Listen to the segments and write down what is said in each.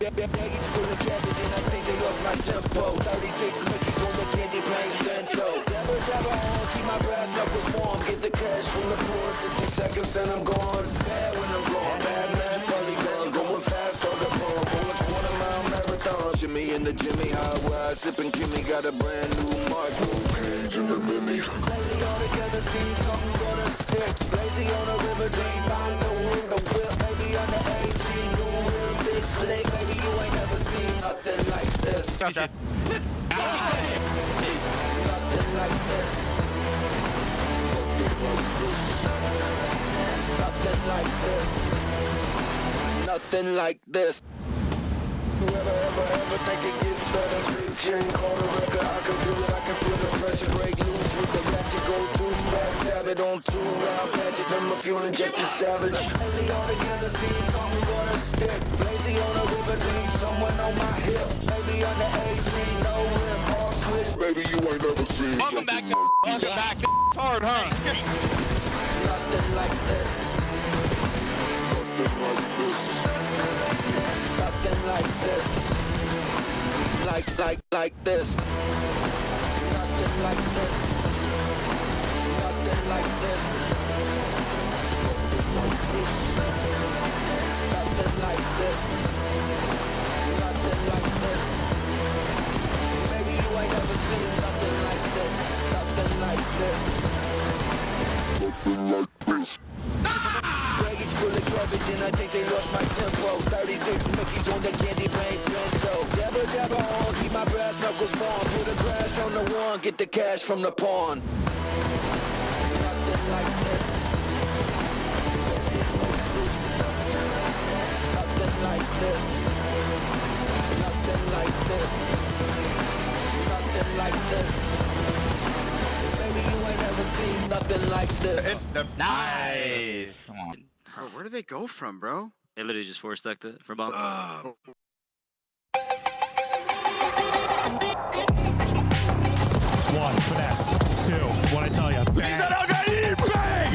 Baggage full of cabbage and I think they lost my tempo. 36 Mickeys on the candy plain bento. Dabba dabba on, keep my brass knuckles warm. Get the cash from the poor, 60 seconds and I'm gone. Bad when I'm gone, bad man, polygon. Going fast on the pump, on a 20-mile marathon. Shimmy in the Jimmy, high wide, sipping Kimmy. Got a brand new mark, no page in the Mini. Lately all together, see something gonna stick. Lazy on a river, deep on the window whip. Maybe on the AG, new rim, big slick. Baby, you ain't never seen nothing like this. Nothing like this. Nothing like this. Nothing like this. Whoever ever think it gets better? Big chain, call the Røkkr. I can feel it, I can feel the pressure. Break loose with the ratchet, go through splash. Savage on 2 round patchet, then my fuel injected savage. Lately all together, see something gonna stick. Lazy on a river deep, someone on my hip. Maybe on the AG, no rim, all switch. Baby, you ain't never seen. Welcome back. Welcome back. It's hard, huh? Nothing like this. Nothing like this. Nothing like this. Like this. Nothing like this. Nothing like this. Nothing like this. Nothing like this. Maybe you ain't never seen nothing like this. Nothing like this. Nothing like this. Baggage full of savage and I think they lost my tempo. 36 Mickeys on the candy paint bento. Dabba dabba on, keep my brass knuckles warm. Put a crash on the one, get the cash from the pawn. Nothing like this. Nothing like this. Nothing like this. Nothing like this. Baby, you ain't never seen nothing like this. Nice. Come on. Bro, where did they go from, bro? They literally just force-stuck it for bomb. One, finesse. Two, what I tell you. He said, bang!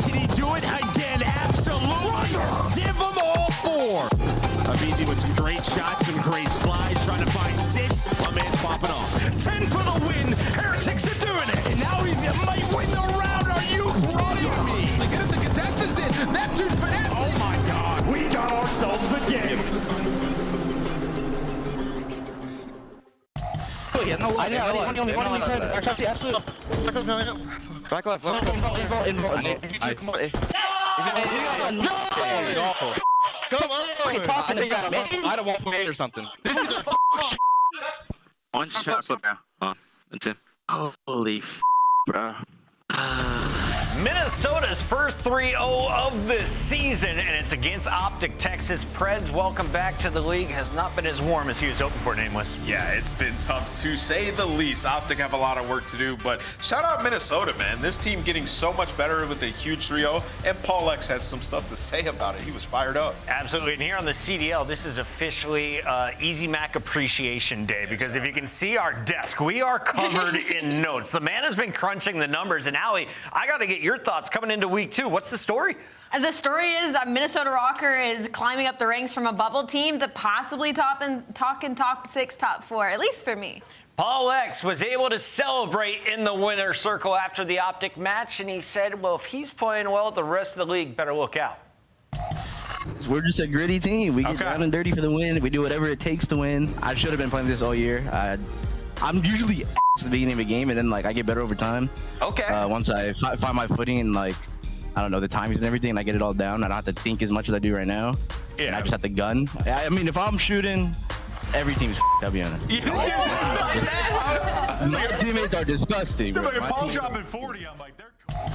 Did he do it? I did, absolutely. Give them all four. Abizi with some great shots, some great slides, trying to find 6. My man's popping off. 10 for the win. Heretics are doing it. And now he might win the round. Are you kidding me? Look at the contestants in. That dude finesse. Oh my God. We got ourselves a game. Yeah, no, I know. Absolutely. Back left. No. Come on. I don't want to or something. One shot flip now. Oh, that's it. Holy f, bro. Minnesota's first 3-0 of the season, and it's against Optic. Texas Preds, welcome back to the league. Has not been as warm as he was hoping for, Nameless. Yeah, it's been tough to say the least. Optic have a lot of work to do, but shout out Minnesota, man. This team getting so much better with a huge 3-0, and Paul X had some stuff to say about it. He was fired up. Absolutely, and here on the CDL, this is officially Easy Mac Appreciation Day, because if you can see our desk, we are covered in notes. The man has been crunching the numbers, and Allie, I got to get your thoughts coming into week 2. What's the story? The story is Minnesota Røkkr is climbing up the ranks from a bubble team to possibly top 6, top 4, at least for me. Paul X was able to celebrate in the winner's circle after the Optic match, and he said, well, if he's playing well, the rest of the league better look out. We're just a gritty team. We get down and dirty for the win. We do whatever it takes to win. I should have been playing this all year. I'm usually at the beginning of a game, and then I get better over time. Okay. Once I find my footing and I don't know, the timings and everything, and I get it all down. I don't have to think as much as I do right now. Yeah. And I just have to gun. I mean, if I'm shooting, every team's I'll be honest. My teammates are disgusting. If Paul's dropping 40, I'm like, they're cool.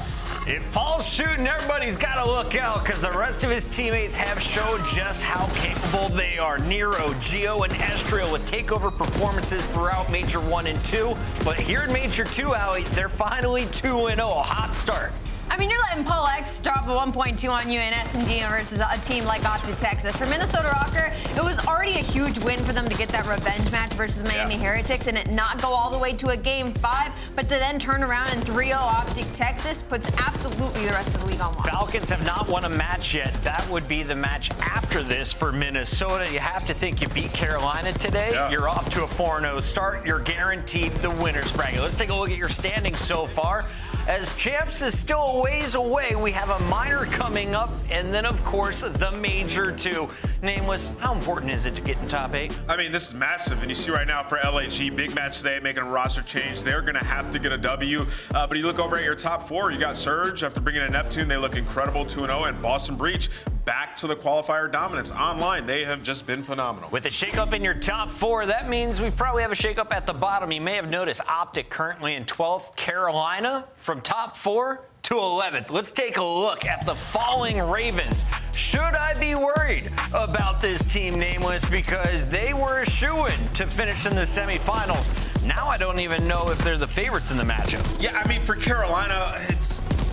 If Paul's shooting, everybody's got to look out, because the rest of his teammates have showed just how capable they are. Nero, Gio, and Estriel with takeover performances throughout Major 1 and 2. But here in Major 2, Allie, they're finally 2-0, a hot start. I mean, you're letting Paul X drop a 1.2 on you in S&D versus a team like Optic Texas. For Minnesota Røkkr, it was already a huge win for them to get that revenge match versus Miami Heretics and it not go all the way to a Game 5, but to then turn around and 3-0 Optic Texas puts absolutely the rest of the league on watch. Falcons have not won a match yet. That would be the match after this for Minnesota. You have to think you beat Carolina today. Yeah. You're off to a 4-0 start. You're guaranteed the winner's bracket. Let's take a look at your standings so far. As champs is still a ways away, we have a minor coming up, and then, of course, the Major 2. Nameless, how important is it to get in the top 8? I mean, this is massive, and you see right now for LAG, big match today, making a roster change. They're going to have to get a W, but you look over at your top 4, you got Surge. After bringing in Neptune, they look incredible, 2-0, and Boston Breach back to the qualifier dominance online. They have just been phenomenal. With a shakeup in your top 4, that means we probably have a shakeup at the bottom. You may have noticed Optic currently in 12th, Carolina from top 4 to 11th. Let's take a look at the falling Ravens. Should I be worried about this team, Nameless, because they were a shoo-in to finish in the semifinals? Now I don't even know if they're the favorites in the matchup. Yeah, I mean, for Carolina, I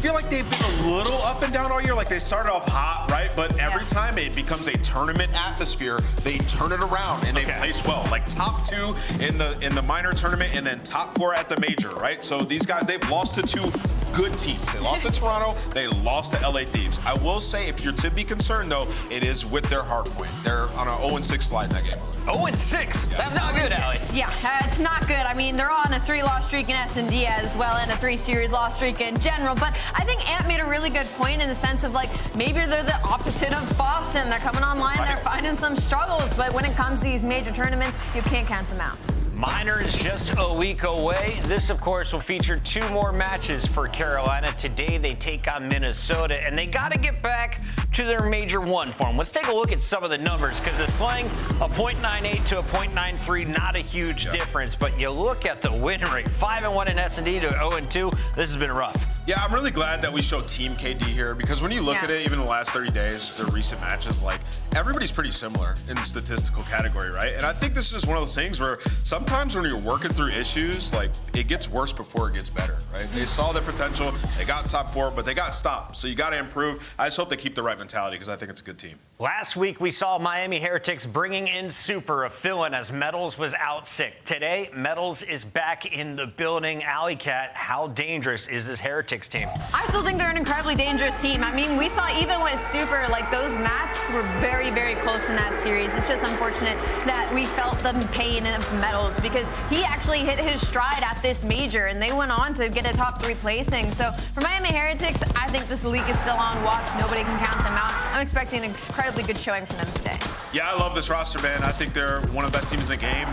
feel like they've been a little up and down all year. Like, they started off hot, right? But every time it becomes a tournament atmosphere, they turn it around and they place well. Like top 2 in the minor tournament and then top 4 at the major, right? So these guys, they've lost to 2 good teams. They lost to Toronto, they lost to LA Thieves. I will say, if you're to be concerned, though, it is with their hard point. They're on an 0-6 slide in that game. 0-6? That's not good, Allie. Yeah, it's not good. I mean, they're on a 3-loss streak in S&D as well and a 3-series loss streak in general. But I think Ant made a really good point in the sense of, maybe they're the opposite of Boston. They're coming online, they're finding some struggles. But when it comes to these major tournaments, you can't count them out. Minor is just a week away. This, of course, will feature 2 more matches for Carolina. Today, they take on Minnesota, and they got to get back to their Major 1 form. Let's take a look at some of the numbers, because the slang, a .98 to a .93, not a huge difference, but you look at the win rate, 5-1 in S&D to 0-2. This has been rough. Yeah, I'm really glad that we show Team KD here, because when you look at it, even the last 30 days, the recent matches, like, everybody's pretty similar in the statistical category, right? And I think this is just one of those things where sometimes when you're working through issues, like, it gets worse before it gets better, right? They saw their potential, they got top 4, but they got stopped. So you got to improve. I just hope they keep the right mentality, because I think it's a good team. Last week, we saw Miami Heretics bringing in Super, a fill-in as Metals was out sick. Today, Metals is back in the building. Alley Cat, how dangerous is this Heretics team? I still think they're an incredibly dangerous team. I mean, we saw even with Super, like, those maps were very, very close in that series. It's just unfortunate that we felt the pain of Metals, because he actually hit his stride at this major, and they went on to get a top 3 placing. So for Miami Heretics, I think this league is still on watch. Nobody can count them out. I'm expecting an incredibly good showing from them today. Yeah, I love this roster, man. I think they're one of the best teams in the game.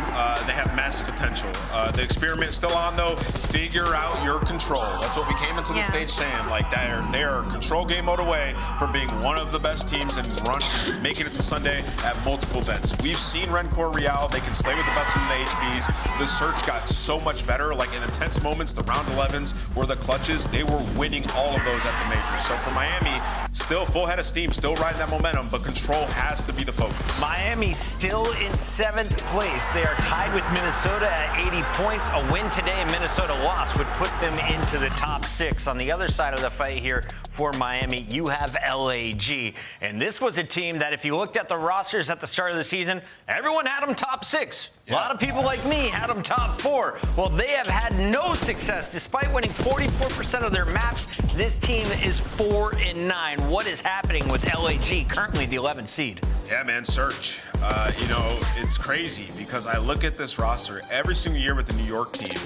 They have massive potential. The experiment's still on, though. Figure out your control. That's what we came into the stage saying. Like, they are control game mode away from being one of the best teams and making it to Sunday at multiple events. We've seen Røkkr Real. They can slay with the best from the HBs. The Search got so much better. Like, in the tense moments, the round 11s were the clutches. They were winning all of those at the majors. So for Miami, still full head of steam, still riding that momentum, but control has to be the focus. Miami still in 7th place. They are tied with Minnesota at 80 points. A win today and Minnesota loss would put them into the top 6. On the other side of the fight here for Miami, you have LAG. And this was a team that, if you looked at the rosters at the start of the season, everyone had them top 6. A lot of people like me had them top 4. Well, they have had no success despite winning 44% of their maps. This team is 4-9. What is happening with LAG, currently the 11th seed? Yeah, man, Search. You know, it's crazy because I look at this roster every single year with the New York team.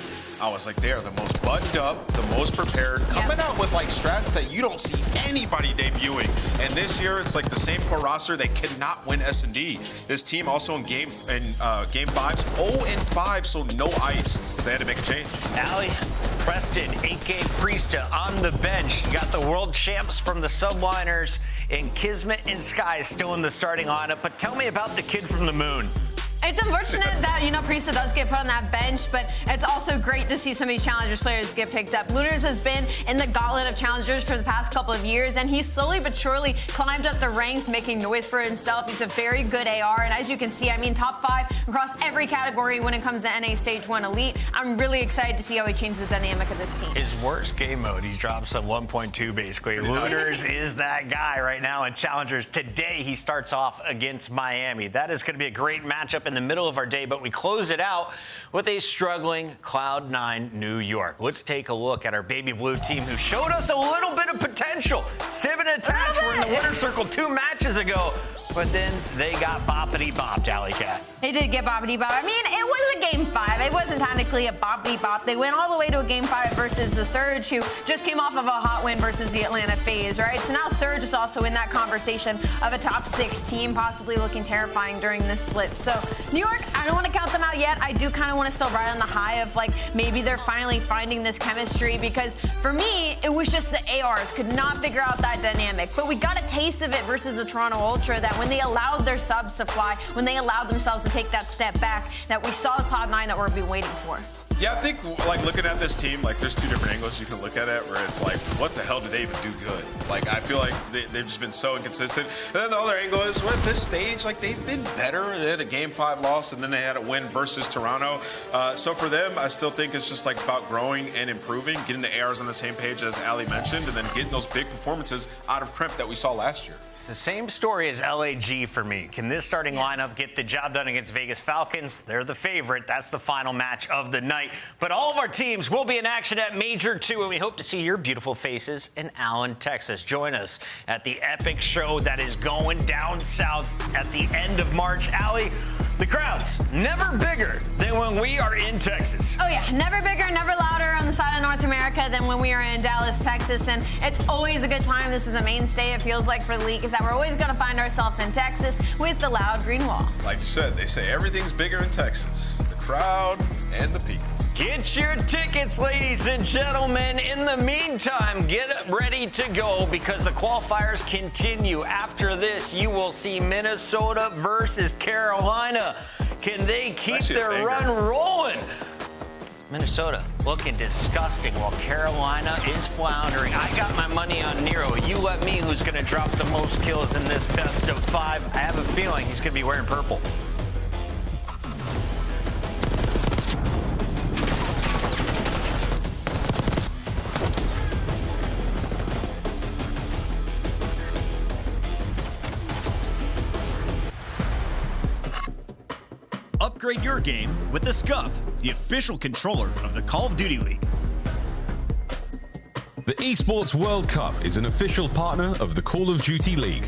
I was like, they are the most buttoned up, the most prepared, coming out with like strats that you don't see anybody debuting. And this year, it's like the same core roster. They cannot win S&D. This team also in game 5s, 0-5, so no ice. So they had to make a change. Allie, Preston, 8K Priesta on the bench. You got the world champs from the Subliners, and Kismet and Sky still in the starting lineup. But tell me about the kid from the moon. It's unfortunate that, Priesta does get put on that bench, but it's also great to see some of these Challengers players get picked up. Lunars has been in the gauntlet of Challengers for the past couple of years, and he's slowly but surely climbed up the ranks, making noise for himself. He's a very good AR, and as you can see, top 5 across every category when it comes to NA Stage 1 Elite. I'm really excited to see how he changes the dynamic of this team. His worst game mode, he drops a 1.2 basically. Lunars is that guy right now in Challengers. Today, he starts off against Miami. That is going to be a great matchup in the middle of our day, but we close it out with a struggling Cloud9 New York. Let's take a look at our baby blue team, who showed us a little bit of potential. Civ and Attach were in the winner's circle 2 matches ago, but then they got boppity-bopped, Alley Cat. They did get boppity-bopped. I mean, it was a game 5. It wasn't technically a boppity-bop. They went all the way to a game 5 versus the Surge, who just came off of a hot win versus the Atlanta FaZe, right? So now Surge is also in that conversation of a top 6 team, possibly looking terrifying during this split. So New York, I don't want to count them out yet. I do kind of want to still ride on the high of, like, maybe they're finally finding this chemistry, because for me, it was just the ARs could not figure out that dynamic. But we got a taste of it versus the Toronto Ultra, that when they allowed their subs to fly, when they allowed themselves to take that step back, that we saw the Cloud9 that we've been waiting for. Yeah, I think, like, looking at this team, like, there's 2 different angles you can look at it, where it's like, what the hell do they even do good? Like, I feel like they've just been so inconsistent. And then the other angle is, well, at this stage, like, they've been better. They had a game 5 loss, and then they had a win versus Toronto. So for them, I still think it's just, like, about growing and improving, getting the ARs on the same page as Ali mentioned, and then getting those big performances out of Crimp that we saw last year. It's the same story as LAG for me. Can this starting lineup get the job done against Vegas Falcons? They're the favorite. That's the final match of the night. But all of our teams will be in action at Major 2, and we hope to see your beautiful faces in Allen, Texas. Join us at the epic show that is going down south at the end of March. Allie, the The crowd's never bigger than when we are in Texas. Oh yeah, never bigger, never louder on the side of North America than when we are in Dallas, Texas, and it's always a good time. This is a mainstay, it feels like, for the league, is that we're always going to find ourselves in Texas with the loud green wall. Like you said, they say everything's bigger in Texas. The crowd and the people. Get your tickets, ladies and gentlemen. In the meantime, get ready to go because the qualifiers continue. After this, you will see Minnesota versus Carolina. Can they keep their run rolling? Minnesota looking disgusting while Carolina is floundering. I got my money on Nero. You let me who's going to drop the most kills in this best of 5. I have a feeling he's going to be wearing purple. Upgrade your game with the Scuff, the official controller of the Call of Duty League. The Esports World Cup is an official partner of the Call of Duty League.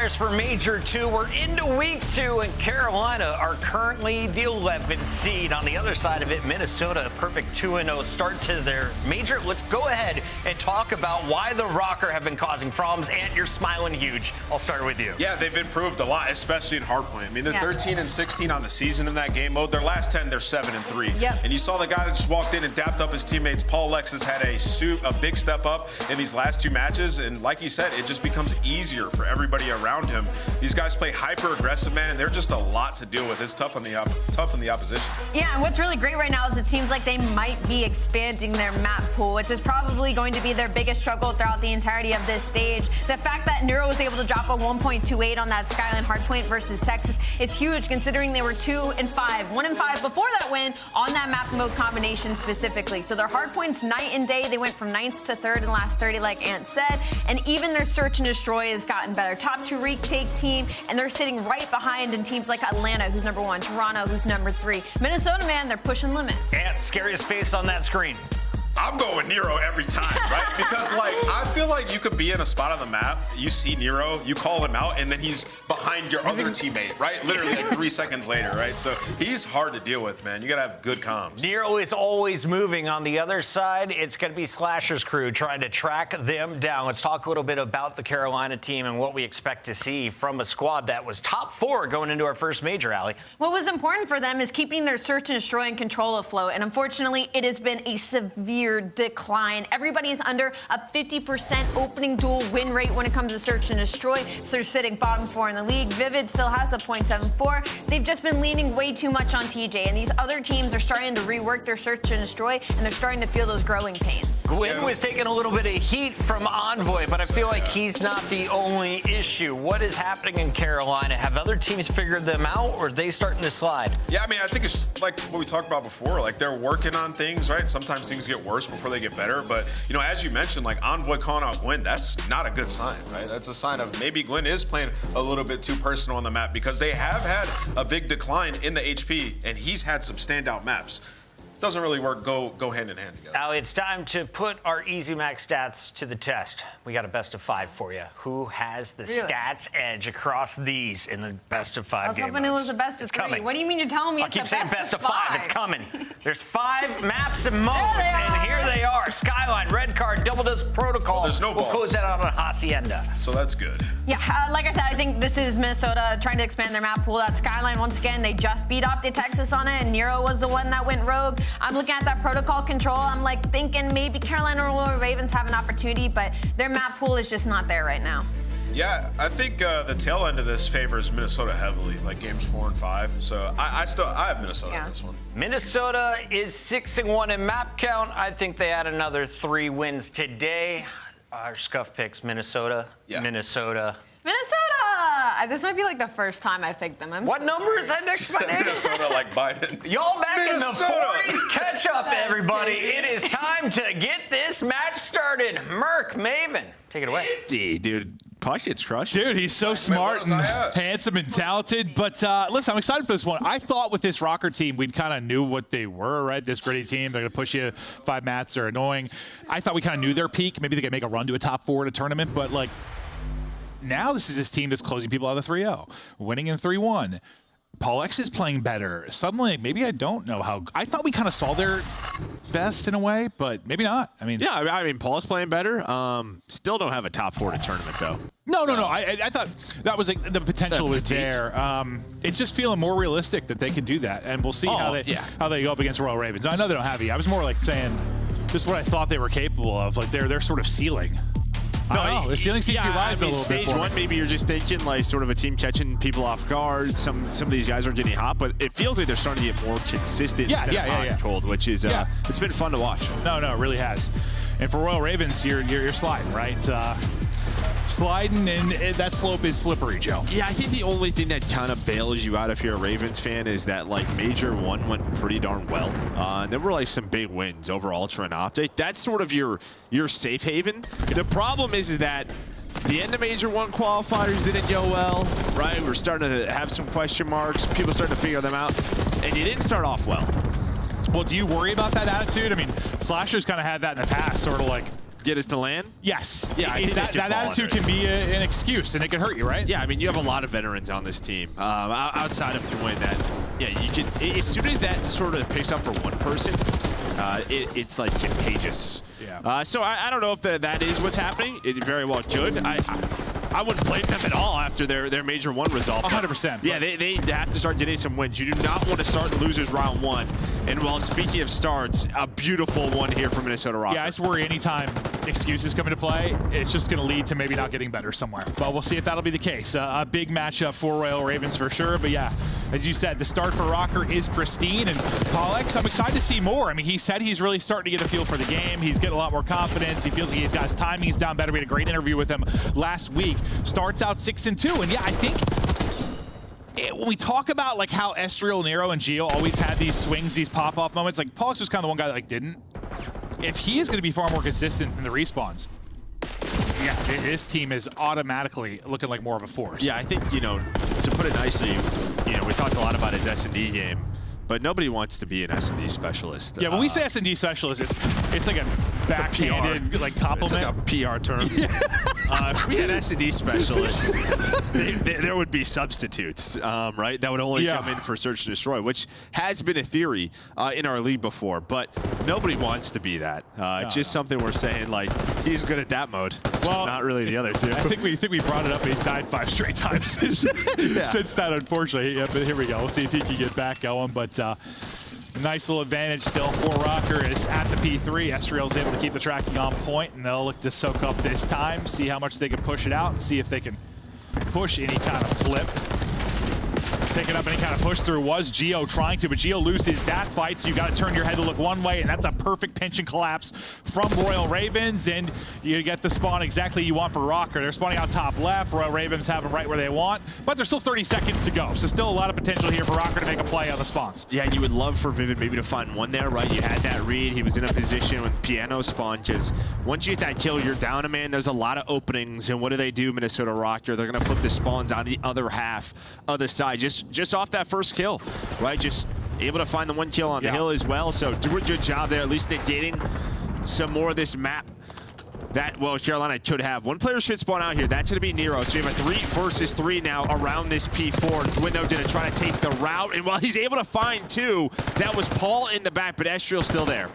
For Major 2, we're into week 2, and Carolina are currently the 11th seed. On the other side of it, Minnesota, a perfect 2-0 start to their major. Let's go ahead and talk about why the Røkkr have been causing problems. And you're smiling huge. I'll start with you. Yeah, they've improved a lot, especially in hardpoint. I mean, they're 13 and 16 on the season in that game mode. Their last 10, they're 7 and 3. Yep. And you saw the guy that just walked in and dapped up his teammates. Paul Alexis had a big step up in these last 2 matches, and like he said, it just becomes easier for everybody around him. These guys play hyper aggressive, man, and they're just a lot to deal with. It's tough on the opposition. Yeah, and what's really great right now is it seems like they might be expanding their map pool, which is probably going to be their biggest struggle throughout the entirety of this stage. The fact that Nero was able to drop a 1.28 on that Skyline hardpoint versus Texas is huge, considering they were 2 and 5, 1 and 5 before that win on that map mode combination specifically. So their hardpoints night and day. They went from 9th to 3rd in last 30, like Ant said, and even their search and destroy has gotten better. Top 2 retake team, and they're sitting right behind in teams like Atlanta, who's number 1, Toronto, who's number 3. Minnesota, man, they're pushing limits. And scariest face on that screen. I'm going Nero every time, right? Because like I feel like you could be in a spot on the map, you see Nero, you call him out, and then he's behind your other teammate, right? Literally like 3 seconds later, right? So he's hard to deal with, man. You gotta have good comms. Nero is always moving. On the other side, it's gonna be Slasher's crew trying to track them down. Let's talk a little bit about the Carolina team and what we expect to see from a squad that was top 4 going into our first major, Allie. What was important for them is keeping their search and destroy and control afloat, and unfortunately, it has been a severe decline. Everybody's under a 50% opening duel win rate when it comes to search and destroy, so they're sitting bottom 4 in the league. Vivid still has a .74. They've just been leaning way too much on TJ, and these other teams are starting to rework their search and destroy, and they're starting to feel those growing pains. Gwyn was taking a little bit of heat from Envoy, but I feel like he's not the only issue. What is happening in Carolina? Have other teams figured them out, or are they starting to slide? Yeah, I mean, I think it's like what we talked about before. Like, they're working on things, right? Sometimes things get worse before they get better. But, you know, as you mentioned, like, Envoy calling out Gwyn, that's not a good sign, right? That's a sign of maybe Gwyn is playing a little bit too personal on the map, because they have had a big decline in the HP, and he's had some standout maps. Doesn't really work, go hand in hand together. Allie, it's time to put our Easy Max stats to the test. We got a best of 5 for you. Who has the stats edge across these in the best of 5 game I was hoping it was a best of 3. Coming. What do you mean you're telling me I'll it's keep a saying best of 5. It's coming. There's 5 maps and modes, and here they are. Skyline, Røkkr, Double Dust Protocol. Well, there's no We'll balls. close that out on Hacienda. So that's good. Yeah, like I said, I think this is Minnesota trying to expand their map pool. That Skyline, once again, they just beat Optic Texas on it, and Nero was the one that went rogue. I'm looking at that protocol control. I'm like thinking maybe Carolina or Ravens have an opportunity, but their map pool is just not there right now. Yeah, I think the tail end of this favors Minnesota heavily, like games 4 and 5. So I have Minnesota in this one. Minnesota is 6-1 in map count. I think they had another 3 wins today. Our scuff picks Minnesota. Yeah. Minnesota! This might be like the first time I picked them. What number is that next to my name? Minnesota like Biden. Y'all back Minnesota. in the 40s. Catch up, everybody. It is time to get this match started. Merc, Maven, take it away. Dude. Pocket's crushed. Dude, he's so smart and handsome and talented. But listen, I'm excited for this one. I thought with this Røkkr team, we kind of knew what they were, right? This gritty team, they're going to push you. 5 mats, they're annoying. I thought we kind of knew their peak. Maybe they could make a run to a top 4 in a tournament. But, like, now this is this team that's closing people out of 3-0, winning in 3-1. Paul X is playing better. Suddenly, maybe I don't know how. I thought we kind of saw their best in a way, but maybe not. I mean, yeah, I mean, Paul's playing better. Still don't have a top 4 to tournament though. No. I thought that was like, the potential was there. It's just feeling more realistic that they can do that, and we'll see how they go up against Royal Ravens. I know they don't have you. I was more like saying just what I thought they were capable of. Like their sort of ceiling. No, the ceiling seems to be rising a little bit. Stage 1, maybe you're just thinking like sort of a team catching people off guard. Some of these guys are getting hot, but it feels like they're starting to get more consistent instead of hot controlled, which is it's been fun to watch. No, it really has. And for Royal Ravens, you're sliding, right? Sliding, and that slope is slippery, Joe. Yeah, I think the only thing that kind of bails you out if you're a Ravens fan is that like Major 1 went pretty darn well. And there were like some big wins over Ultra and Optic. That's sort of your safe haven. The problem is that the end of Major 1 qualifiers didn't go well, right? We're starting to have some question marks. People starting to figure them out. And you didn't start off well. Well, do you worry about that attitude? I mean, Slasher's kind of had that in the past, sort of like, get us to land? Yes. Yeah, that attitude can be an excuse, and it can hurt you, right? Yeah, I mean, you have a lot of veterans on this team. Outside of Gwyn, that, yeah, you can, as soon as that sort of picks up for one person, it's like contagious. Yeah. So I don't know if that is what's happening. It very well could. I wouldn't blame them at all after their Major 1 result. 100%. Yeah, they have to start getting some wins. You do not want to start losers round 1. And while speaking of starts, a beautiful one here from Minnesota Røkkr. Yeah, I just worry anytime excuses come into play, it's just going to lead to maybe not getting better somewhere. But we'll see if that'll be the case. A big matchup for Royal Ravens for sure. But yeah, as you said, the start for Røkkr is pristine. And Paul X, I'm excited to see more. I mean, he said he's really starting to get a feel for the game. He's getting a lot more confidence. He feels like he's got his timing's down better. We had a great interview with him last week. Starts out 6-2. And yeah, I think when we talk about like how Estriel, Nero, and Gio always had these swings, these pop-off moments, like Paul X was kind of the one guy that like didn't. If he is going to be far more consistent in the respawns, yeah, his team is automatically looking like more of a force. Yeah, I think, to put it nicely, we talked a lot about his S&D game. but nobody wants to be an S&D specialist. Yeah, when we say S&D specialist, it's like a backhanded like compliment. It's like a PR term. If we had S&D specialists, there would be substitutes, right? That would only come in for search and destroy, which has been a theory in our league before, but nobody wants to be that. It's just something we're saying, like, he's good at that mode. Well, not really the other two. I think we brought it up. He's died 5 straight times since that, unfortunately. Yeah, but here we go. We'll see if he can get back going. But nice little advantage still for Røkkr is at the P3. Estriel's able to keep the tracking on point, and they'll look to soak up this time, see how much they can push it out, and see if they can push any kind of flip. Picking up any kind of push through was Geo trying to, but Geo loses that fight, so you got to turn your head to look one way, and that's a perfect pinch and collapse from Royal Ravens, and you get the spawn exactly you want for Røkkr. They're spawning out top left. Royal Ravens have them right where they want, but there's still 30 seconds to go, so still a lot of potential here for Røkkr to make a play on the spawns. Yeah, and you would love for Vivid maybe to find one there, right? You had that read. He was in a position with Piano spawn, because once you get that kill, you're down a man. There's a lot of openings, and what do? Minnesota Røkkr. They're going to flip the spawns on the other half of the side, just off that first kill, right? Just able to find the one kill on the hill as well. So do a good job there, at least negating some more of this map that, well, Carolina could have. One player should spawn out here. That's going to be Nero. So you have a 3 versus 3 now around this P4. Window didn't try to take the route, and while he's able to find 2, that was Paul in the back, but Estriel's still there.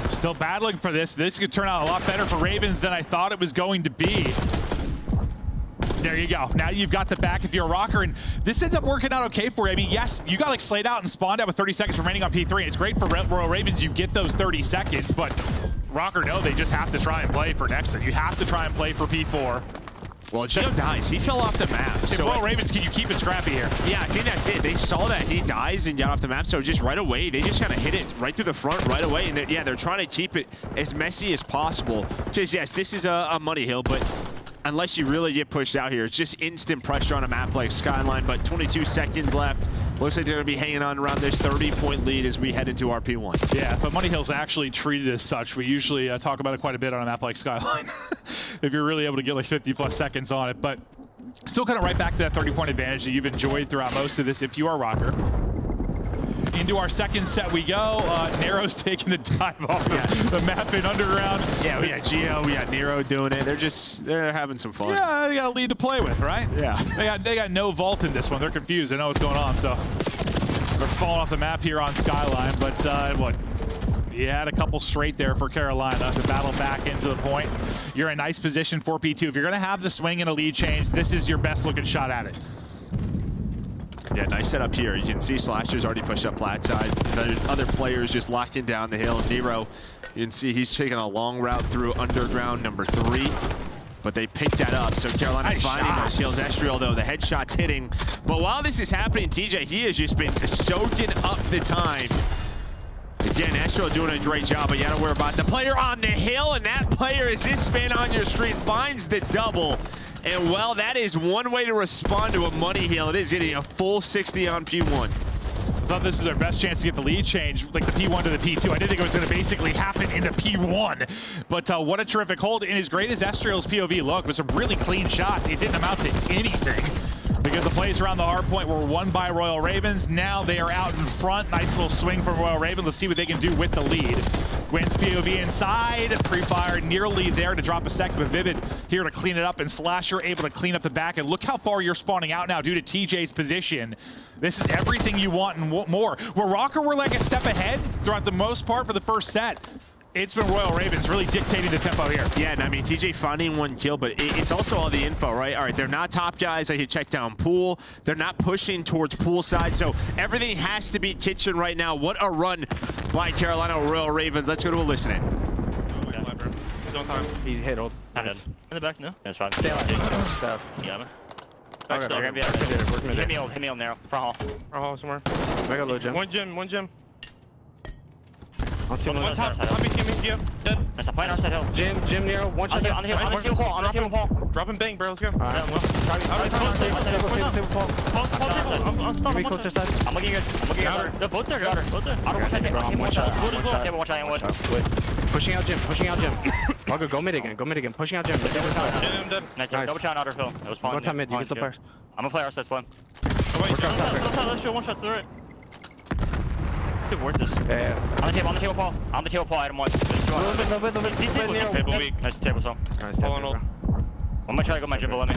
Still battling for this. This could turn out a lot better for Ravens than I thought it was going to be. There you go. Now you've got the back if you're a Røkkr, and this ends up working out okay for you. I mean, yes, you got like slayed out and spawned out with 30 seconds remaining on P3, and it's great for Royal Ravens. You get those 30 seconds, but Røkkr know they just have to try and play for next, and you have to try and play for P4. Well, Geo dies. He fell off the map. So Royal Ravens, can you keep it scrappy here? Yeah, I think that's it. They saw that he dies and got off the map, so just right away, they just kind of hit it right through the front right away. And they're trying to keep it as messy as possible. Just, yes, this is a money hill, but unless you really get pushed out here, it's just instant pressure on a map like Skyline, but 22 seconds left. Looks like they're going to be hanging on around this 30-point lead as we head into our P1. Yeah, but Money Hill's actually treated as such. We usually talk about it quite a bit on a map like Skyline, if you're really able to get like 50-plus seconds on it. But still kind of right back to that 30-point advantage that you've enjoyed throughout most of this if you are Røkkr. Into our second set we go. Nero's taking the dive off the map in underground. Yeah, we got Geo, we got Nero doing it. They're having some fun. Yeah, they got a lead to play with, right? Yeah. They got no vault in this one. They're confused. They know what's going on, so they're falling off the map here on Skyline. But what? You had a couple straight there for Carolina to battle back into the point. You're in a nice position for P2. If you're going to have the swing and a lead change, this is your best looking shot at it. Yeah, nice setup here. You can see Slasher's already pushed up flat side. Other players just locking down the hill. Nero, you can see he's taking a long route through underground number 3. But they picked that up, so Carolina finding those kills. Estriel, though, the headshot's hitting. But while this is happening, TJ, he has just been soaking up the time. Again, Estriel doing a great job, but you gotta worry about the player on the hill, and that player, as this man on your screen, finds the double. And, well, that is one way to respond to a money hill. It is hitting a full 60 on P1. Thought this is our best chance to get the lead change, like the P1 to the P2. I didn't think it was going to basically happen in the P1. But what a terrific hold. And as great as Estriel's POV looked, with some really clean shots, it didn't amount to anything. Because the plays around the hard point were won by Royal Ravens. Now they are out in front. Nice little swing from Royal Ravens. Let's see what they can do with the lead. Gwyn's POV inside. Pre-fire nearly there to drop a second, but Vivid here to clean it up, and Slasher able to clean up the back. And look how far you're spawning out now due to TJ's position. This is everything you want and more. Where Røkkr were like a step ahead throughout the most part for the first set, it's been Royal Ravens really dictating the tempo here. Yeah, and I mean, TJ finding one kill, but it's also all the info, right? All right, they're not top guys. I can check down pool. They're not pushing towards pool side, so everything has to be kitchen right now. What a run by Carolina Royal Ravens. Let's go to a listening. Don't time. He's hit old. I'm dead. In the back, no? That's fine. Stay on. Yeah, man. Okay, They're gonna be out there. Hit me on narrow. Front hall. Front hall somewhere. I got low gym. One gym. I'll see one top. Dead. There's a point outside hill. Gym Nero. One shot. On the hill. On the table, Paul. Drop and bang, bro. Let's go. Alright, Give me closer side. I'm looking good. They're both there. Both there. One shot. Pushing out gym. Røkkr, go mid again. Pushing out gym. Nice. Double shot outer fill. It was pawn. One time mid. You can still fire. I'm gonna play our side spawn. Let's show one shot to the right. could work this. Yeah. On the table, Paul. On the table, Paul. Item 1. Little bit. Table weak. Nice table, so. Nice table. I'm gonna try to go my jumbo, let me.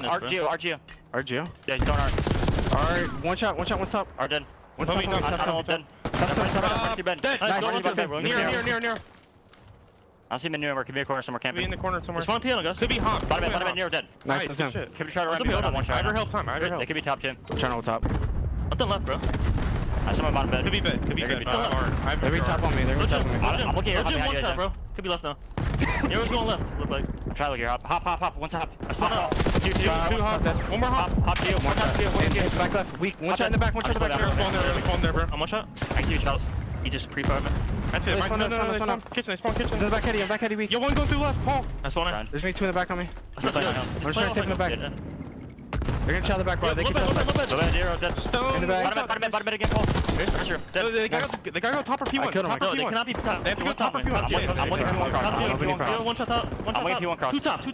RGO. RGO? Yeah, he's throwing R. Alright, one shot, one stop. R dead. One stop. Dead. Near. I see him in New York. Could be a corner somewhere. Can't Be in the corner somewhere. There's one piano, guys. Could be hop. Bottom bed, near dead. Nice. Shit. Could be trying to run me on one shot. Either help time. They could be top 2. Channel top. Nothing left, bro. I saw my bottom bed. Could be bed. They're be top on me. I'm looking here. One shot, bro. Could be left now. Nero's going left. Look like. I'm trying to look here. Hop. One hop. I spawned out. Two hop. One more hop. Hop to you. One shot. Back left. Weak. One shot in the back. One shot in the back. Spawn there, bro. I'm one shot. I see you, Charles. He just pre-fired me. That's it. No. Kitchen. Spawn kitchen. In the back heady. I'm back heady weak. Yo, one going through left. Paul. I spawned in. There's me 2 in the back on me. I'm just trying to save in the back. They're gonna shot the back, bro. They can shot the back. Nero dead. In the back. Bottom bed again, Paul. Pressure. They gotta go top or P1. I killed him. No, they cannot be top. They have to go top or P1. I'm looking for one cross. One shot top. I'm waiting for one cross. Two top.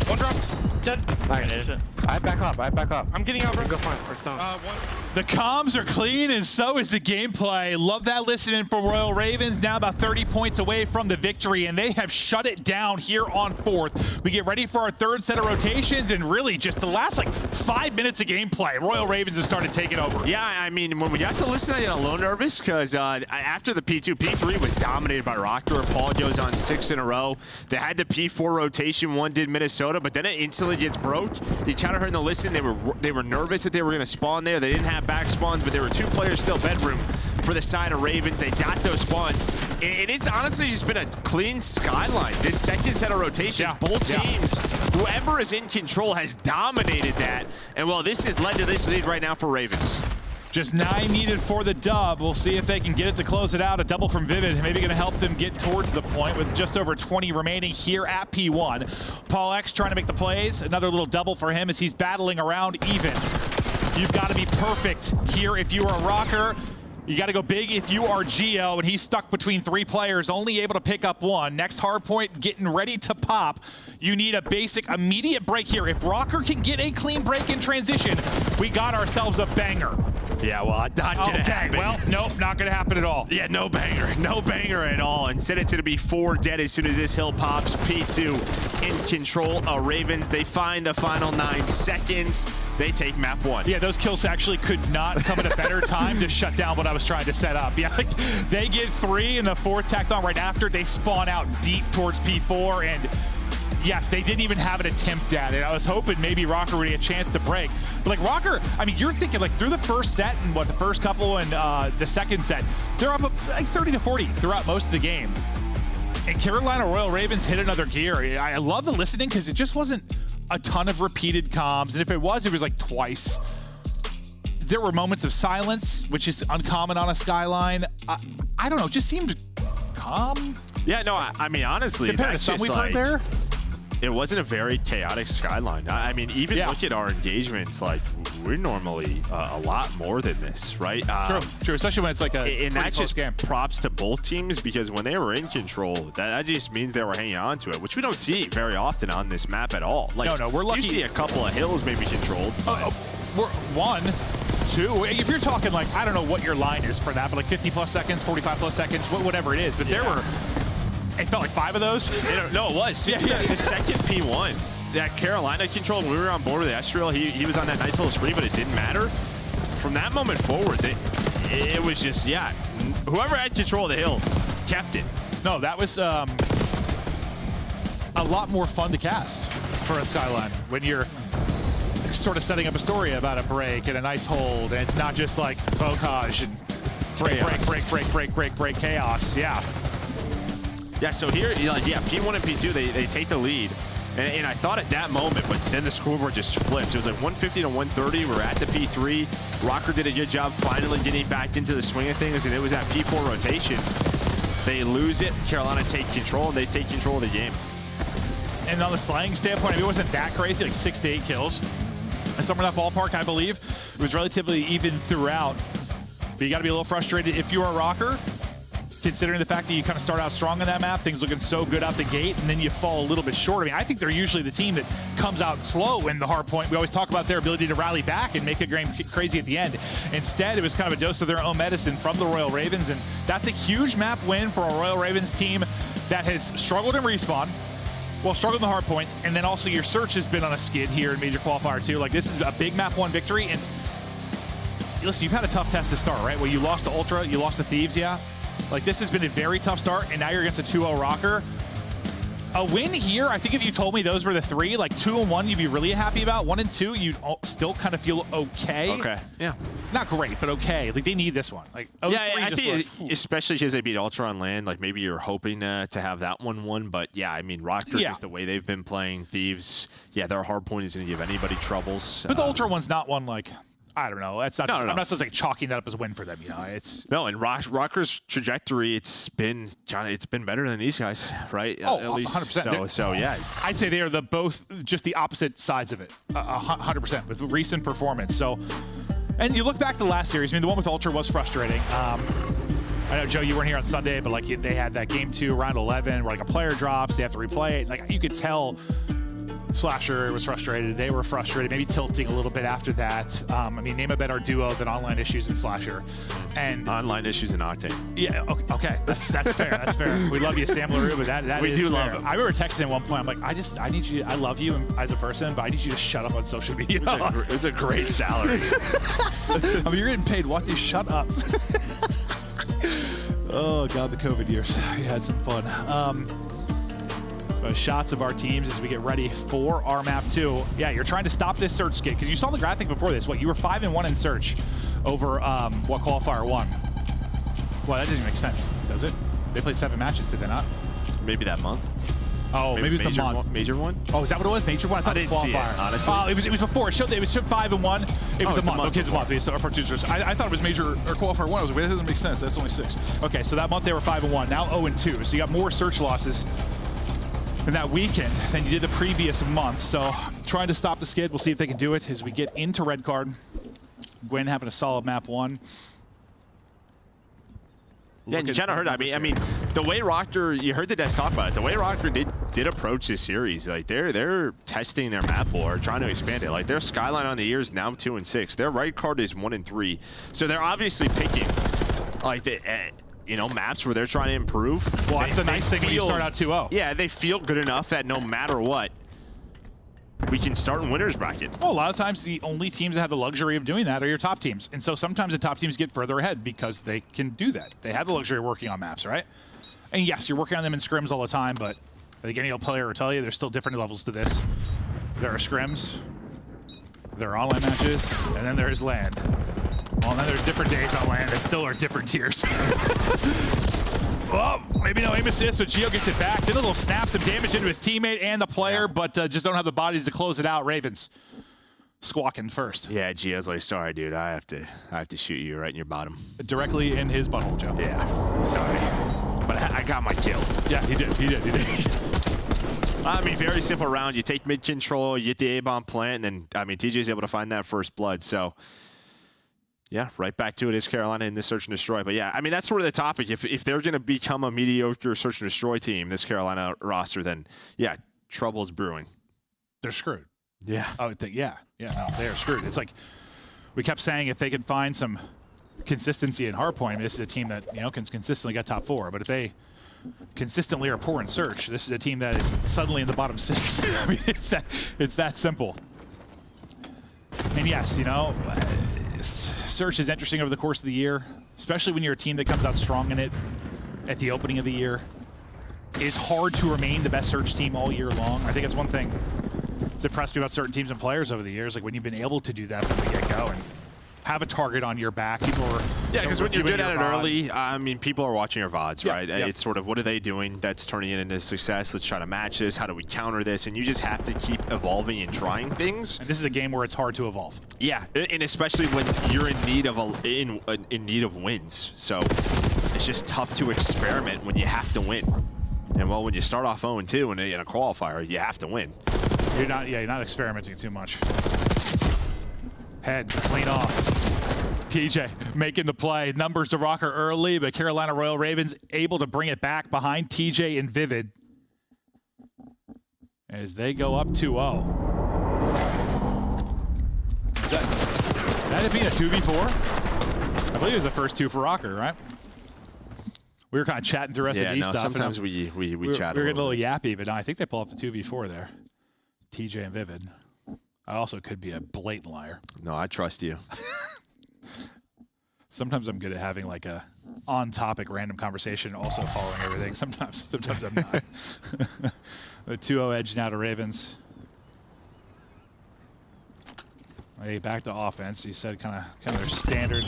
One drop. Dead. Nice. I back up. I'm getting out, bro. Go fine for stone. One. The comms are clean, and so is the gameplay. Love that listening for Royal Ravens. Now about 30 points away from the victory, and they have shut it down here on 4th. We get ready for our 3rd set of rotations, and really just the last 5 minutes of gameplay, Royal Ravens have started taking over. Yeah, I mean, when we got to listen, I got a little nervous because after the P2, P3 was dominated by Røkkr. Paul goes on 6 in a row. They had the P4 rotation, one did Minnesota, but then it instantly gets broke. You kind of heard in the listen, they were nervous that they were going to spawn there. They didn't have back spawns, but there were 2 players still bedroom for the side of Ravens. They got those spawns. And it's honestly just been a clean skyline. This second set of rotations, both teams, whoever is in control has dominated that. And well, this has led to this lead right now for Ravens. Just 9 needed for the dub. We'll see if they can get it to close it out. A double from Vivid, maybe going to help them get towards the point with just over 20 remaining here at P1. Paul X trying to make the plays. Another little double for him as he's battling around even. You've got to be perfect here if you are Røkkr. You got to go big if you are Geo, and he's stuck between 3 players, only able to pick up 1. Next hard point getting ready to pop. You need a basic immediate break here. If Røkkr can get a clean break in transition, we got ourselves a banger. Yeah, well, not gonna happen. Well, nope, not gonna happen at all. Yeah, no banger at all. Instead, it's gonna be 4 dead as soon as this hill pops. P2 in control of Ravens. They find the final 9 seconds. They take map 1. Yeah, those kills actually could not come at a better time to shut down what I was trying to set up. Yeah, they get 3 and the 4th tacked on right after. They spawn out deep towards P4, and yes, they didn't even have an attempt at it. I was hoping maybe Røkkr would get a chance to break. But Røkkr, I mean, you're thinking through the first set and the first couple and the second set, they're up 30 to 40 throughout most of the game. And Carolina Royal Ravens hit another gear. I love the listening because it just wasn't a ton of repeated comms. And if it was twice. There were moments of silence, which is uncommon on a Skyline. I don't know, it just seemed calm. Yeah, no, I mean, honestly, compared to some we've heard there. It wasn't a very chaotic Skyline. I mean, even look at our engagements, we're normally a lot more than this, right? True, especially when it's and that's just game. Props to both teams because when they were in control, that just means they were hanging on to it, which we don't see very often on this map at all. No, we're lucky. You see a couple of hills maybe controlled. We're 1, 2. If you're talking I don't know what your line is for that, but 50 plus seconds, 45 plus seconds, whatever it is. But there were. It felt like 5 of those. No, it was. The second P1 that Carolina controlled when we were on board with Estriel, he was on that nice little spree, but it didn't matter. From that moment forward, it was just, whoever had control of the hill kept it. No, that was a lot more fun to cast for a Skyline when you're sort of setting up a story about a break and a nice hold, and it's not just bocage and break chaos. Yeah, so here, P1 and P2, they take the lead. And I thought at that moment, but then the scoreboard just flipped. It was 150 to 130. We're at the P3. Røkkr did a good job finally getting back into the swing of things, and it was that P4 rotation. They lose it. Carolina take control, and they take control of the game. And on the slaying standpoint, it wasn't that crazy, 6 to 8 kills. And somewhere in that ballpark, I believe. It was relatively even throughout. But you got to be a little frustrated if you are Røkkr. considering the fact that you kind of start out strong on that map, things looking so good out the gate, and then you fall a little bit short. I mean, I think they're usually the team that comes out slow in the hard point. We always talk about their ability to rally back and make a game crazy at the end. Instead, it was kind of a dose of their own medicine from the Royal Ravens, and that's a huge map win for a Royal Ravens team that has struggled in respawn, well, struggled in the hard points, and then also your search has been on a skid here in Major Qualifier 2. Like, this is a big map 1 victory, and listen, you've had a tough test to start, right? Well, you lost to Ultra, you lost to Thieves, yeah. Like, this has been a very tough start, and now you're against a 2-0 Røkkr. A win here, I think if you told me those were the 3, like 2 and 1, you'd be really happy about. 1 and 2, you'd still kind of feel okay. Okay, yeah. Not great, but okay. Like, they need this one. Like, yeah, I think especially because they beat Ultra on land, like maybe you're hoping to have that one won. But yeah, I mean, Røkkr, just the way they've been playing, Thieves, yeah, their hard point is going to give anybody troubles. But the Ultra one's not one like, I don't know. That's not. I'm not supposed to like chalking that up as a win for them. You know, it's and Røkkr's trajectory. It's been better than these guys, right? Oh, at least 100%. So yeah, I'd say they are both just the opposite sides of it, 100% with recent performance. So, and you look back to the last series. I mean, the one with Ultra was frustrating. I know, Joe, you weren't here on Sunday, but like they had that game 2, round 11, where like a player drops, they have to replay it. Like you could tell. Slasher was frustrated. They were frustrated, maybe tilting a little bit after that. I mean, name a better duo than online issues and Slasher. And online issues and Octane. Yeah, okay. That's fair. That's fair. We love you, Sam LaRue, but that we is do fair. love him. I remember texting at one point. I'm like, I need you. I love you as a person, but I need you to shut up on social media. It was a great salary. I mean, you're getting paid. What? You shut up. Oh God, the COVID years. We had some fun. Shots of our teams as we get ready for our map 2. Yeah, you're trying to stop this search skid because you saw the graphic before this. What, you were 5-1 in search over Qualifier 1. Well, that doesn't make sense, does it? They played 7 matches, did they not? Maybe that month. Oh, maybe it was the month. Major one? Oh, is that what it was? Major one? I thought I it was didn't Qualifier. See it, honestly. It was before. It showed 5-1. It was a month. Okay, it's a month. We saw our producers. I thought it was Major or Qualifier 1. I was like, wait, that doesn't make sense. That's only 6. Okay, so that month they were 5-1. Now 0-2. So you got more search losses in that weekend than you did the previous month. So trying to stop the skid. We'll see if they can do it as we get into red card. Gwen having a solid map 1. Yeah, and Jenna heard. I mean, the way Røkkr, you heard the devs talk about it. The way Røkkr did approach this series, like they're testing their map board, trying to expand it. Like their Skyline on the year is now 2-6. Their right card is 1-3. So they're obviously picking like the. Maps where they're trying to improve. Well, that's the nice thing when you start out 2-0. Yeah, they feel good enough that no matter what, we can start in winner's bracket. Well, a lot of times the only teams that have the luxury of doing that are your top teams. And so sometimes the top teams get further ahead because they can do that. They have the luxury of working on maps, right? And yes, you're working on them in scrims all the time, but I think any player will tell you there's still different levels to this. There are scrims, there are online matches, and then there's land. Well, and then there's different days on land that still are different tiers. Well, maybe no aim assist, but Gio gets it back. Did a little snap, some damage into his teammate and the player, but just don't have the bodies to close it out. Ravens squawking first. Yeah, Gio's like, sorry, dude, I have to shoot you right in your bottom. Directly in his butthole, Joe. Yeah, sorry. But I got my kill. Yeah, he did. I mean, very simple round. You take mid control, you get the A-bomb plant, and then, I mean, TJ's able to find that first blood, so... Yeah, right back to it is Carolina in this search and destroy. But yeah, I mean, that's sort of the topic. If they're going to become a mediocre search and destroy team, this Carolina roster, then yeah, trouble's brewing. They're screwed. Yeah. Oh, no, they're screwed. It's like we kept saying if they could find some consistency in hardpoint, this is a team that can consistently get top 4. But if they consistently are poor in search, this is a team that is suddenly in the bottom 6. I mean, it's that simple. And yes, search is interesting over the course of the year, especially when you're a team that comes out strong in it at the opening of the year. It's hard to remain the best search team all year long. I think it's one thing that's impressed me about certain teams and players over the years, like when you've been able to do that from the get-go and have a target on your back. People are because when you're good at it early, I mean, people are watching your VODs, right? Yeah. It's sort of, what are they doing that's turning it into success? Let's try to match this. How do we counter this? And you just have to keep evolving and trying things. And this is a game where it's hard to evolve. Yeah, and especially when you're in need of in need of wins. So it's just tough to experiment when you have to win. And well, when you start off 0-2 in a qualifier, you have to win. You're not experimenting too much. Head clean off. TJ making the play. Numbers to Røkkr early, but Carolina Royal Ravens able to bring it back behind TJ and Vivid as they go up 2-0. That had been a 2v4? I believe it was the first two for Røkkr, right? We were kind of chatting through SD stuff. Sometimes we chat. We were getting a little yappy, but no, I think they pull off the 2v4 there. TJ and Vivid. I also could be a blatant liar. No, I trust you. Sometimes I'm good at having like a on-topic random conversation, also following everything. Sometimes I'm not. The 2-0 edge now to Ravens. Hey, back to offense. You said kind of their standard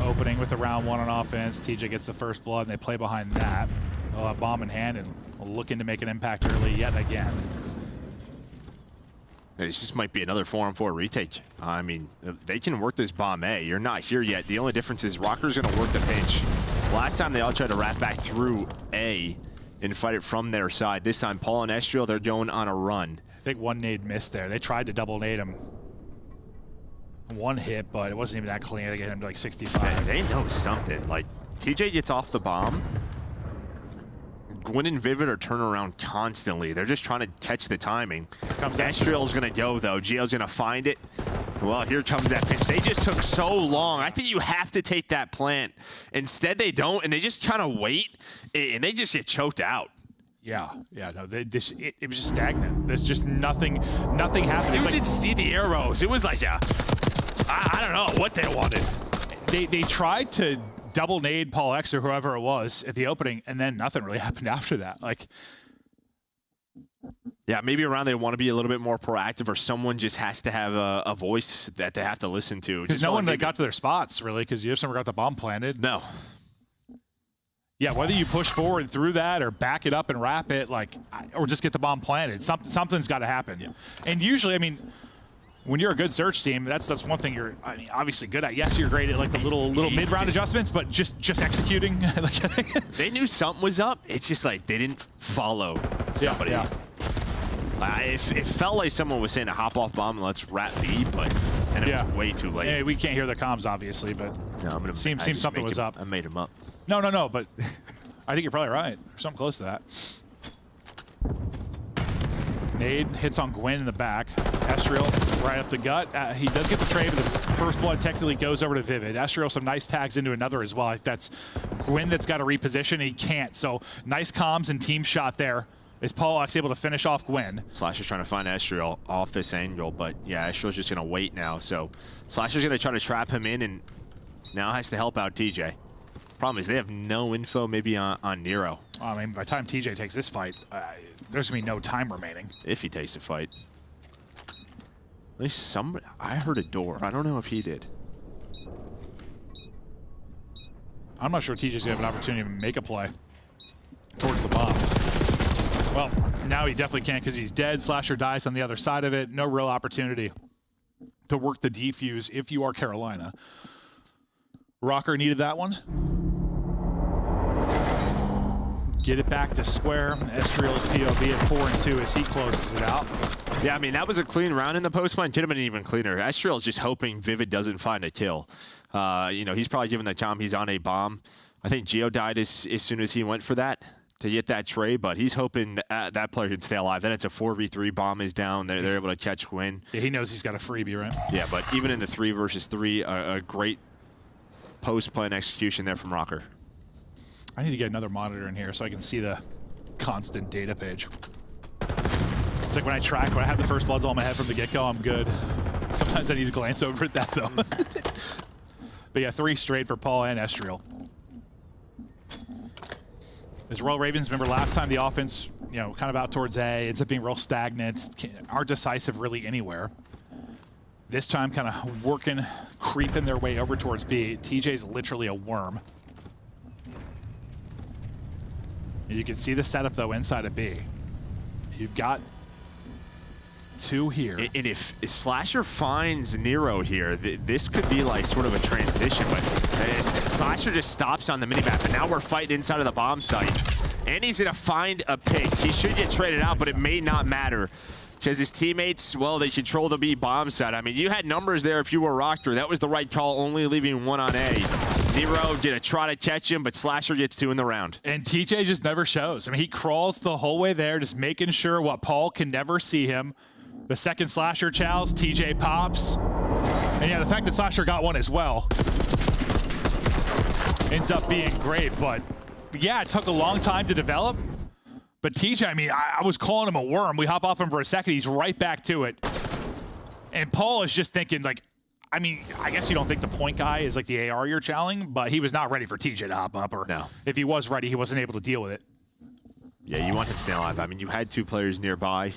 opening with the round one on offense. TJ gets the first blood, and they play behind that. They'll have bomb in hand and looking to make an impact early yet again. This just might be another 4-on-4 retake. I mean, they can work this bomb A. You're not here yet. The only difference is Rocker's going to work the pinch. Last time they all tried to wrap back through A and fight it from their side. This time, Paul and Estriel, they're going on a run. I think one nade missed there. They tried to double nade him. One hit, but it wasn't even that clean. They get him to like 65. Man, they know something. Like, TJ gets off the bomb. Gwyn and Vivid are turning around constantly. They're just trying to catch the timing. Estriel's going to go, though. Gio's going to find it. Well, here comes that pinch. They just took so long. I think you have to take that plant. Instead, they don't, and they just kind of wait, and they just get choked out. Yeah, no, it was just stagnant. There's just nothing happened. You didn't see the arrows. It was like I don't know what they wanted. They tried to double nade Paul X or whoever it was at the opening, and then nothing really happened after that. Like, yeah, maybe around they want to be a little bit more proactive, or someone just has to have a voice that they have to listen to. Because no one got to their spots, really, because you just never got the bomb planted. No. Yeah, whether you push forward through that or back it up and wrap it, like, or just get the bomb planted, something's got to happen. Yeah. And usually, I mean, when you're a good search team, that's one thing you're obviously good at. Yes, you're great at like the little mid-round adjustments, but just executing. They knew something was up. It's just like they didn't follow somebody. Yeah. It felt like someone was saying a hop-off bomb and let's wrap B, but it was way too late. Yeah, we can't hear the comms, obviously, but no, seems something was up. I made him up. No, but I think you're probably right. Or something close to that. Nade hits on Gwyn in the back. Estriel right up the gut. He does get the trade, but the first blood technically goes over to Vivid. Estriel some nice tags into another as well. That's Gwyn that's got to reposition. He can't. So nice comms and team shot there. Is Paul X able to finish off Gwyn? Slasher's trying to find Estriel off this angle, but yeah, Estriel's just going to wait now. So Slasher's going to try to trap him in and now has to help out TJ. Problem is they have no info maybe on Nero. I mean, by the time TJ takes this fight, there's going to be no time remaining. If he takes a fight. At least somebody... I heard a door. I don't know if he did. I'm not sure TJ's going to have an opportunity to make a play towards the bomb. Well, now he definitely can't because he's dead. Slasher dies on the other side of it. No real opportunity to work the defuse if you are Carolina. Røkkr needed that one. Get it back to square. Estriel's POV at 4-2 as he closes it out. Yeah, I mean, that was a clean round in the post line. Could have been even cleaner. Estriel's just hoping Vivid doesn't find a kill. He's probably giving the comm. He's on a bomb. I think Gio died as soon as he went for that to get that trade, but he's hoping that player can stay alive. Then it's a 4v3. Bomb is down. They're able to catch Gwyn. Yeah, he knows he's got a freebie, right? Yeah, but even in the 3 versus 3, a great post-plan execution there from Røkkr. I need to get another monitor in here so I can see the constant data page. It's like when I have the first bloods all in my head from the get-go, I'm good. Sometimes I need to glance over at that, though. But yeah, 3 straight for Paul and Estriel. As Royal Ravens, remember last time the offense, kind of out towards A, ends up being real stagnant, aren't decisive really anywhere. This time kind of working, creeping their way over towards B. TJ's literally a worm. You can see the setup, though, inside of B. You've got 2 here. And if Slasher finds Nero here, this could be like sort of a transition, but Slasher just stops on the minimap, and now we're fighting inside of the bomb site. And he's going to find a pick. He should get traded out, but it may not matter because his teammates, well, they control the B bomb side. I mean, you had numbers there if you were Røkkr. That was the right call, only leaving one on A. Nero did a try to catch him, but Slasher gets 2 in the round. And TJ just never shows. I mean, he crawls the whole way there, just making sure what Paul can never see him. The second Slasher chows, TJ pops. And yeah, the fact that Slasher got one as well ends up being great. But yeah, it took a long time to develop. But TJ, I mean, I was calling him a worm. We hop off him for a second. He's right back to it. And Paul is just thinking, like, I mean, I guess you don't think the point guy is like the AR you're challenging, but he was not ready for TJ to hop up. Or no. If he was ready, he wasn't able to deal with it. Yeah, you want him to stay alive. I mean, you had 2 players nearby,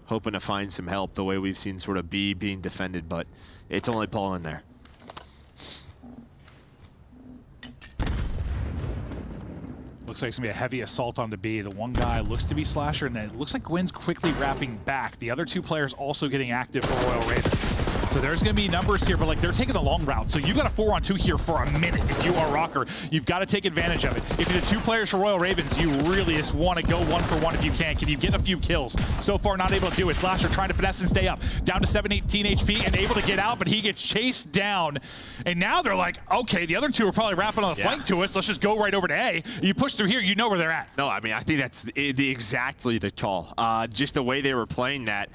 hoping to find some help the way we've seen sort of B being defended, but it's only Paul in there. Looks like it's going to be a heavy assault onto B. The one guy looks to be Slasher, and then it looks like Gwen's quickly wrapping back. The other 2 players also getting active for Royal Ravens. So there's going to be numbers here, but like they're taking the long route. So you got a 4-on-2 here for a minute. If you are Røkkr, you've got to take advantage of it. If you're the 2 players for Royal Ravens, you really just want to go 1-for-1 if you can. Can you get a few kills? So far, not able to do it. Slasher trying to finesse and stay up. Down to 718 HP and able to get out, but he gets chased down. And now they're like, okay, the other 2 are probably wrapping on the flank to us. Let's just go right over to A. You push through here, you know where they're at. No, I mean, I think that's exactly the call. Just the way they were playing that.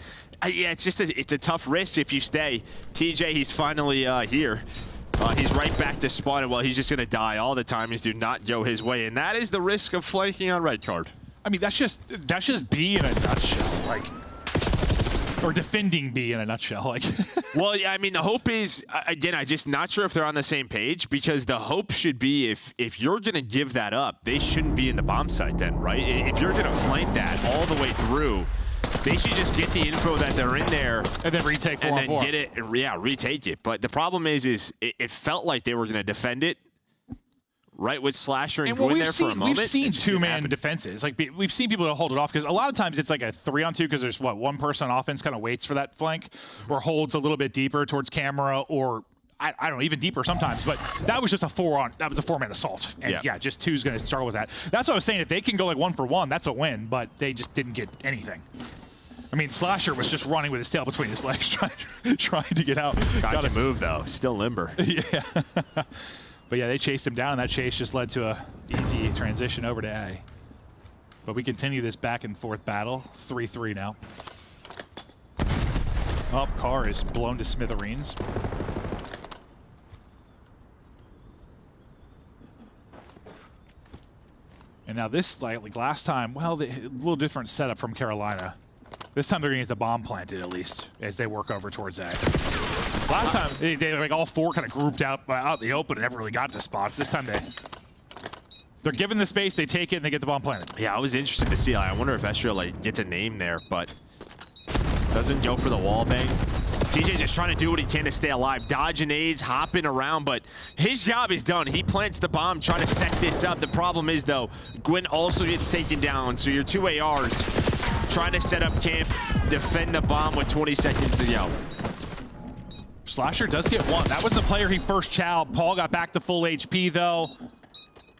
Yeah, it's just it's a tough risk if you stay. TJ, he's finally here. He's right back to spawn. Well, he's just going to die. All the time do not go his way. And that is the risk of flanking on red card. I mean, that's just B in a nutshell. Like, or defending B in a nutshell. Like, well, yeah, I mean, the hope is, again, I'm just not sure if they're on the same page, because the hope should be if you're going to give that up, they shouldn't be in the bomb site then, right? If you're going to flank that all the way through, they should just get the info that they're in there and then retake 4-on-4. And then get it, and yeah, retake it. But the problem is it felt like they were going to defend it, right, with Slasher and Gwen there for a moment. We've seen 2-man defenses. Like, we've seen people that hold it off, because a lot of times it's like a 3-on-2 because there's, what, 1 person on offense kind of waits for that flank or holds a little bit deeper towards camera, or I don't know, even deeper sometimes. But that was just a 4-man assault. And yeah, just 2's going to struggle with that. That's what I was saying. If they can go like 1-for-1, that's a win, but they just didn't get anything. I mean, Slasher was just running with his tail between his legs, trying to get out. Got to move, though. Still limber. Yeah. But yeah, they chased him down, and that chase just led to a easy transition over to A. But we continue this back and forth battle. 3-3 now. Oh, car is blown to smithereens. And now this, like last time, well, a little different setup from Carolina. This time they're going to get the bomb planted, at least, as they work over towards A. Last time, they like all 4 kind of grouped out in the open and never really got to spots. This time they're given the space, they take it, and they get the bomb planted. Yeah, I was interested to see. I wonder if Estria like gets a name there, but doesn't go for the wall bang. TJ just trying to do what he can to stay alive, dodging nades, hopping around, but his job is done. He plants the bomb, trying to set this up. The problem is, though, Gwen also gets taken down, so your 2 ARs trying to set up camp, defend the bomb with 20 seconds to go. Slasher does get 1. That was the player he first chowed. Paul got back to full HP, though.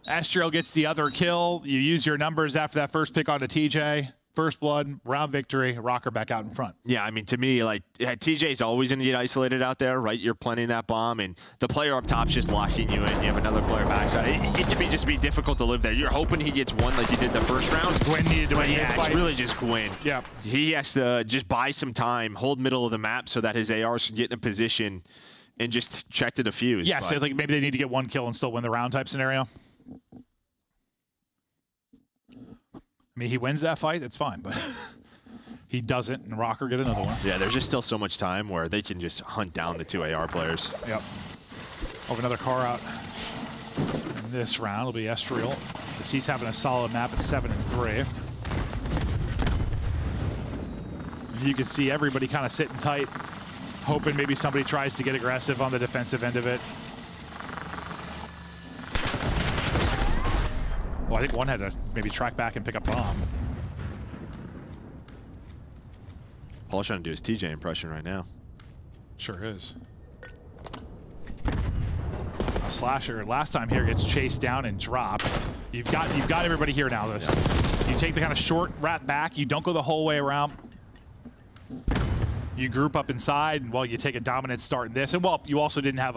Astriel gets the other kill. You use your numbers after that first pick onto TJ. First blood, round victory, Røkkr back out in front. Yeah, I mean, to me, like, TJ's always going to get isolated out there, right? You're planting that bomb, and the player up top's just locking you in. You have another player backside. It can just be difficult to live there. You're hoping he gets 1 like he did the first round. Gwen needed to win his fight. It's really just Gwen. Yeah. He has to just buy some time, hold middle of the map so that his ARs can get in a position and just check to defuse. Yeah, so like maybe they need to get 1 kill and still win the round type scenario. I mean, he wins that fight, that's fine, but he doesn't, and Røkkr get another one. Yeah, there's just still so much time where they can just hunt down the 2 AR players. Yep. Over another car out in this round will be Estriel. He's having a solid map at 7-3. You can see everybody kind of sitting tight, hoping maybe somebody tries to get aggressive on the defensive end of it. Well, I think one had to maybe track back and pick up bomb. Paul's trying to do his TJ impression right now. Sure is. A Slasher last time here gets chased down and dropped. You've got everybody here now. You take the kind of short wrap back. You don't go the whole way around. You group up inside, and, well, you take a dominant start in this. And, well, you also didn't have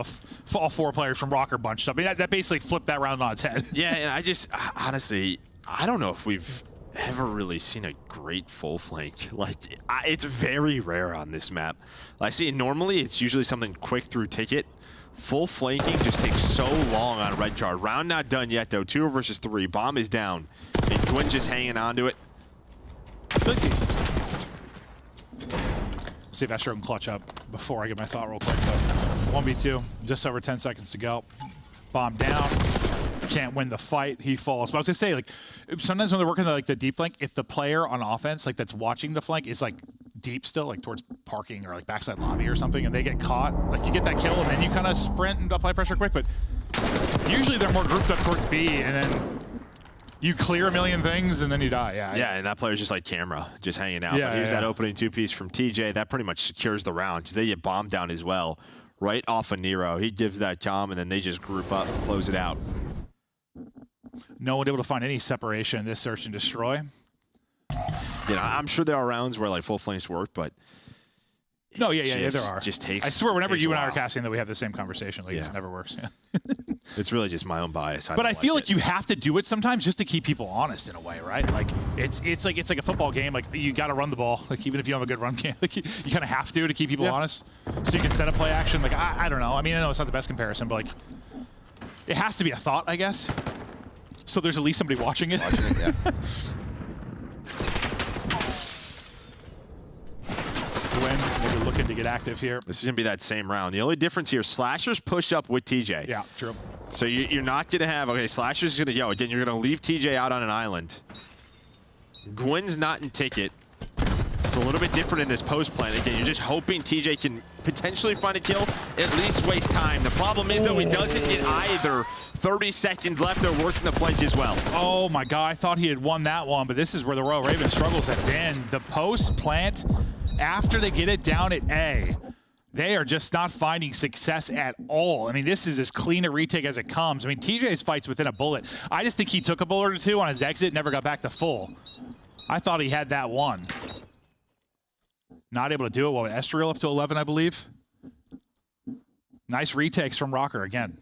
all 4 players from Røkkr bunched up. I mean, that basically flipped that round on its head. Yeah, and I just, honestly, I don't know if we've ever really seen a great full flank. Like, it's very rare on this map. I see, normally it's usually something quick through ticket. Full flanking just takes so long on Røkkr. Round not done yet, though. 2 versus 3. Bomb is down. And Gwyn just hanging on to it. See if Astro can clutch up before I get my thought real quick. But 1v2, just over 10 seconds to go. Bomb down. Can't win the fight. He falls. But I was gonna say, like, sometimes when they're working the deep flank, if the player on offense, like that's watching the flank, is like deep still, like towards parking or like backside lobby or something, and they get caught, like you get that kill, and then you kind of sprint and apply pressure quick. But usually they're more grouped up towards B, and then you clear a million things, and then you die. Yeah, and that player's just like camera, just hanging out. Yeah, but here's that opening 2-piece from TJ. That pretty much secures the round because they get bombed down as well, right off of Nero. He gives that comm, and then they just group up and close it out. No one able to find any separation in this search and destroy. You know, I'm sure there are rounds where like full flanks work, but no, yeah, there are. Just takes. I swear, whenever you and I are while. casting, that we have the same conversation. Like, it just never works. Yeah. It's really just my own bias. But I feel like you have to do it sometimes just to keep people honest in a way, right? Like it's like a football game. Like you got to run the ball. Like even if you don't have a good run game, like you kind of have to keep people honest, so you can set up play action. Like I don't know. I mean, I know it's not the best comparison, but like it has to be a thought, I guess. So there's at least somebody watching it. Gwyn, maybe looking to get active here. This is going to be that same round. The only difference here, Slashers push up with TJ. Yeah, true. So you're not going to have, okay, Slashers is going to go. Again, you're going to leave TJ out on an island. Gwyn's not in ticket. It's a little bit different in this post plan. Again, you're just hoping TJ can potentially find a kill, at least waste time. The problem is, though, he doesn't get either. 30 seconds left. They're working the flank as well. Oh, my God. I thought he had won that one, but this is where the Royal Ravens struggles have been. The post plant, after they get it down at A, they are just not finding success at all. I mean, this is as clean a retake as it comes. I mean, TJ's fight's within a bullet. I just think he took a bullet or two on his exit, never got back to full. I thought he had that one. Not able to do it. Well, Estriel up to 11, I believe. Nice retakes from Røkkr again.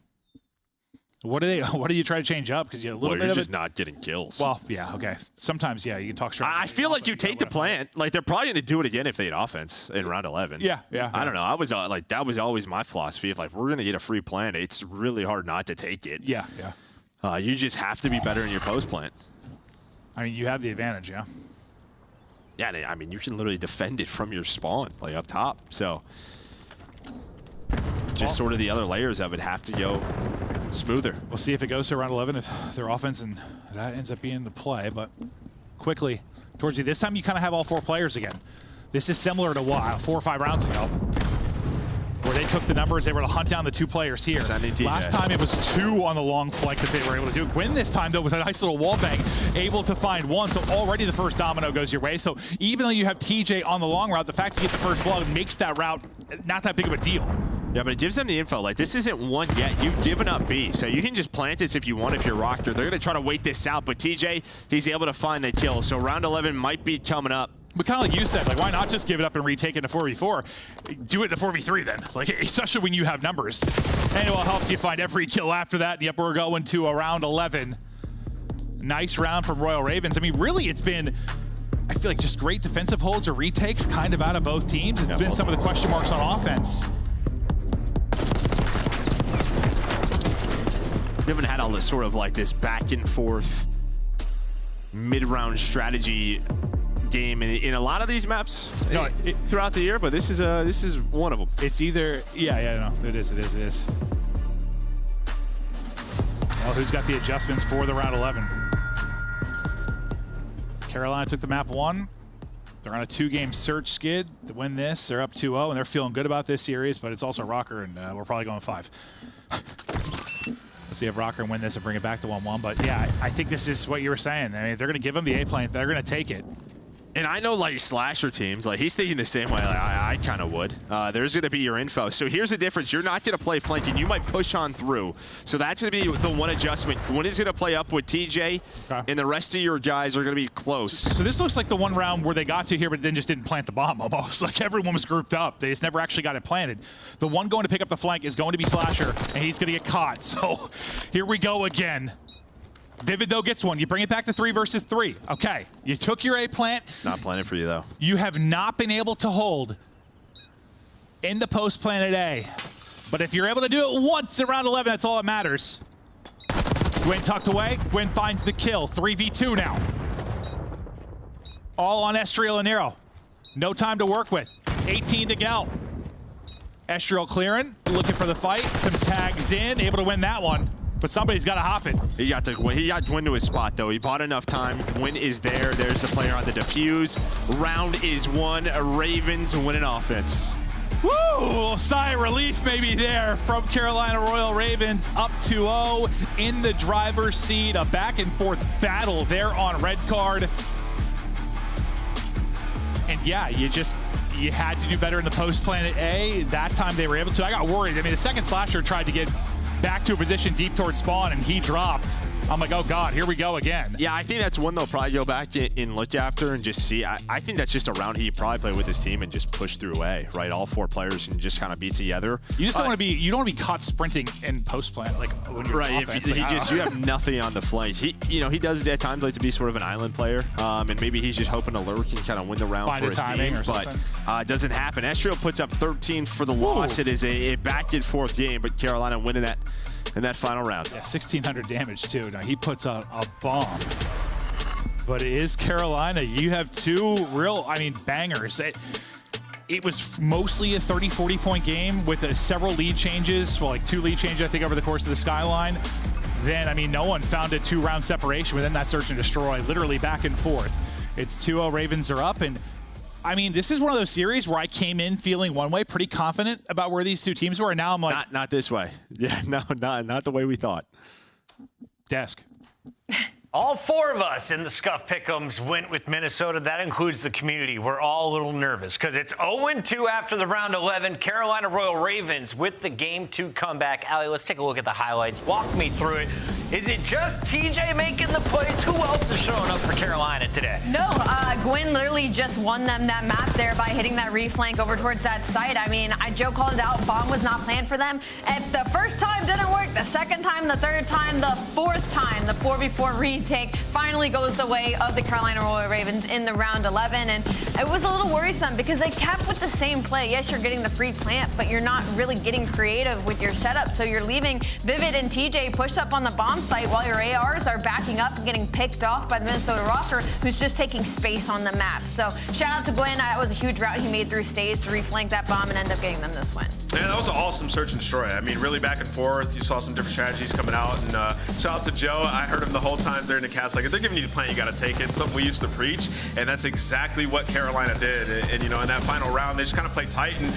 What do you try to change up? Because you're a little bit you're of just not getting kills. Well, yeah, okay. Sometimes, yeah, you can talk straight. I feel like you take the plant. Like they're probably going to do it again if they had offense in round 11. Yeah. I don't know. I was like, that was always my philosophy. If like we're going to get a free plant, it's really hard not to take it. Yeah. You just have to be better in your post plant. I mean, you have the advantage, yeah. Yeah, I mean, you can literally defend it from your spawn, like up top. So just sort of the other layers of it have to go smoother. We'll see if it goes to round 11, if their offense, and that ends up being the play. But quickly, towards you, this time you kind of have all 4 players again. This is similar to what, 4 or 5 rounds ago, where they took the numbers, they were able to hunt down the 2 players here. Last time it was 2 on the long flank that they were able to do. Gwyn this time, though, with a nice little wall bang, able to find 1. So already the first domino goes your way. So even though you have TJ on the long route, the fact that you get the first blood makes that route not that big of a deal. Yeah, but it gives them the info. Like, this isn't 1 yet. You've given up B. So you can just plant this if you want, if you're Røkkr. They're going to try to wait this out. But TJ, he's able to find the kill. So round 11 might be coming up. But kind of like you said, like, why not just give it up and retake it to 4v4? Do it in a 4v3 then, like, especially when you have numbers. And it will help you find every kill after that. Yep, we're going to round 11. Nice round from Royal Ravens. I mean, really, it's been, I feel like, just great defensive holds or retakes kind of out of both teams. It's been some of the question marks on offense. We haven't had all this sort of like this back and forth mid-round strategy game in a lot of these maps throughout the year, but this is one of them. It's either no, it is. Well, who's got the adjustments for the round 11? Carolina took the map 1. They're on a 2-game search skid to win this. They're up 2-0, and they're feeling good about this series, but it's also Røkkr, and we're probably going 5. Let's see if Røkkr win this and bring it back to 1-1. But yeah, I think this is what you were saying. I mean, they're going to give them the A plant. They're going to take it. And I know, like, Slasher teams, like, he's thinking the same way. Like, I I kind of would. There's going to be your info. So here's the difference. You're not going to play flank, and you might push on through. So that's going to be the one adjustment. Gwyn is going to play up with TJ, and the rest of your guys are going to be close. So this looks like the one round where they got to here, but then just didn't plant the bomb almost. Like everyone was grouped up. They just never actually got it planted. The one going to pick up the flank is going to be Slasher, and he's going to get caught. So here we go again. Vivid, though, gets one. You bring it back to 3 versus 3. Okay, you took your A plant. It's not planted for you, though. You have not been able to hold in the post planet A. But if you're able to do it once in round 11, that's all that matters. Gwyn tucked away. Gwyn finds the kill. 3v2 now. All on Estriel and Nero. No time to work with. 18 to go. Estriel clearing, looking for the fight. Some tags in, able to win that one. But somebody's got to hop it. He got Gwyn to his spot, though. He bought enough time. Gwyn is there. There's the player on the defuse. Round is won. Ravens winning offense. Woo! Sigh of relief maybe there from Carolina Royal Ravens. Up 2-0 in the driver's seat. A back and forth battle there on red card. And yeah, you had to do better in the post planet A. That time they were able to. I got worried. I mean, the second Slasher tried to get back to a position deep towards spawn, and he dropped. I'm like, oh God, here we go again. Yeah, I think that's one they'll probably go back and look after and just see. I think that's just a round he probably played with his team and just push through A, right? All 4 players and just kind of be together. You just don't want to be. You don't want to be caught sprinting in post plant, like when you're right. If you have nothing on the flank. He does at times like to be sort of an island player, and maybe he's just hoping to lurk and kind of win the round for his team. But it doesn't happen. Estriel puts up 13 for the loss. It is a backed 4th game, but Carolina winning that in that final round. Yeah, 1,600 damage too. Now he puts out a bomb. But it is Carolina. You have 2 real, bangers. It was mostly a 30, 40-point game with several lead changes. Well, like 2 lead changes, I think, over the course of the Skyline. Then, no one found a 2-round separation within that search and destroy, literally back and forth. It's 2-0, Ravens are up, and this is one of those series where I came in feeling one way, pretty confident about where these 2 teams were, and now I'm like... Not this way. Yeah, no, not the way we thought. Desk. All 4 of us in the Scuff Pick'ems went with Minnesota. That includes the community. We're all a little nervous because it's 0-2 after the round 11. Carolina Royal Ravens with the Game 2 comeback. Allie, let's take a look at the highlights. Walk me through it. Is it just TJ making the plays? Who else is showing up for Carolina today? No, Gwyn literally just won them that map there by hitting that reflank over towards that site. Joe called it out. Bomb was not planned for them. If the first time didn't work, the second time, the third time, the 4th time, the 4v4 retake finally goes the way of the Carolina Royal Ravens in the round 11. And it was a little worrisome because they kept with the same play. Yes, you're getting the free plant, but you're not really getting creative with your setup. So you're leaving Vivid and TJ pushed up on the bomb site while your ARs are backing up and getting picked off by the Minnesota Røkkr, who's just taking space on the map. So shout out to Gwyn. That was a huge route he made through stage to reflank that bomb and end up getting them this win. Yeah, that was an awesome search and destroy. Really back and forth. You saw some different strategies coming out. And shout out to Joe. I heard him the whole time during the cast. Like, if they're giving you the plan, you got to take it. Something we used to preach. And that's exactly what Carolina did. And in that final round, they just kind of played tight. And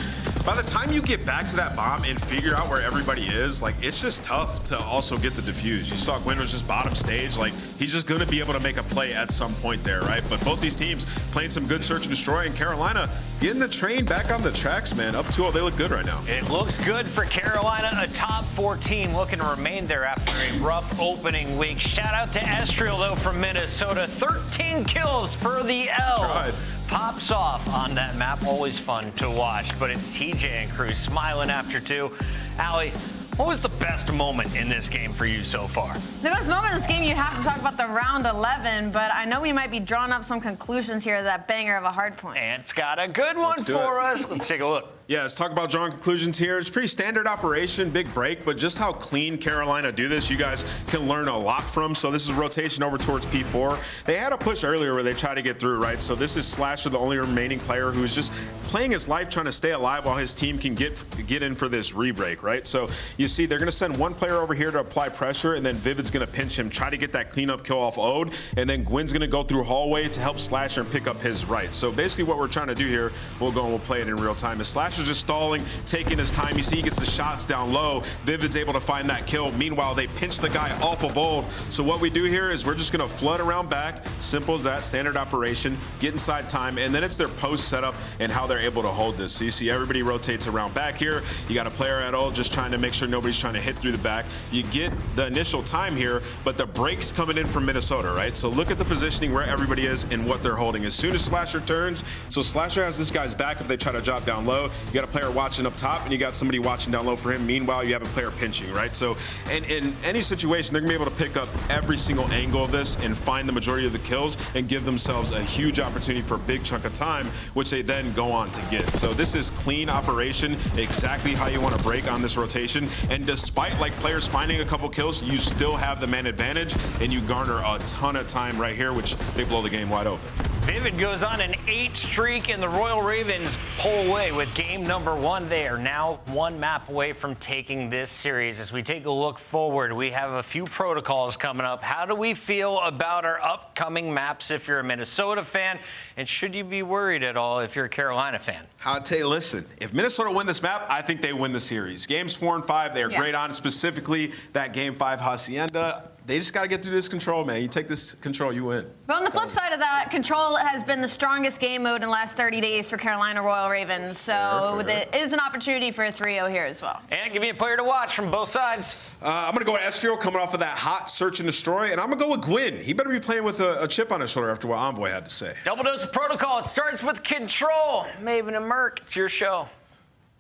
by the time you get back to that bomb and figure out where everybody is, it's just tough to also get the defuse. You saw Gwyn was just bottom stage. He's just going to be able to make a play at some point there, right? But both these teams playing some good search and destroy, and Carolina getting the train back on the tracks, man. Up 2-0, they look good right now. It looks good for Carolina, a top 4 team looking to remain there after a rough opening week. Shout out to Estriel, though, from Minnesota. 13 kills for the L. Tried. Pops off on that map. Always fun to watch, but it's TJ and crew smiling after 2. Allie, what was the best moment in this game for you so far? The best moment in this game, you have to talk about the round 11, but I know we might be drawing up some conclusions here, that banger of a hard point. Ant's got a good one for us. Let's take a look. Yeah, let's talk about drawing conclusions here. It's pretty standard operation, big break, but just how clean Carolina do this, you guys can learn a lot from. So this is rotation over towards P4. They had a push earlier where they tried to get through, right? So this is Slasher, the only remaining player who's just playing his life, trying to stay alive while his team can get in for this re-break, right? So you see they're going to send one player over here to apply pressure, and then Vivid's going to pinch him, try to get that cleanup kill off Ode, and then Gwyn's going to go through hallway to help Slasher and pick up his right. So basically what we're trying to do here, we'll go and we'll play it in real time, is Slasher Slasher's just stalling, taking his time. You see he gets the shots down low. Vivid's able to find that kill. Meanwhile, they pinch the guy off of Bold. So what we do here is we're just going to flood around back. Simple as that, standard operation, get inside time, and then it's their post setup and how they're able to hold this. So you see everybody rotates around back here. You got a player at all just trying to make sure nobody's trying to hit through the back. You get the initial time here, but the break's coming in from Minnesota, right? So look at the positioning where everybody is and what they're holding. As soon as Slasher turns, so Slasher has this guy's back if they try to drop down low. You got a player watching up top, and you got somebody watching down low for him. Meanwhile, you have a player pinching, right? So in any situation, they're gonna be able to pick up every single angle of this and find the majority of the kills and give themselves a huge opportunity for a big chunk of time, which they then go on to get. So this is clean operation, exactly how you want to break on this rotation. And despite like players finding a couple kills, you still have the man advantage and you garner a ton of time right here, which they blow the game wide open. Vivid goes on an 8 streak, and the Royal Ravens pull away with game number 1. They are now 1 map away from taking this series. As we take a look forward, we have a few protocols coming up. How do we feel about our upcoming maps if you're a Minnesota fan? And should you be worried at all if you're a Carolina fan? I'll tell you, listen, if Minnesota win this map, I think they win the series. Games 4 and 5, they are great on, specifically that game 5 Hacienda. They just got to get through this control, man. You take this control, you win. But on the flip side of that, control has been the strongest game mode in the last 30 days for Carolina Royal Ravens. So it is an opportunity for a 3-0 here as well. And give me a player to watch from both sides. I'm going to go with Estrio coming off of that hot search and destroy, and I'm going to go with Gwyn. He better be playing with a chip on his shoulder after what Envoy had to say. Double dose of protocol. It starts with control. Maven and Merc, it's your show.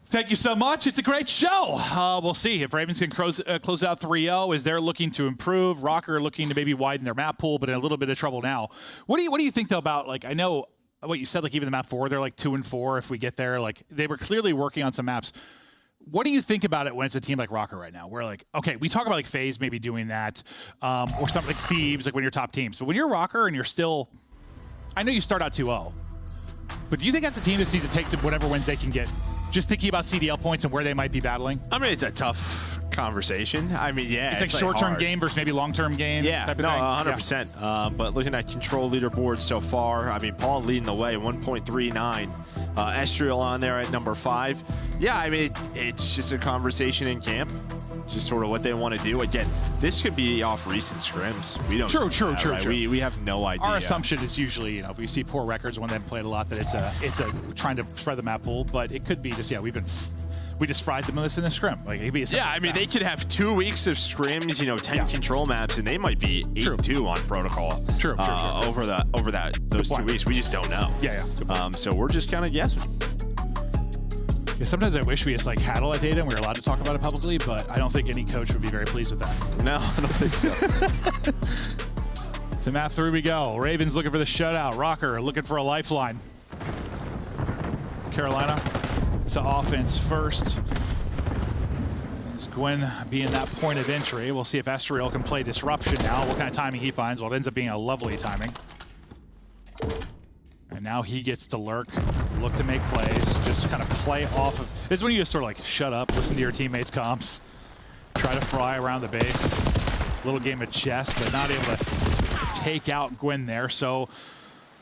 Thank you so much. It's a great show. We'll see if Ravens can close out 3-0 as they're looking to improve. Røkkr looking to maybe widen their map pool, but in a little bit of trouble now. What do you think though about, like, I know what you said, like even the map 4, they're like 2 and 4 if we get there. Like they were clearly working on some maps. What do you think about it when it's a team like Røkkr right now? We're like, okay, we talk about like FaZe maybe doing that, or something like Thieves, like when you're top teams. But when you're Røkkr and you're still, I know you start out 2-0, but do you think that's a team that needs to take whatever wins they can get? Just thinking about CDL points and where they might be battling? I mean, it's a tough conversation. I mean, yeah. It's like short-term game versus maybe long-term game. Yeah, type of no, thing. 100%. Yeah. But looking at control leaderboards so far, I mean, Paul leading the way, 1.39. Estriel on there at number 5. Yeah, I mean, it's just a conversation in camp. Just sort of what they want to do. Again, this could be off recent scrims. We don't. True. Right? We have no idea. Our assumption is usually, if we see poor records when they've played a lot, that it's a trying to spread the map pool. But it could be just we just fried them in this scrim. Like I mean, they could have 2 weeks of scrims, 10 control maps, and they might be 8-2 on protocol. True. Over those 2 weeks, we just don't know. Yeah. So we're just kind of guessing. Yeah, sometimes I wish we just had all that data and we were allowed to talk about it publicly, but I don't think any coach would be very pleased with that. No, I don't think so. To map 3 we go. Ravens looking for the shutout. Røkkr looking for a lifeline. Carolina to offense first. As Gwyn being that point of entry. We'll see if Estriel can play disruption now. What kind of timing he finds. Well, it ends up being a lovely timing. And now he gets to lurk, look to make plays, just kind of play off of. This is when you just sort of like shut up, listen to your teammates' comps, try to fry around the base. Little game of chess, but not able to take out Gwyn there. So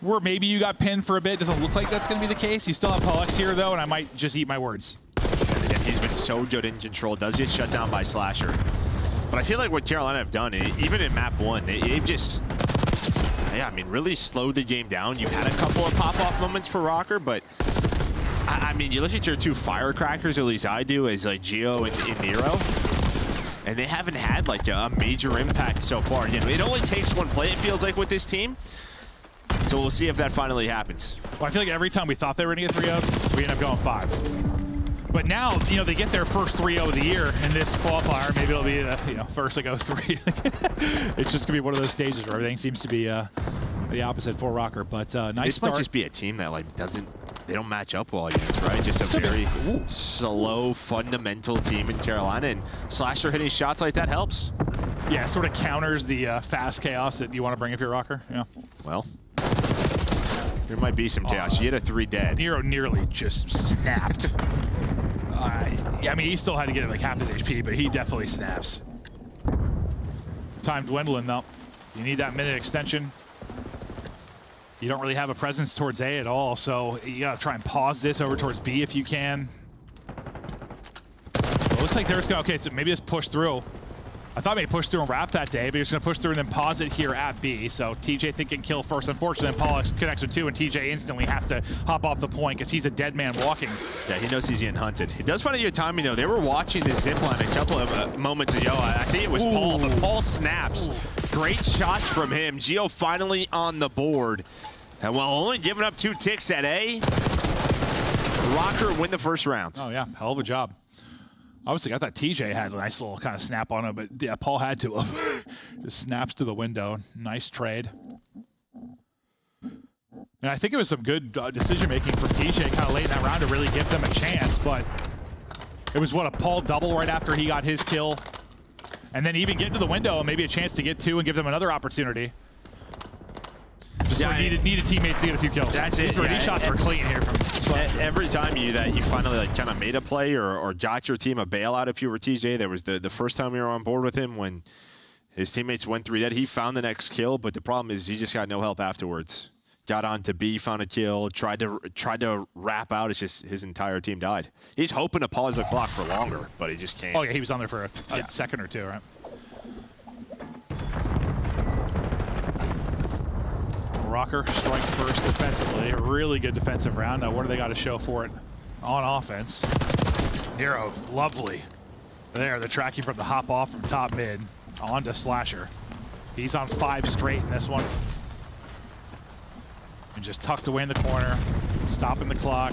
where maybe you got pinned for a bit, doesn't look like that's going to be the case. You still have Polex here though, and I might just eat my words. And he's been so good in control. Does get shut down by Slasher. But I feel like what Carolina have done, even in map 1, they've just. Yeah, I mean, really slowed the game down. You've had a couple of pop-off moments for Røkkr, but I mean, you look at your 2 firecrackers, at least I do, as like Geo and Nero, and they haven't had like a major impact so far. Again, it only takes 1 play, it feels like, with this team. So we'll see if that finally happens. Well, I feel like every time we thought they were going to get 3-0, we end up going 5. But now, they get their first 3-0 of the year in this qualifier. Maybe it'll be, first they go 3. It's just going to be one of those stages where everything seems to be the opposite for Røkkr. But nice start. This might just be a team that they don't match up well against, right? Just a very slow, fundamental team in Carolina, and Slasher hitting shots like that helps. Yeah, it sort of counters the fast chaos that you want to bring if you're Røkkr. Yeah. Well, there might be some chaos. You hit a 3 dead. Nero nearly just snapped. I mean, he still had to get like half his HP, but he definitely snaps. Time dwindling though. You need that minute extension. You don't really have a presence towards A at all, so you gotta try and pause this over towards B if you can. looks like they're just going to, okay, so maybe just push through. I thought maybe push through and wrap that day, but he's going to push through and then pause it here at B. So TJ thinking kill first. Unfortunately, Paul connects with 2, and TJ instantly has to hop off the point because he's a dead man walking. Yeah, he knows he's getting hunted. It does find a good timing, though. They were watching the zipline a couple of moments ago. I think it was Paul, but Paul snaps. Great shots from him. Geo finally on the board. And while only giving up 2 ticks at A, Røkkr win the first round. Oh, yeah. Hell of a job. Obviously, I thought TJ had a nice little kind of snap on him, but yeah, Paul had to. Just snaps to the window. Nice trade. And I think it was some good decision-making from TJ kind of late in that round to really give them a chance, but it was, what, a Paul double right after he got his kill. And then even get to the window and maybe a chance to get 2 and give them another opportunity. Just needed teammates to get a few kills. That's it. These shots were clean here from Slasher. Every time you finally kind of made a play or got your team a bailout if you were TJ, there was the first time we were on board with him when his teammates went 3 dead. He found the next kill, but the problem is he just got no help afterwards. Got on to B, found a kill, tried to wrap out. It's just his entire team died. He's hoping to pause the clock for longer, but he just can't. Oh yeah, he was on there for a second or 2, right? Røkkr strike first defensively. A really good defensive round. Now, what do they got to show for it on offense? Nero, lovely. There, the tracking from the hop off from top mid on to Slasher. He's on 5 straight in this one. And just tucked away in the corner, stopping the clock,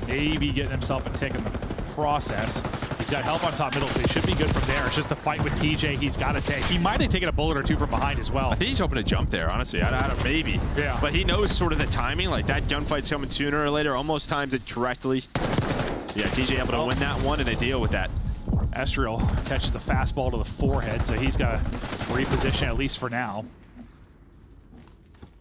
maybe getting himself a tick in the process. He's got help on top middle, so he should be good from there. It's just a fight with TJ he's got to take. He might have taken a bullet or 2 from behind as well. I think he's hoping to jump there, honestly. I don't, maybe. Yeah. But he knows sort of the timing. Like, that gunfight's coming sooner or later. Almost times it correctly. Yeah, TJ able to win that one and they deal with that. Estriel catches a fastball to the forehead, so he's got to reposition at least for now.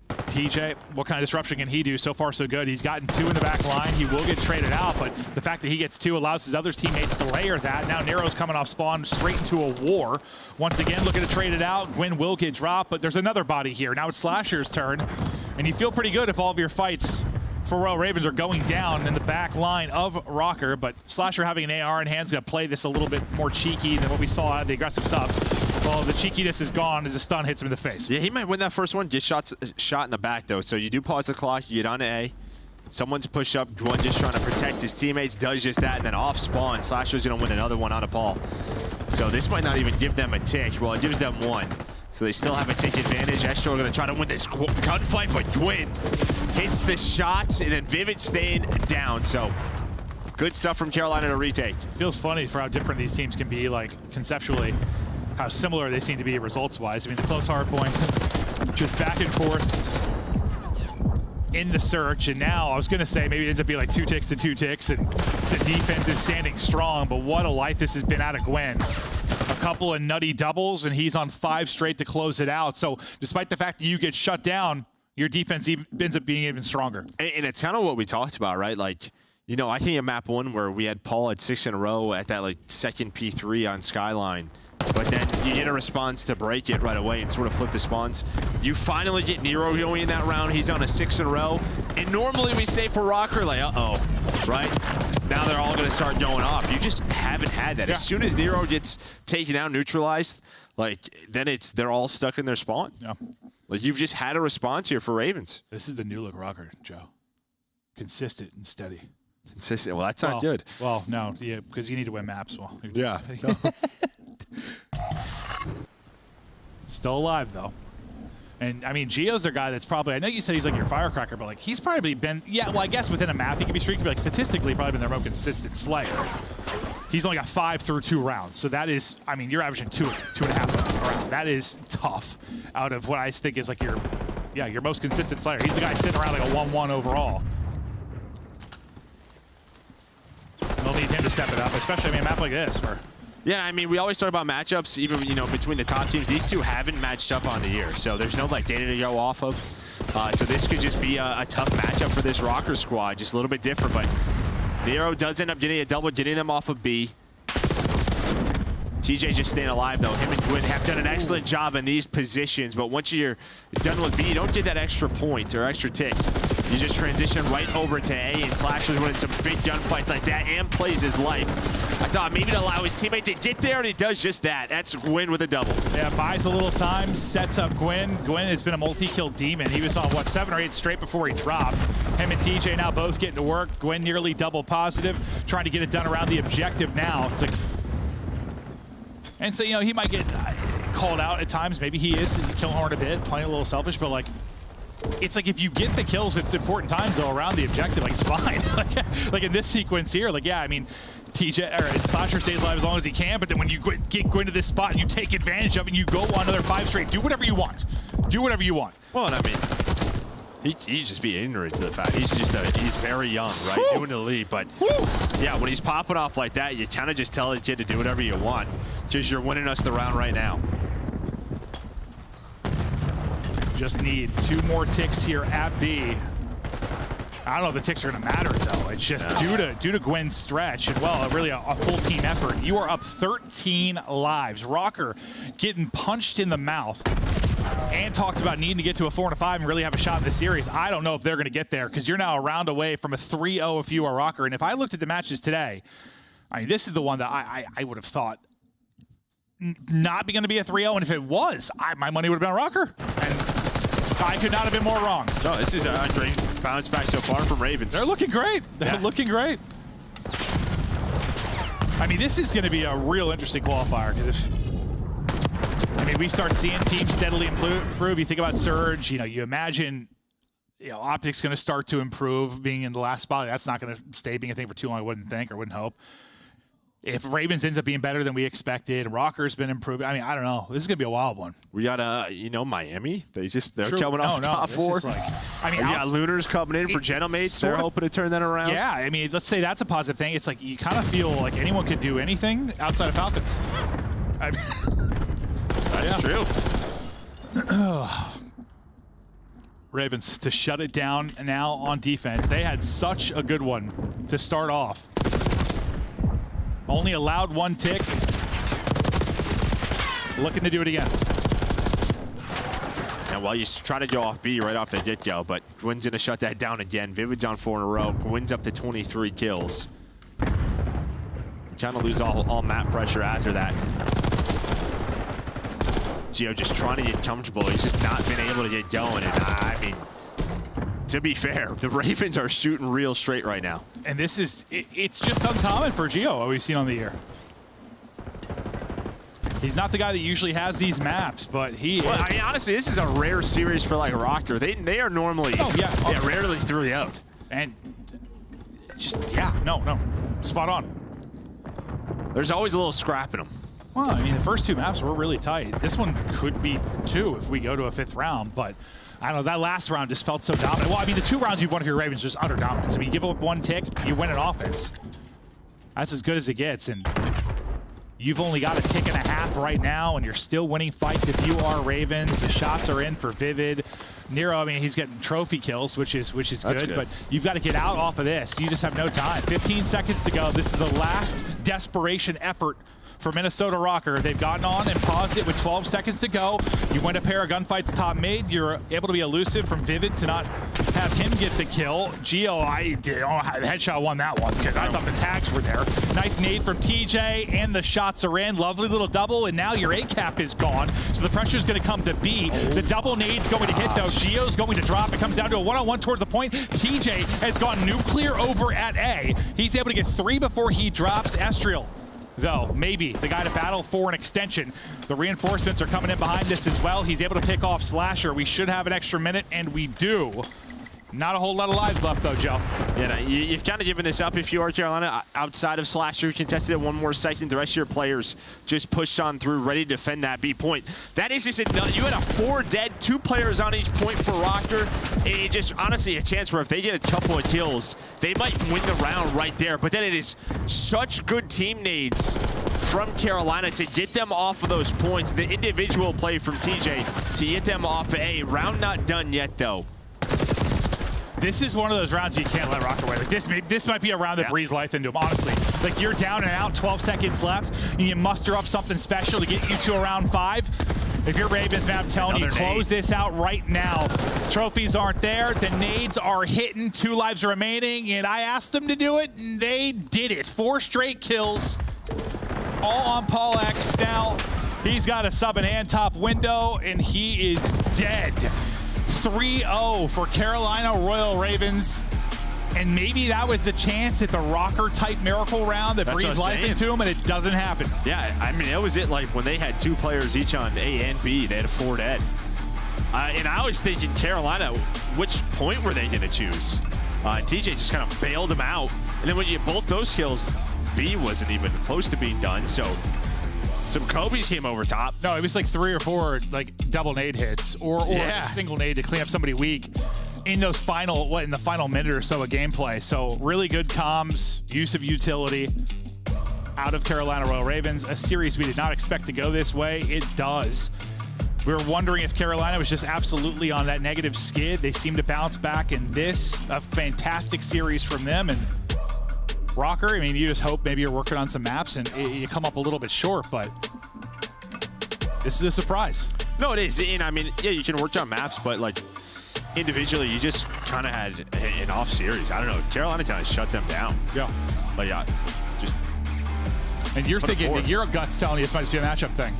TJ, what kind of disruption can he do? So far, so good. He's gotten 2 in the back line. He will get traded out, but the fact that he gets 2 allows his other teammates to layer that. Now Nero's coming off spawn straight into a war. Once again, looking to trade it out. Gwyn will get dropped, but there's another body here. Now it's Slasher's turn, and you feel pretty good if all of your fights for Royal Ravens are going down in the back line of Røkkr, but Slasher having an AR in hand is going to play this a little bit more cheeky than what we saw out of the aggressive subs. Well, the cheekiness is gone as a stun hits him in the face. Yeah, he might win that first one. Get shot in the back, though. So you do pause the clock. You get on to A. Someone's push up. One just trying to protect his teammates. Does just that. And then off spawn, Slasher's going to win another one on a Paul. So this might not even give them a tick. Well, it gives them 1. So they still have a tick advantage. Estro going to try to win this gunfight, but Gwyn hits the shots. And then Vivid staying down. So good stuff from Carolina to retake. Feels funny for how different these teams can be, like, conceptually. How similar they seem to be results-wise. I mean, the close hard point, just back and forth in the search, and now I was going to say maybe it ends up being like 2 ticks to 2 ticks, and the defense is standing strong, but what a life this has been out of Gwyn. A couple of nutty doubles, and he's on 5 straight to close it out. So despite the fact that you get shut down, your defense ends up being even stronger. And it's kind of what we talked about, right? Like, you know, I think in map 1 where we had Paul at 6 in a row at that, like, second P3 on Skyline, but then you get a response to break it right away and sort of flip the spawns. You finally get Nero going in that round. He's on a 6 in a row. And normally we say for Røkkr, like, uh-oh, right? Now they're all going to start going off. You just haven't had that. Yeah. As soon as Nero gets taken out, neutralized, like, then they're all stuck in their spawn. Yeah. Like, you've just had a response here for Ravens. This is the new look Røkkr, Joe. Consistent and steady. Consistent. Well, that's not good. Well, no, yeah, because you need to win maps. Well, yeah. Still alive, though. And, I mean, Gio's their guy that's probably, I know you said he's like your firecracker, but, like, he's probably been, yeah, well, I guess within a map he could be streaky, but, like, statistically probably been their most consistent slayer. He's only got 5 through 2 rounds. So that is, I mean, you're averaging 2.5 rounds. That is tough out of what I think is, like, your most consistent slayer. He's the guy sitting around like a 1-1 overall. And they'll need him to step it up, especially, I mean, a map like this where... Yeah, I mean, we always talk about matchups, even, you know, between the top teams. These two haven't matched up on the year, so there's no, like, data to go off of. So this could just be a tough matchup for this Røkkr squad, just a little bit different, but Nero does end up getting a double, getting them off of B. TJ just staying alive, though. Him and Gwyn have done an excellent job in these positions, but once you're done with B, you don't get that extra point or extra tick. You just transition right over to A, and Slasher's winning some big gunfights like that and plays his life. I thought maybe to allow his teammate to get there, and he does just that. That's Gwyn with a double. Yeah, buys a little time, sets up Gwyn. Gwyn has been a multi-kill demon. He was on, what, 7 or 8 straight before he dropped. Him and TJ now both getting to work. Gwyn nearly double positive, trying to get it done around the objective now. It's like, and so, you know, he might get called out at times. Maybe he is killing hard a bit, playing a little selfish, but like, it's like if you get the kills at important times though around the objective, like it's fine. like in this sequence here, like yeah, I mean, TJ or Slasher stays alive as long as he can, but then when you go into this spot and you take advantage of it and you go on another 5 straight, do whatever you want. Do whatever you want. Well, and I mean, he just be ignorant to the fact he's very young, right? Woo! Doing the lead, but yeah, when he's popping off like that, you kind of just tell the kid to do whatever you want, because you're winning us the round right now. Just need 2 more ticks here at B. I don't know if the ticks are going to matter, though. It's just due to Gwyn's stretch and, well, really a full team effort. You are up 13 lives. Røkkr getting punched in the mouth and talked about needing to get to a 4 and a 5 and really have a shot in the series. I don't know if they're going to get there because you're now a round away from a 3-0 if you are Røkkr. And if I looked at the matches today, I mean, this is the one that I would have thought not be going to be a 3-0. And if it was, my money would have been on Røkkr. And I could not have been more wrong. No, this is a great bounce back so far from Ravens. They're looking great. They're looking great. I mean, this is going to be a real interesting qualifier because we start seeing teams steadily improve. You think about Surge, you know, you imagine, you know, Optic's going to start to improve being in the last spot. That's not going to stay being a thing for too long, I wouldn't think or wouldn't hope. If Ravens ends up being better than we expected, Røkkr's been improving. I mean, I don't know. This is gonna be a wild one. We got you know, Miami. They're coming off top 4. Like, I mean, we got Lunars coming in for Genomates. They're hoping to turn that around. Yeah, I mean, let's say that's a positive thing. It's like you kind of feel like anyone could do anything outside of Falcons. I mean, that's true. Ravens to shut it down now on defense. They had such a good one to start off. Only allowed 1 tick. Looking to do it again. And while you try to go off B right off the get-go, but Gwyn's going to shut that down again. Vivid's on 4 in a row. Gwyn's up to 23 kills. Trying to lose all map pressure after that. Gio just trying to get comfortable. He's just not been able to get going. And I mean, to be fair, the Ravens are shooting real straight right now. And this is, it's just uncommon for Gio, what we've seen on the year. He's not the guy that usually has these maps, but he well, I mean, honestly, this is a rare series for like Røkkr. They are normally rarely through the out. And just, no, spot on. There's always a little scrap in them. Well, I mean, the first 2 maps were really tight. This one could be 2 if we go to a 5th round, but I don't know, that last round just felt so dominant. Well, I mean, the 2 rounds you've won if you're Ravens just utter dominance. I mean, you give up 1 tick, you win an offense. That's as good as it gets, and you've only got a tick and a half right now, and you're still winning fights if you are Ravens. The shots are in for Vivid. Nero, I mean, he's getting trophy kills, which is good, but you've got to get out off of this. You just have no time. 15 seconds to go. This is the last desperation effort for Minnesota Røkkr. They've gotten on and paused it with 12 seconds to go. You win a pair of gunfights top mid. You're able to be elusive from Vivid to not have him get the kill. Gio, the headshot won that one because I thought the tags were there. Nice nade from TJ, and the shots are in. Lovely little double, and now your A cap is gone. So the pressure is going to come to B. The double nade's going to hit, though. Gio's going to drop. It comes down to a one-on-one towards the point. TJ has gone nuclear over at A. He's able to get 3 before he drops. Estriel, though, maybe the guy to battle for an extension. The reinforcements are coming in behind this as well. He's able to pick off Slasher. We should have an extra minute, and we do. Not a whole lot of lives left, though, Joe. Yeah, you've kind of given this up if you are Carolina. Outside of Slasher, you contested it 1 more second. The rest of your players just pushed on through, ready to defend that B point. That is just enough. You had a 4 dead, 2 players on each point for Røkkr. And just honestly a chance where if they get a couple of kills, they might win the round right there. But then it is such good team nades from Carolina to get them off of those points. The individual play from TJ to get them off of A. Round not done yet, though. This is one of those rounds you can't let Røkkr away. Like this might be a round that breathes life into him, honestly. Like, you're down and out, 12 seconds left, and you muster up something special to get you to around 5. If you're Ravens, man, I'm telling you, close this out right now. Trophies aren't there. The nades are hitting. 2 lives remaining, and I asked them to do it, and they did it. 4 straight kills, all on Paul X. Now, he's got a sub and hand top window, and he is dead. 3-0 for Carolina Royal Ravens. And maybe that was the chance at the Røkkr type miracle round that breathes life into him, and it doesn't happen. Yeah, I mean, that was it. Like when they had 2 players each on A and B, they had 4 dead. And I was thinking Carolina, which point were they going to choose? TJ just kind of bailed them out. And then when you get both those kills, B wasn't even close to being done. So some Kobe's came over top. No, it was like 3 or 4 like double nade hits or a single nade to clean up somebody weak in those final, in the final minute or so of gameplay. So really good comms, use of utility out of Carolina Royal Ravens. A series we did not expect to go this way. It does. We were wondering if Carolina was just absolutely on that negative skid. They seem to bounce back in this. A fantastic series from them. And Røkkr, I mean, you just hope maybe you're working on some maps and you come up a little bit short, but this is a surprise. No, it is. And I mean, yeah, you can work on maps, but like individually, you just kind of had an off series. I don't know. Carolina kind of shut them down. Yeah. But yeah, just. And you're thinking that your gut's telling you this might just be a matchup thing.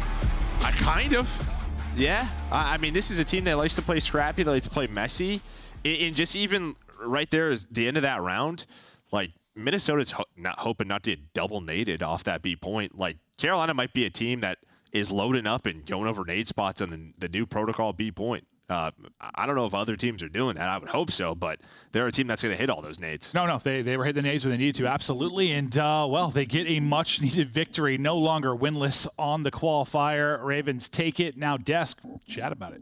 I kind of. Yeah. I mean, this is a team that likes to play scrappy. They like to play messy. And just even right there is the end of that round, like Minnesota's not hoping not to get double naded off that B point. Like Carolina might be a team that is loading up and going over nade spots on the new protocol B point. I don't know if other teams are doing that. I would hope so, but they're a team that's going to hit all those nades. No, they were hitting the nades when they needed to, absolutely. And, well, they get a much-needed victory. No longer winless on the qualifier. Ravens take it. Now, Desk, chat about it.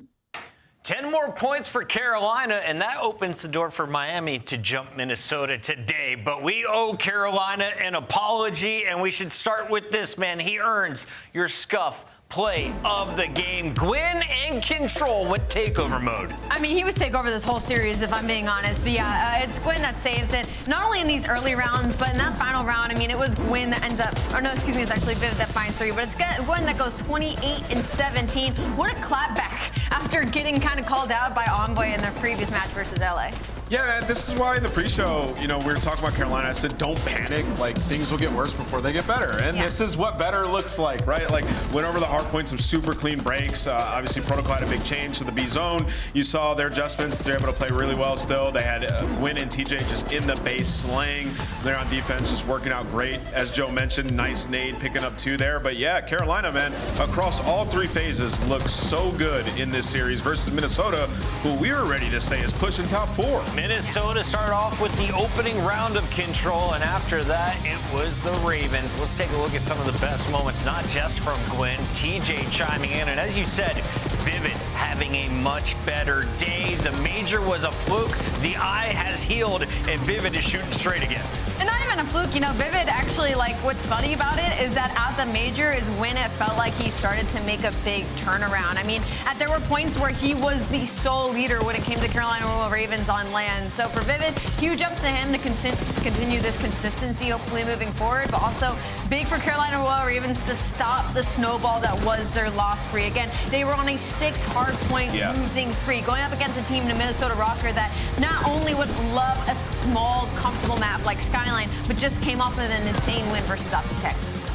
10 more points for Carolina, and that opens the door for Miami to jump Minnesota today. But we owe Carolina an apology, and we should start with this, man. He earns your Scuff play of the game. Gwyn in control with takeover mode. I mean, he was takeover this whole series, if I'm being honest. But yeah, it's Gwyn that saves it. Not only in these early rounds, but in that final round, I mean, it was Gwyn that ends up, or no, excuse me, it's actually Vivid that finds 3, but it's Gwyn that goes 28-17. What a clapback after getting kind of called out by Envoy in their previous match versus LA. Yeah, man, this is why in the pre-show, you know, we were talking about Carolina. I said, don't panic. Like, things will get worse before they get better. And this is what better looks like, right? Like, went over the hard points, some super clean breaks. Obviously, Protocol had a big change to the B zone. You saw their adjustments. They're able to play really well still. They had Gwyn and TJ just in the base slaying. They're on defense, just working out great. As Joe mentioned, nice nade picking up 2 there. But yeah, Carolina, man, across all 3 phases looks so good in this series versus Minnesota, who we were ready to say is pushing top 4. Minnesota started off with the opening round of control, and after that, it was the Ravens. Let's take a look at some of the best moments, not just from Gwyn, TJ chiming in, and as you said, Vivid having a much better day. The major was a fluke. The eye has healed, and Vivid is shooting straight again. And not even a fluke, you know, Vivid actually, like, what's funny about it is that at the major is when it felt like he started to make a big turnaround. I mean, there were points where he was the sole leader when it came to Carolina Royal Ravens on land. So for Vivid, huge ups to him to continue this consistency, hopefully moving forward, but also big for Carolina Royal Ravens to stop the snowball that was their loss spree. Again, they were on a 6 hard-point losing spree, going up against a team in Minnesota Røkkr that not only would love a small, comfortable map like Skyline, but just came off of an insane win versus Optic, Texas.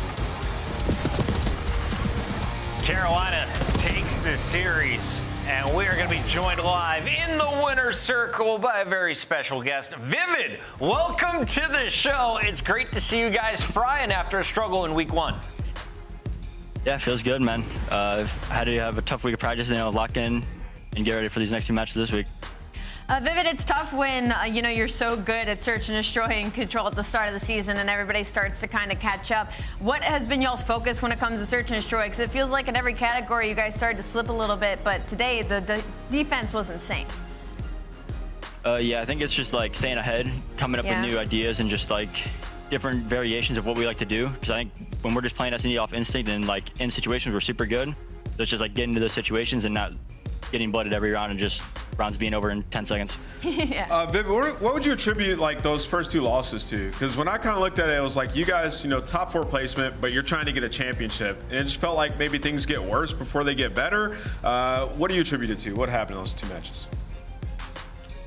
Carolina takes this series, and we are going to be joined live in the winner's circle by a very special guest. Vivid, welcome to the show. It's great to see you guys frying after a struggle in week 1. Yeah, feels good, man. Had to have a tough week of practice, you know, lock in and get ready for these next 2 matches this week. Vivid, it's tough when, you know, you're so good at search and destroy and control at the start of the season and everybody starts to kind of catch up. What has been y'all's focus when it comes to search and destroy? Because it feels like in every category you guys started to slip a little bit, but today the defense was insane. Yeah, I think it's just like staying ahead, coming up with new ideas and just like different variations of what we like to do. Because I think when we're just playing S&D off instinct and like in situations we're super good, so it's just like getting into those situations and not getting blooded every round and just rounds being over in 10 seconds. Yeah. Viv, what would you attribute like those first 2 losses to? Because when I kind of looked at it, it was like you guys, you know, top 4 placement, but you're trying to get a championship, and it just felt like maybe things get worse before they get better. What do you attribute it to? What happened in those 2 matches?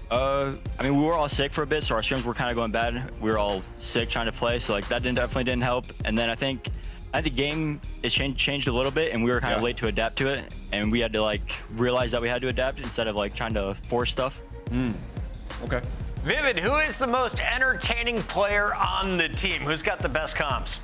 I mean, we were all sick for a bit, so our scrims were kind of going bad. We were all sick trying to play, so like that definitely didn't help. And then I think the game is changed a little bit, and we were kind of late to adapt to it, and we had to like realize that we had to adapt instead of like trying to force stuff. Okay. Vivid, who is the most entertaining player on the team? Who's got the best comms?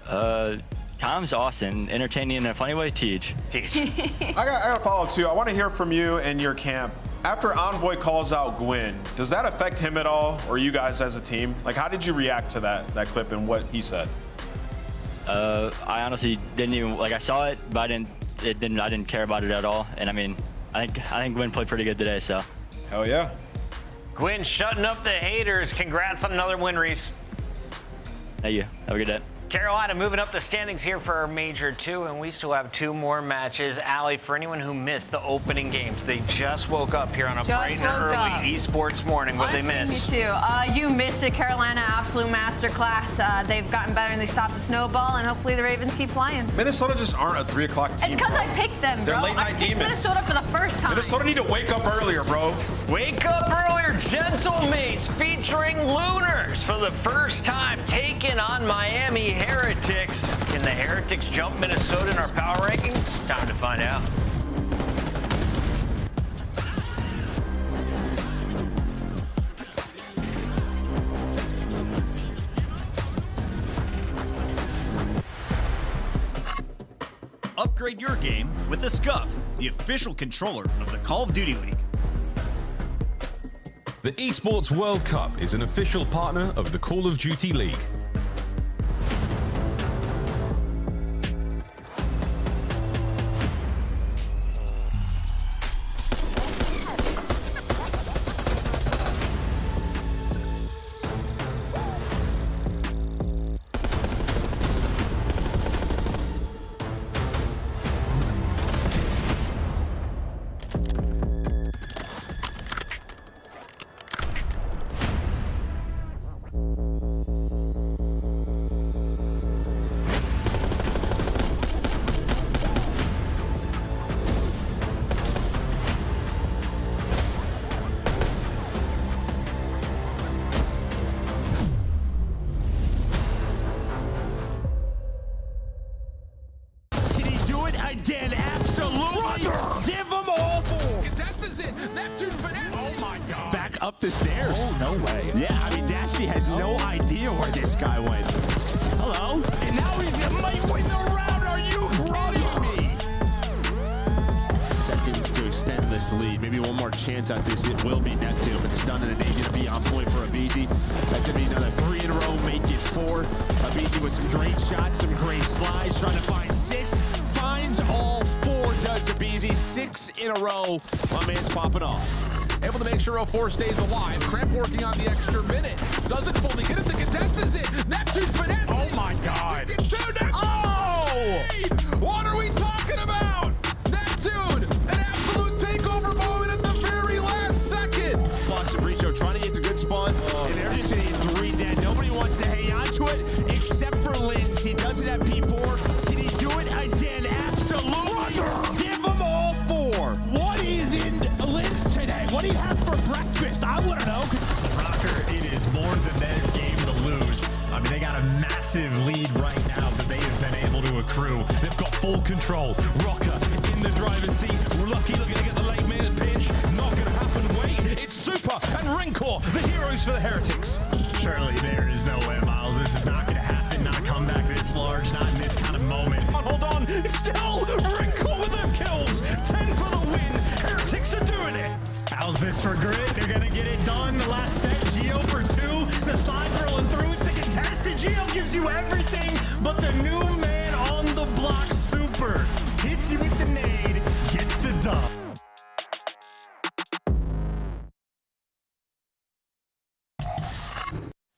Comms, Austin. Entertaining in a funny way, Teach. I got a follow-up too. I want to hear from you and your camp. After Envoy calls out Gwyn, does that affect him at all, or you guys as a team? Like, how did you react to that clip and what he said? I honestly didn't even I saw it, but I didn't care about it at all. And I mean, I think Gwyn played pretty good today, so. Hell yeah. Gwyn shutting up the haters. Congrats on another win, Reese. Thank you. Have a good day. Carolina moving up the standings here for our Major 2, and we still have 2 more matches. Allie, for anyone who missed the opening games, they just woke up here on a bright and early esports morning. What they miss? Me too. You missed it. Carolina, absolute masterclass. They've gotten better and they stopped the snowball, and hopefully the Ravens keep flying. Minnesota just aren't a 3 o'clock team. It's because I picked them, They're bro. late night demons. Minnesota for the first time. Minnesota need to wake up earlier, bro. Wake up earlier, Gentlemates, featuring Lunars for the first time, taking on Miami Heretics. Can the Heretics jump Minnesota in our power rankings? Time to find out. Upgrade your game with the Scuff, the official controller of the Call of Duty League. The Esports World Cup is an official partner of the Call of Duty League. Again, absolutely. Give them all 4. Contestants in. Neptune finesse. Oh my God. Back up the stairs. Oh, no way. Yeah, I mean, Dashy has no idea where this guy went. Hello? And now he's might win the round. Are you kidding me? Seconds to extend this lead. Maybe one more chance at this. It will be Neptune, but Stun and the nade going to be on point for Abizi. That's going to be another 3 in a row. Make it 4. Abizi with some great shots, some great slides, trying to find 6. Finds all 4, does Abizi. 6 in a row. My man's popping off. Able to make sure 04 stays alive. Cramp working on the extra minute. Doesn't fully get it. The contestants in. Neptune finesse. Oh my God. It's 2 Neptune. Oh! What are we talking about? Neptune, an absolute takeover moment at the very last second. Plus, Richo trying to get the good spawns, and they're just hitting 3 dead. Nobody wants to hang on to it except for Linz. He doesn't have P4. Did he do it again? Absolutely. Give them all 4. What is in Linz today? What do you have for breakfast? I want to know. Røkkr, it is more than their game to lose. I mean, they got a massive lead right now that they have been able to accrue. They've got full control. Røkkr in the driver's seat. Lucky looking to get the late minute pinch. Not going to happen. Wait, it's Super and Røkkr, the heroes for the Heretics. Surely there is no way, Miles. This is not going to happen. Not a comeback this large. Not in this kind of moment. Hold on. Still Røkkr with them kills. 10 for the win. Heretics are doing it. How's this for grit? They're going to get it done. The last set, Geo for 2. The slide's rolling through. It's the contested. Geo gives you everything, but the new man on the block, Super, hits you with the nade, gets the dub.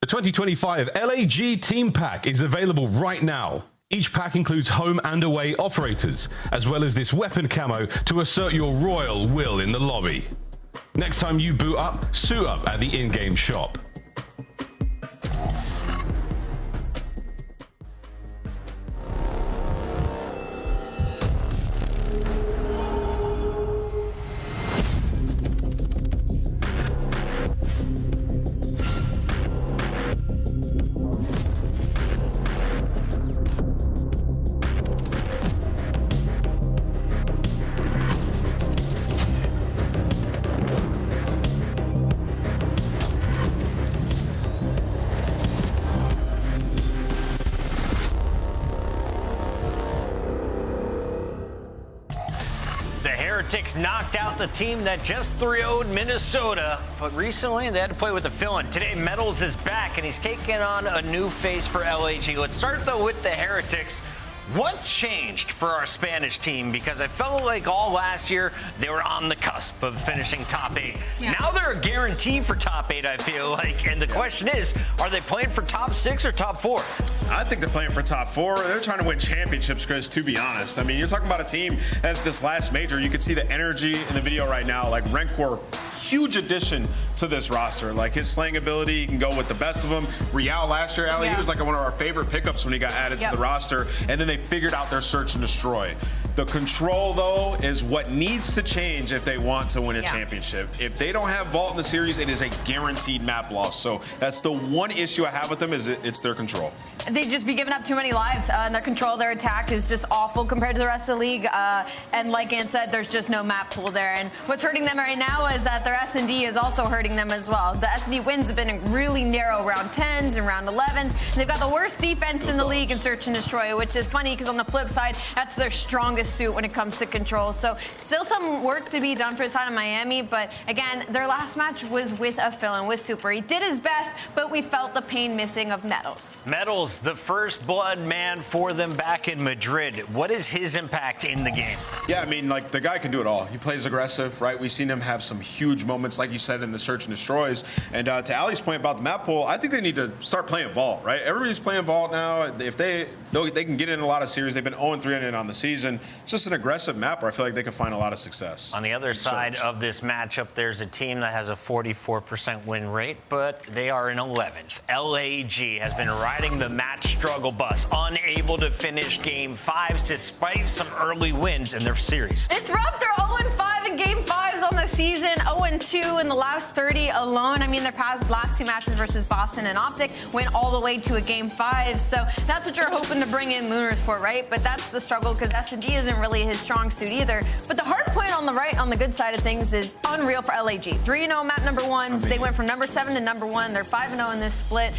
The 2025 LAG Team Pack is available right now. Each pack includes home and away operators, as well as this weapon camo to assert your royal will in the lobby. Next time you boot up, suit up at the in-game shop. Heretics knocked out the team that just 3-0'd Minnesota, but recently they had to play with a fill-in. Today, Metals is back, and he's taking on a new face for LAG. Let's start, though, with the Heretics. What changed for our Spanish team? Because I felt like all last year they were on the cusp of finishing top 8. Yeah. Now they're a guarantee for top 8, I feel like. And the question is, are they playing for top 6 or top 4? I think they're playing for top 4. They're trying to win championships, Chris, to be honest. I mean, you're talking about a team at this last major. You could see the energy in the video right now. Like, Røkkr, huge addition to this roster. Like, his slaying ability, he can go with the best of them. Real last year, Ali, he was like one of our favorite pickups when he got added to the roster. And then they figured out their search and destroy. The control, though, is what needs to change if they want to win a championship. If they don't have Vault in the series, it is a guaranteed map loss. So that's the one issue I have with them, is it's their control. They just be giving up too many lives, and their control, their attack is just awful compared to the rest of the league. And like Ant said, there's just no map pool there. And what's hurting them right now is that their S&D is also hurting them as well. The S&D wins have been in really narrow round 10s and round 11s. And they've got the worst defense in the league in search and destroy, which is funny because on the flip side, that's their strongest suit when it comes to control. So still some work to be done for the side of Miami. But again, their last match was with a fill-in with Super. He did his best, but we felt the pain missing of Metals. Metals, the first blood man for them back in Madrid. What is his impact in the game? Yeah, I mean, like, the guy can do it all. He plays aggressive, right? We've seen him have some huge moments, like you said, in the search and destroys. And to Ali's point about the map pool, I think they need to start playing Vault, right? Everybody's playing Vault now. If they can get in a lot of series. They've been 0-3 on the season. It's just an aggressive map where I feel like they can find a lot of success. On the other side of this matchup, there's a team that has a 44% win rate, but they are in 11th. LAG has been riding the match struggle bus, unable to finish game 5s despite some early wins in their series. It's rough. They're 0-5 in game 5s on the season, 0-2 in the last 30 alone. I mean, their last 2 matches versus Boston and Optic went all the way to a game 5. So that's what you're hoping to bring in Lunars for, right? But that's the struggle because S&D isn't really his strong suit either. But the hard point on the right, on the good side of things, is unreal for LAG. 3-0 map number 1s. They went from number 7 to number 1. They're 5-0 in this split.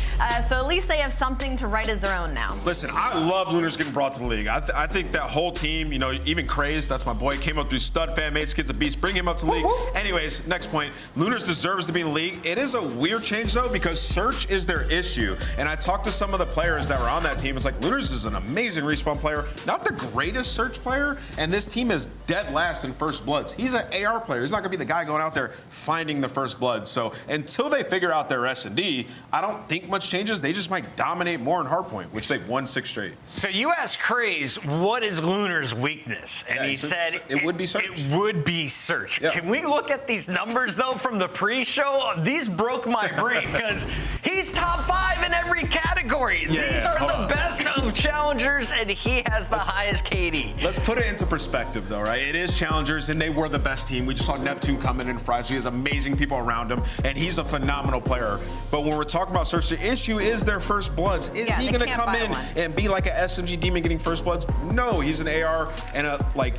So at least they have something to write as their own now. Listen, I love Lunars getting brought to the league. I think that whole team, you know, even Craze, that's my boy, came up through stud fan mates, kid's a beast, bring him up to the league. Anyways, next point, Lunars deserves to be in the league. It is a weird change, though, because search is their issue. And I talked to some of the players that were on that team. It's like, Lunars is an amazing respawn player, not the greatest search player, and this team is dead last in first bloods. He's an AR player. He's not going to be the guy going out there finding the first blood. So until they figure out their S&D, I don't think much changes. They just might dominate more in hardpoint, which they've won 6 straight. So you asked Craze, what is Lunar's weakness? And he said it would be search. It would be search. Yeah. Can we look at these numbers, though, from the pre-show? These broke my brain because he's top 5 in every category. These are the best of challengers, and he has the highest KD. Let's put it into perspective, though, right? It is challengers, and they were the best team. We just saw Neptune come in and fry, so he has amazing people around him, and he's a phenomenal player. But when we're talking about search, the issue is their first bloods. Is he going to come in and be like an SMG demon getting first bloods? No, he's an AR, and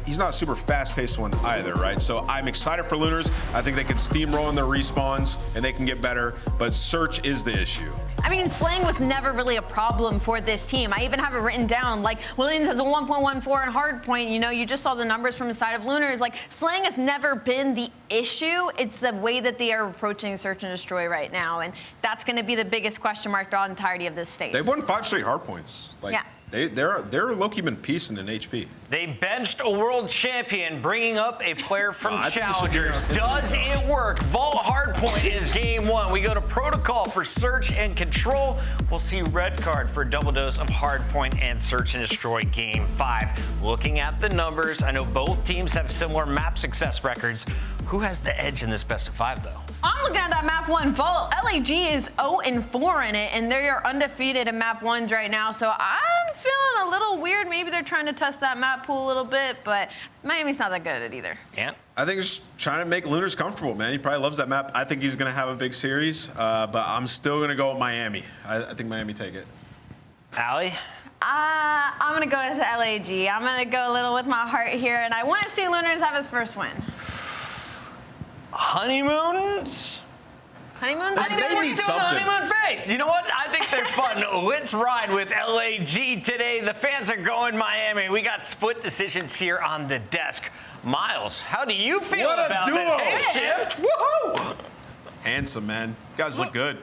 he's not a super fast-paced one either, right? So I'm excited for Lunars. I think they can steamroll in their respawns, and they can get better, but search is the issue. I mean, slaying was never really a problem for this team. I even have it written down. Like, Williams has a 1.14 in hardpoint. You know, you just saw the numbers from the side of Lunars. Like, slaying has never been the issue. It's the way that they are approaching search and destroy right now. And that's going to be the biggest question mark throughout the entirety of this stage. They've won 5 straight hardpoints. Like, They're low-key been piecing in HP. They benched a world champion, bringing up a player from Challengers. Does it work? Vault Hardpoint is game 1. We go to Protocol for Search and Control. We'll see Red Card for a double dose of Hardpoint and Search and Destroy game 5. Looking at the numbers, I know both teams have similar map success records. Who has the edge in this best of 5, though? I'm looking at that map 1 Vault. LAG is 0-4 in it, and they are undefeated in map 1s right now. So I'm feeling a little weird. Maybe they're trying to test that map pool a little bit, but Miami's not that good at it either. Yeah. I think he's trying to make Lunars comfortable, man. He probably loves that map. I think he's going to have a big series, but I'm still going to go with Miami. I think Miami take it. Allie? I'm going to go with LAG. I'm going to go a little with my heart here, and I want to see Lunars have his first win. Honeymoons? Honeymoons? I think we're still in the honeymoon phase. You know what? I think they're fun. Let's ride with LAG today. The fans are going Miami. We got split decisions here on the desk. Miles, how do you feel about this shift? Woohoo! Handsome, man. You guys look good.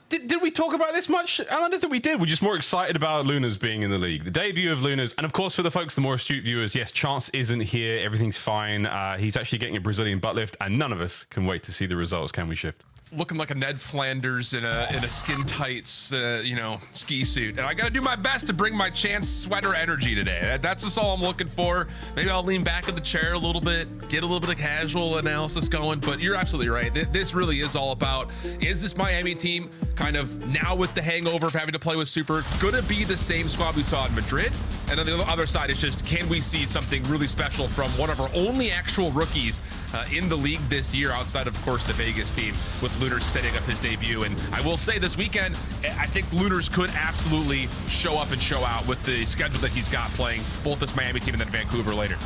Did we talk about this much? I don't think we did. We're just more excited about Lunars being in the league. The debut of Lunars. And of course, for the folks, the more astute viewers, yes, Chance isn't here. Everything's fine. He's actually getting a Brazilian butt lift. And none of us can wait to see the results. Can we, Shift? Looking like a Ned Flanders in a skin tights, ski suit. And I got to do my best to bring my Chance sweater energy today. That's just all I'm looking for. Maybe I'll lean back in the chair a little bit, get a little bit of casual analysis going. But you're absolutely right. This really is all about, is this Miami team kind of now with the hangover of having to play with Super going to be the same squad we saw in Madrid? And on the other side, it's just, can we see something really special from one of our only actual rookies in the league this year, outside of course the Vegas team, with Lunars setting up his debut. And I will say this weekend, I think Lunars could absolutely show up and show out with the schedule that he's got, playing both this Miami team and then Vancouver later.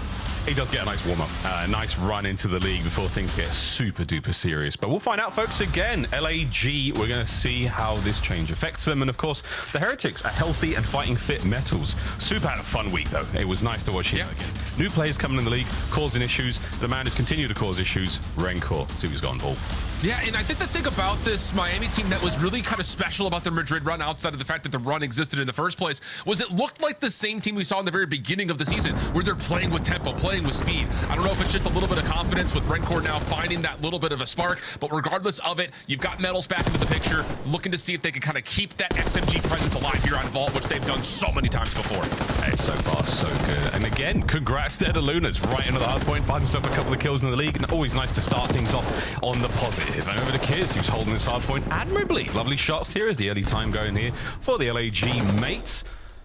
He does get a nice warm-up, a nice run into the league before things get super duper serious. But we'll find out, folks. Again, LAG, we're going to see how this change affects them. And of course, the Heretics are healthy and fighting fit Metals. Super had a fun week, though. It was nice to watch him again. New players coming in the league, causing issues. The man has continued to cause issues. Røkkr, see who's got on ball. Yeah, and I think the thing about this Miami team that was really kind of special about their Madrid run, outside of the fact that the run existed in the first place, was it looked like the same team we saw in the very beginning of the season, where they're playing with tempo, playing with speed. I don't know if it's just a little bit of confidence with Røkkr now finding that little bit of a spark, but regardless of it, you've got Metals back into the picture, looking to see if they can kind of keep that SMG presence alive here on Vault, which they've done so many times before. It's so far so good. And again, congrats there to Lunars, right into the hard point, find himself a couple of kills in the league, and always nice to start things off on the positive. And over to Kiz, who's holding this hard point admirably. Lovely shots here as the early time going here for the LAG mates.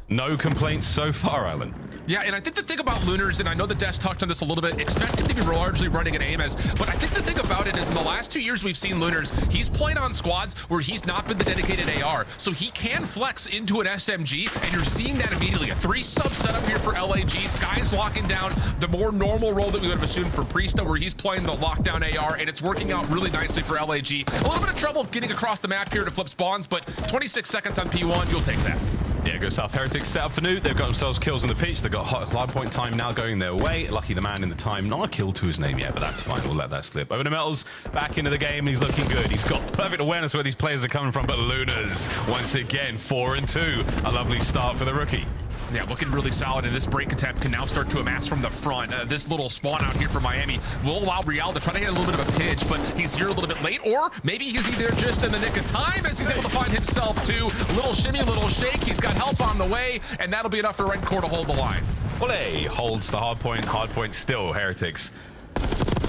No complaints so far, Alan. Yeah, and I think the thing about Lunars, and I know the desk talked on this a little bit, expect him to be largely running an AMS, but I think the thing about it is in the last 2 years we've seen Lunars, he's played on squads where he's not been the dedicated AR, so he can flex into an SMG, and you're seeing that immediately. A 3-sub setup here for LAG. Sky's locking down the more normal role that we would have assumed for Priesta, where he's playing the lockdown AR, and it's working out really nicely for LAG. A little bit of trouble getting across the map here to flip spawns, but 26 seconds on P1, you'll take that. Yeah, go South Heretics set up for New. They've got themselves kills on the pitch. They've got hard point time now going their way. Lucky the man in the time. Not a kill to his name yet, but that's fine. We'll let that slip. Over to Metals, back into the game. He's looking good. He's got perfect awareness where these players are coming from, but Lunars, once again, 4-2. A lovely start for the rookie. Yeah, looking really solid, and this break attempt can now start to amass from the front. This little spawn out here for Miami will allow Real to try to hit a little bit of a pitch, but he's here a little bit late, or maybe he's either just in the nick of time as he's able to find himself too. Little shimmy, little shake. He's got help on the way, and that'll be enough for Røkkr to hold the line. Ole holds the hard point still, Heretics.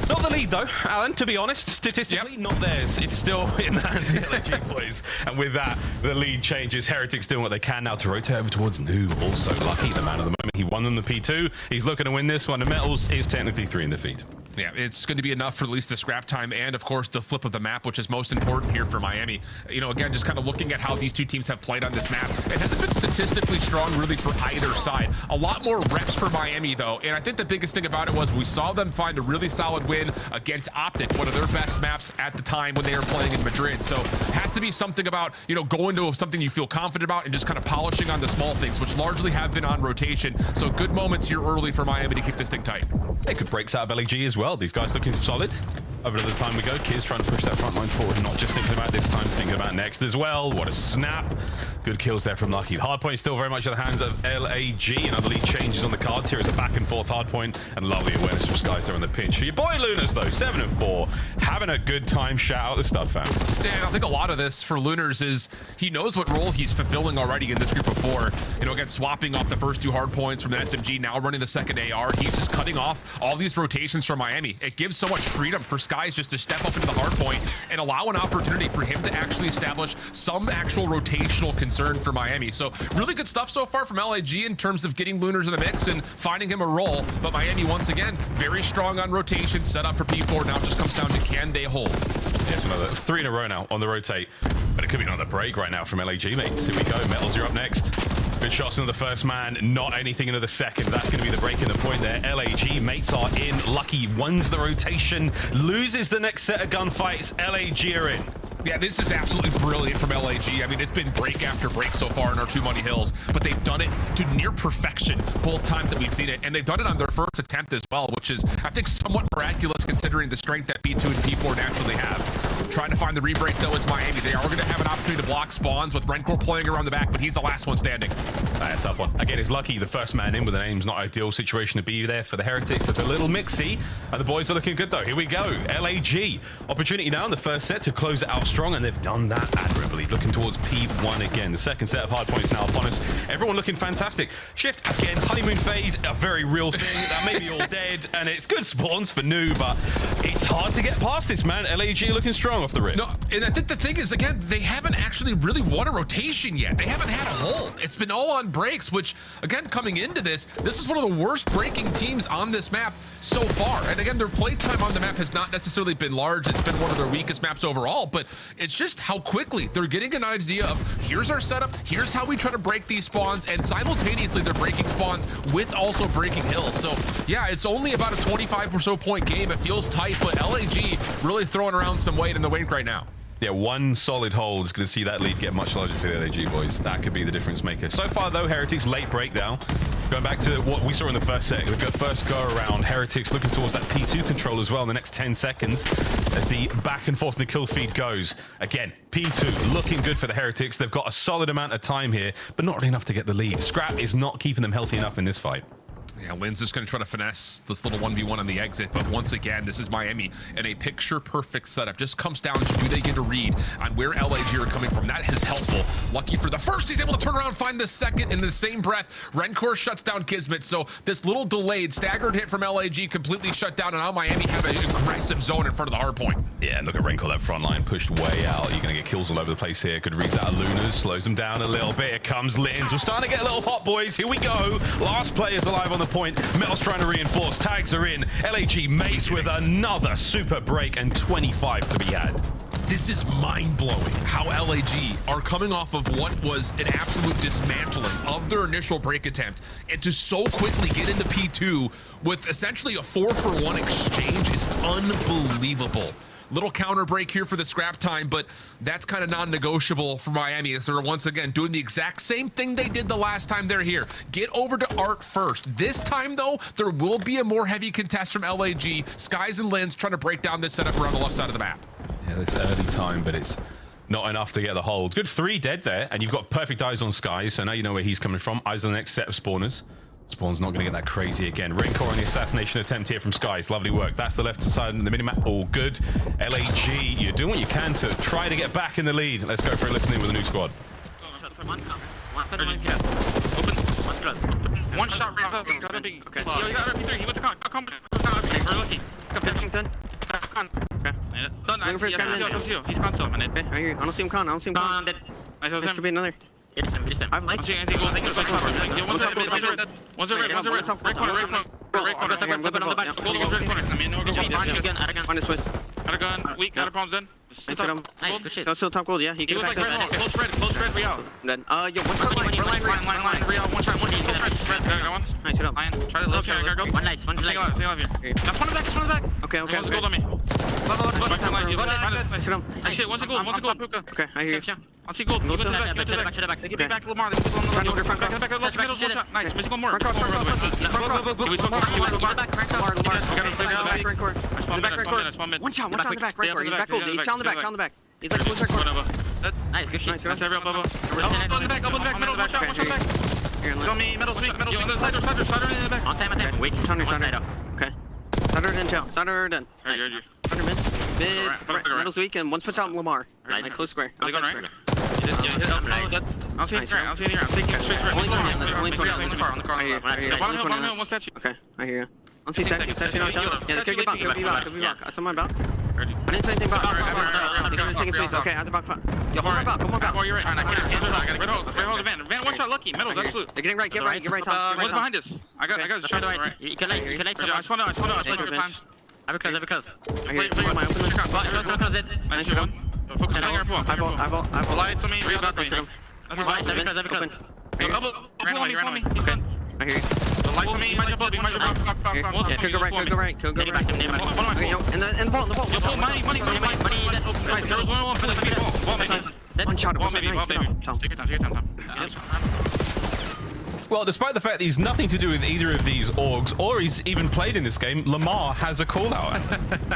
Not the lead, though, Alan, to be honest. Statistically, not theirs. It's still in the hands of the LAG boys. And with that, the lead changes. Heretics doing what they can now to rotate over towards New. Also lucky, the man of the moment. He won them the P2. He's looking to win this one. And Metals is technically 3 in defeat. Yeah, it's going to be enough for at least the scrap time and, of course, the flip of the map, which is most important here for Miami. You know, again, just kind of looking at how these two teams have played on this map, it hasn't been statistically strong really for either side. A lot more reps for Miami, though, and I think the biggest thing about it was we saw them find a really solid win against Optic, one of their best maps at the time when they were playing in Madrid. So it has to be something about, you know, going to something you feel confident about and just kind of polishing on the small things, which largely have been on rotation. So good moments here early for Miami to keep this thing tight. They could break out of LAG as well. These guys looking solid. Over to the time we go. Kiz trying to push that front line forward, not just thinking about this time, thinking about next as well. What a snap. Good kills there from Lucky. Hardpoint still very much in the hands of LAG. Another lead changes on the cards. Here is a back and forth hardpoint, and lovely awareness from Skies there on the pinch. For your boy Lunars though, 7 and 4, having a good time. Shout out the stud fam. And I think a lot of this for Lunars is he knows what role he's fulfilling already in this group of 4. You know, again, swapping off the first 2 hard points from the SMG, now running the second AR. He's just cutting off all these rotations from Miami. It gives so much freedom for Skies just to step up into the hard point and allow an opportunity for him to actually establish some actual rotational concern for Miami. So really good stuff so far from LAG in terms of getting Lunars in the mix and finding him a role. But Miami, once again, very strong on rotation, set up for P4. Now it just comes down to can they hold. Yes, another 3 in a row now on the rotate. But it could be another break right now from LAG, mates. Here we go. Metals, you're up next. Good shots into the first man, not anything into the second. That's going to be the break in the point there. LAG mates are in. Lucky wins the rotation, loses the next set of gunfights. LAG are in. Yeah, this is absolutely brilliant from LAG. I mean, it's been break after break so far in our Two Money Hills, but they've done it to near perfection both times that we've seen it, and they've done it on their first attempt as well, which is, I think, somewhat miraculous considering the strength that B2 and P4 naturally have. Trying to find the re-break, though, is Miami. They are going to have an opportunity to block spawns with Røkkr playing around the back, but he's the last one standing. That's a tough one. Again, it's Lucky, the first man in with an aim's not ideal situation to be there for the Heretics. It's a little mixy, and the boys are looking good, though. Here we go. LAG. Opportunity now in the first set to close it out strong, and they've done that admirably. Looking towards P1 again. The second set of hard points now upon us. Everyone looking fantastic. Shift again. Honeymoon phase, a very real thing. That may be all dead, and it's good spawns for New, but it's hard to get past this, man. LAG looking strong off the rip. No, and I think the thing is, again, they haven't actually really won a rotation yet. They haven't had a hold. It's been all on breaks, which, again, coming into this is one of the worst breaking teams on this map so far. And again, their playtime on the map has not necessarily been large. It's been one of their weakest maps overall, but it's just how quickly they're getting an idea of here's our setup, here's how we try to break these spawns, and simultaneously they're breaking spawns with also breaking hills. So yeah, it's only about a 25 or so point game. It feels tight, but LAG really throwing around some weight in the wink right now. Yeah, one solid hold is going to see that lead get much larger for the LAG boys. That could be the difference maker. So far, though, Heretics late breakdown. Going back to what we saw in the first set, the first go around, Heretics looking towards that P2 control as well in the next 10 seconds as the back and forth in the kill feed goes. Again, P2 looking good for the Heretics. They've got a solid amount of time here, but not enough to get the lead. Scrap is not keeping them healthy enough in this fight. Yeah, Lynn's just going to try to finesse this little 1v1 on the exit, but once again, this is Miami in a picture-perfect setup. Just comes down to do they get a read on where LAG are coming from. That is helpful. Lucky for the first, he's able to turn around, find the second in the same breath. Røkkr shuts down Kismet, so this little delayed, staggered hit from LAG completely shut down, and now Miami have an aggressive zone in front of the hard point. Yeah, look at Røkkr, that front line pushed way out. You're going to get kills all over the place here. Good reads out of Lunars, slows them down a little bit. Here comes Lins. We're starting to get a little hot, boys. Here we go. Last player's alive on the point. Metal's trying to reinforce. Tags are in. LAG mates with another super break and 25 to be had. This is mind-blowing how LAG are coming off of what was an absolute dismantling of their initial break attempt, and to so quickly get into P2 with essentially a 4-for-1 exchange is unbelievable. Little counter break here for the scrap time, but that's kind of non-negotiable for Miami as they're once again doing the exact same thing they did the last time they're here. Get over to Art first. This time, though, there will be a more heavy contest from LAG. Skies and Lins trying to break down this setup around the left side of the map. Yeah, it's early time, but it's not enough to get the hold. Good 3 dead there, and you've got perfect eyes on Skies, so now you know where he's coming from. Eyes on the next set of spawners. Spawn's not going to get that crazy again. Røkkr on the assassination attempt here from Skies. Lovely work. That's the left side of the minimap. All good. LAG, you're doing what you can to try to get back in the lead. Let's go for a listening with a new squad. One shot right up. Okay. He got RP3. He went to con. Okay, we're lucky. That's con. Okay. Looking for his con. He's con still. Okay, I hear you. I don't see him con. Con. Dead. There should be another. It's him. I have lights. One's red. Right corner. On his twist. Got a gun. Weak. Got a problems then. Good shit. That's still top gold, yeah. He was like red. Close red. We out. Then, yo, one shot. Line. 3 out. One shot. Got one. Nice, hit up. Try to left. Go. One light. Stay alive here. That's one is back. Okay. One's gold on me. Nice, hit him. Nice shit. One's a gold. Okay, I hear you. I'll see gold. Give it to the back. Give it to the back. They give it back to Lamar. They give it to Lamar. Front, middle, nice. Missing one more. Front cross. One shot on the back. Right court. He's back gold. He's shot on the back. He's like close right court. Nice, good shit. Nice, every elbow. Elbow in the back. Middle, one shot back. Show me middle's weak. Side in the back. On time. Weak. Side out. Okay. Side in jail. Side in. Under mid. Middle's weak and one puts out Lamar. Nice, close square. Are they going right? I'll see any round. Take it straight. Only 20 on this car. On the car. Bottom hill, one statue. Okay, I hear you. I'll see statue. Yeah, they could get back. Could be back. Someone back. I didn't say anything about. They're taking space. Okay, at the back. Yo, hold back. Come on back. Oh, you're right. I hold the van. Van, one shot, lucky. Middle's absolute. They're getting right. Get right. One's behind us. I got a shot right. You can lay. I spawned out. Times. I have a close. I hear you. Nice one. Focus on your pool. I vote. Lights on me. Real back on me. Open. Ran on me. He's done. I hear you. The lights on me. Might jump up. Could go right. Could go back. In the vault. Yo, pull money. Nice. There was one for the vault. One shot. Vault maybe. Take your time. Well, despite the fact that he's nothing to do with either of these orgs, or he's even played in this game, Lamar has a call-out.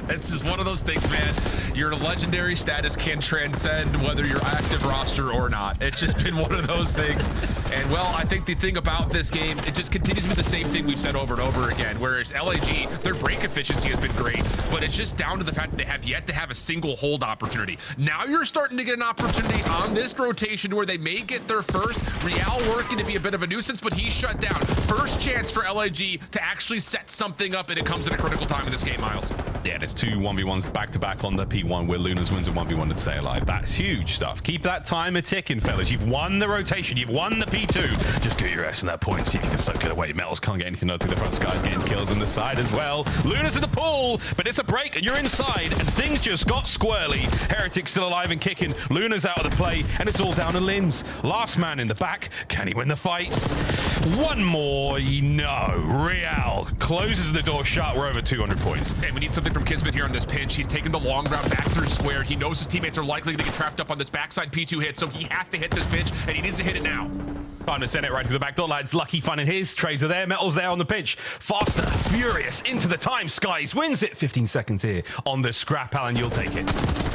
It's just one of those things, man. Your legendary status can transcend whether you're active roster or not. It's just been one of those things. And, well, I think the thing about this game, it just continues to be the same thing we've said over and over again, whereas LAG, their break efficiency has been great, but it's just down to the fact that they have yet to have a single hold opportunity. Now you're starting to get an opportunity on this rotation where they may get their first. Real working to be a bit of a nuisance, but he's shut down. First chance for LAG to actually set something up, and it comes at a critical time in this game, Miles. Yeah, there's 2 1v1s back-to-back on the P1 where Lunas wins a 1v1 to stay alive. That's huge stuff. Keep that timer ticking, fellas. You've won the rotation. You've won the P2. Just get your ass in that point. See if you can soak it away. Metals can't get anything out through the front. Sky's getting kills on the side as well. Lunas in the pool, but it's a break, and you're inside, and things just got squirrely. Heretics still alive and kicking. Lunas out of the play, and it's all down to Linz. Last man in the back. Can he win the fights? One more. No. Real closes the door shut. We're over 200 points. And we need something from Kismet here on this pinch. He's taking the long route back through square. He knows his teammates are likely to get trapped up on this backside P2 hit, so he has to hit this pinch, and he needs to hit it now. Time to send it right to the back door, lads. Lucky finding his. Trades are there. Metal's there on the pinch. Faster, furious, into the time. Skies wins it. 15 seconds here on the scrap. Alan, you'll take it.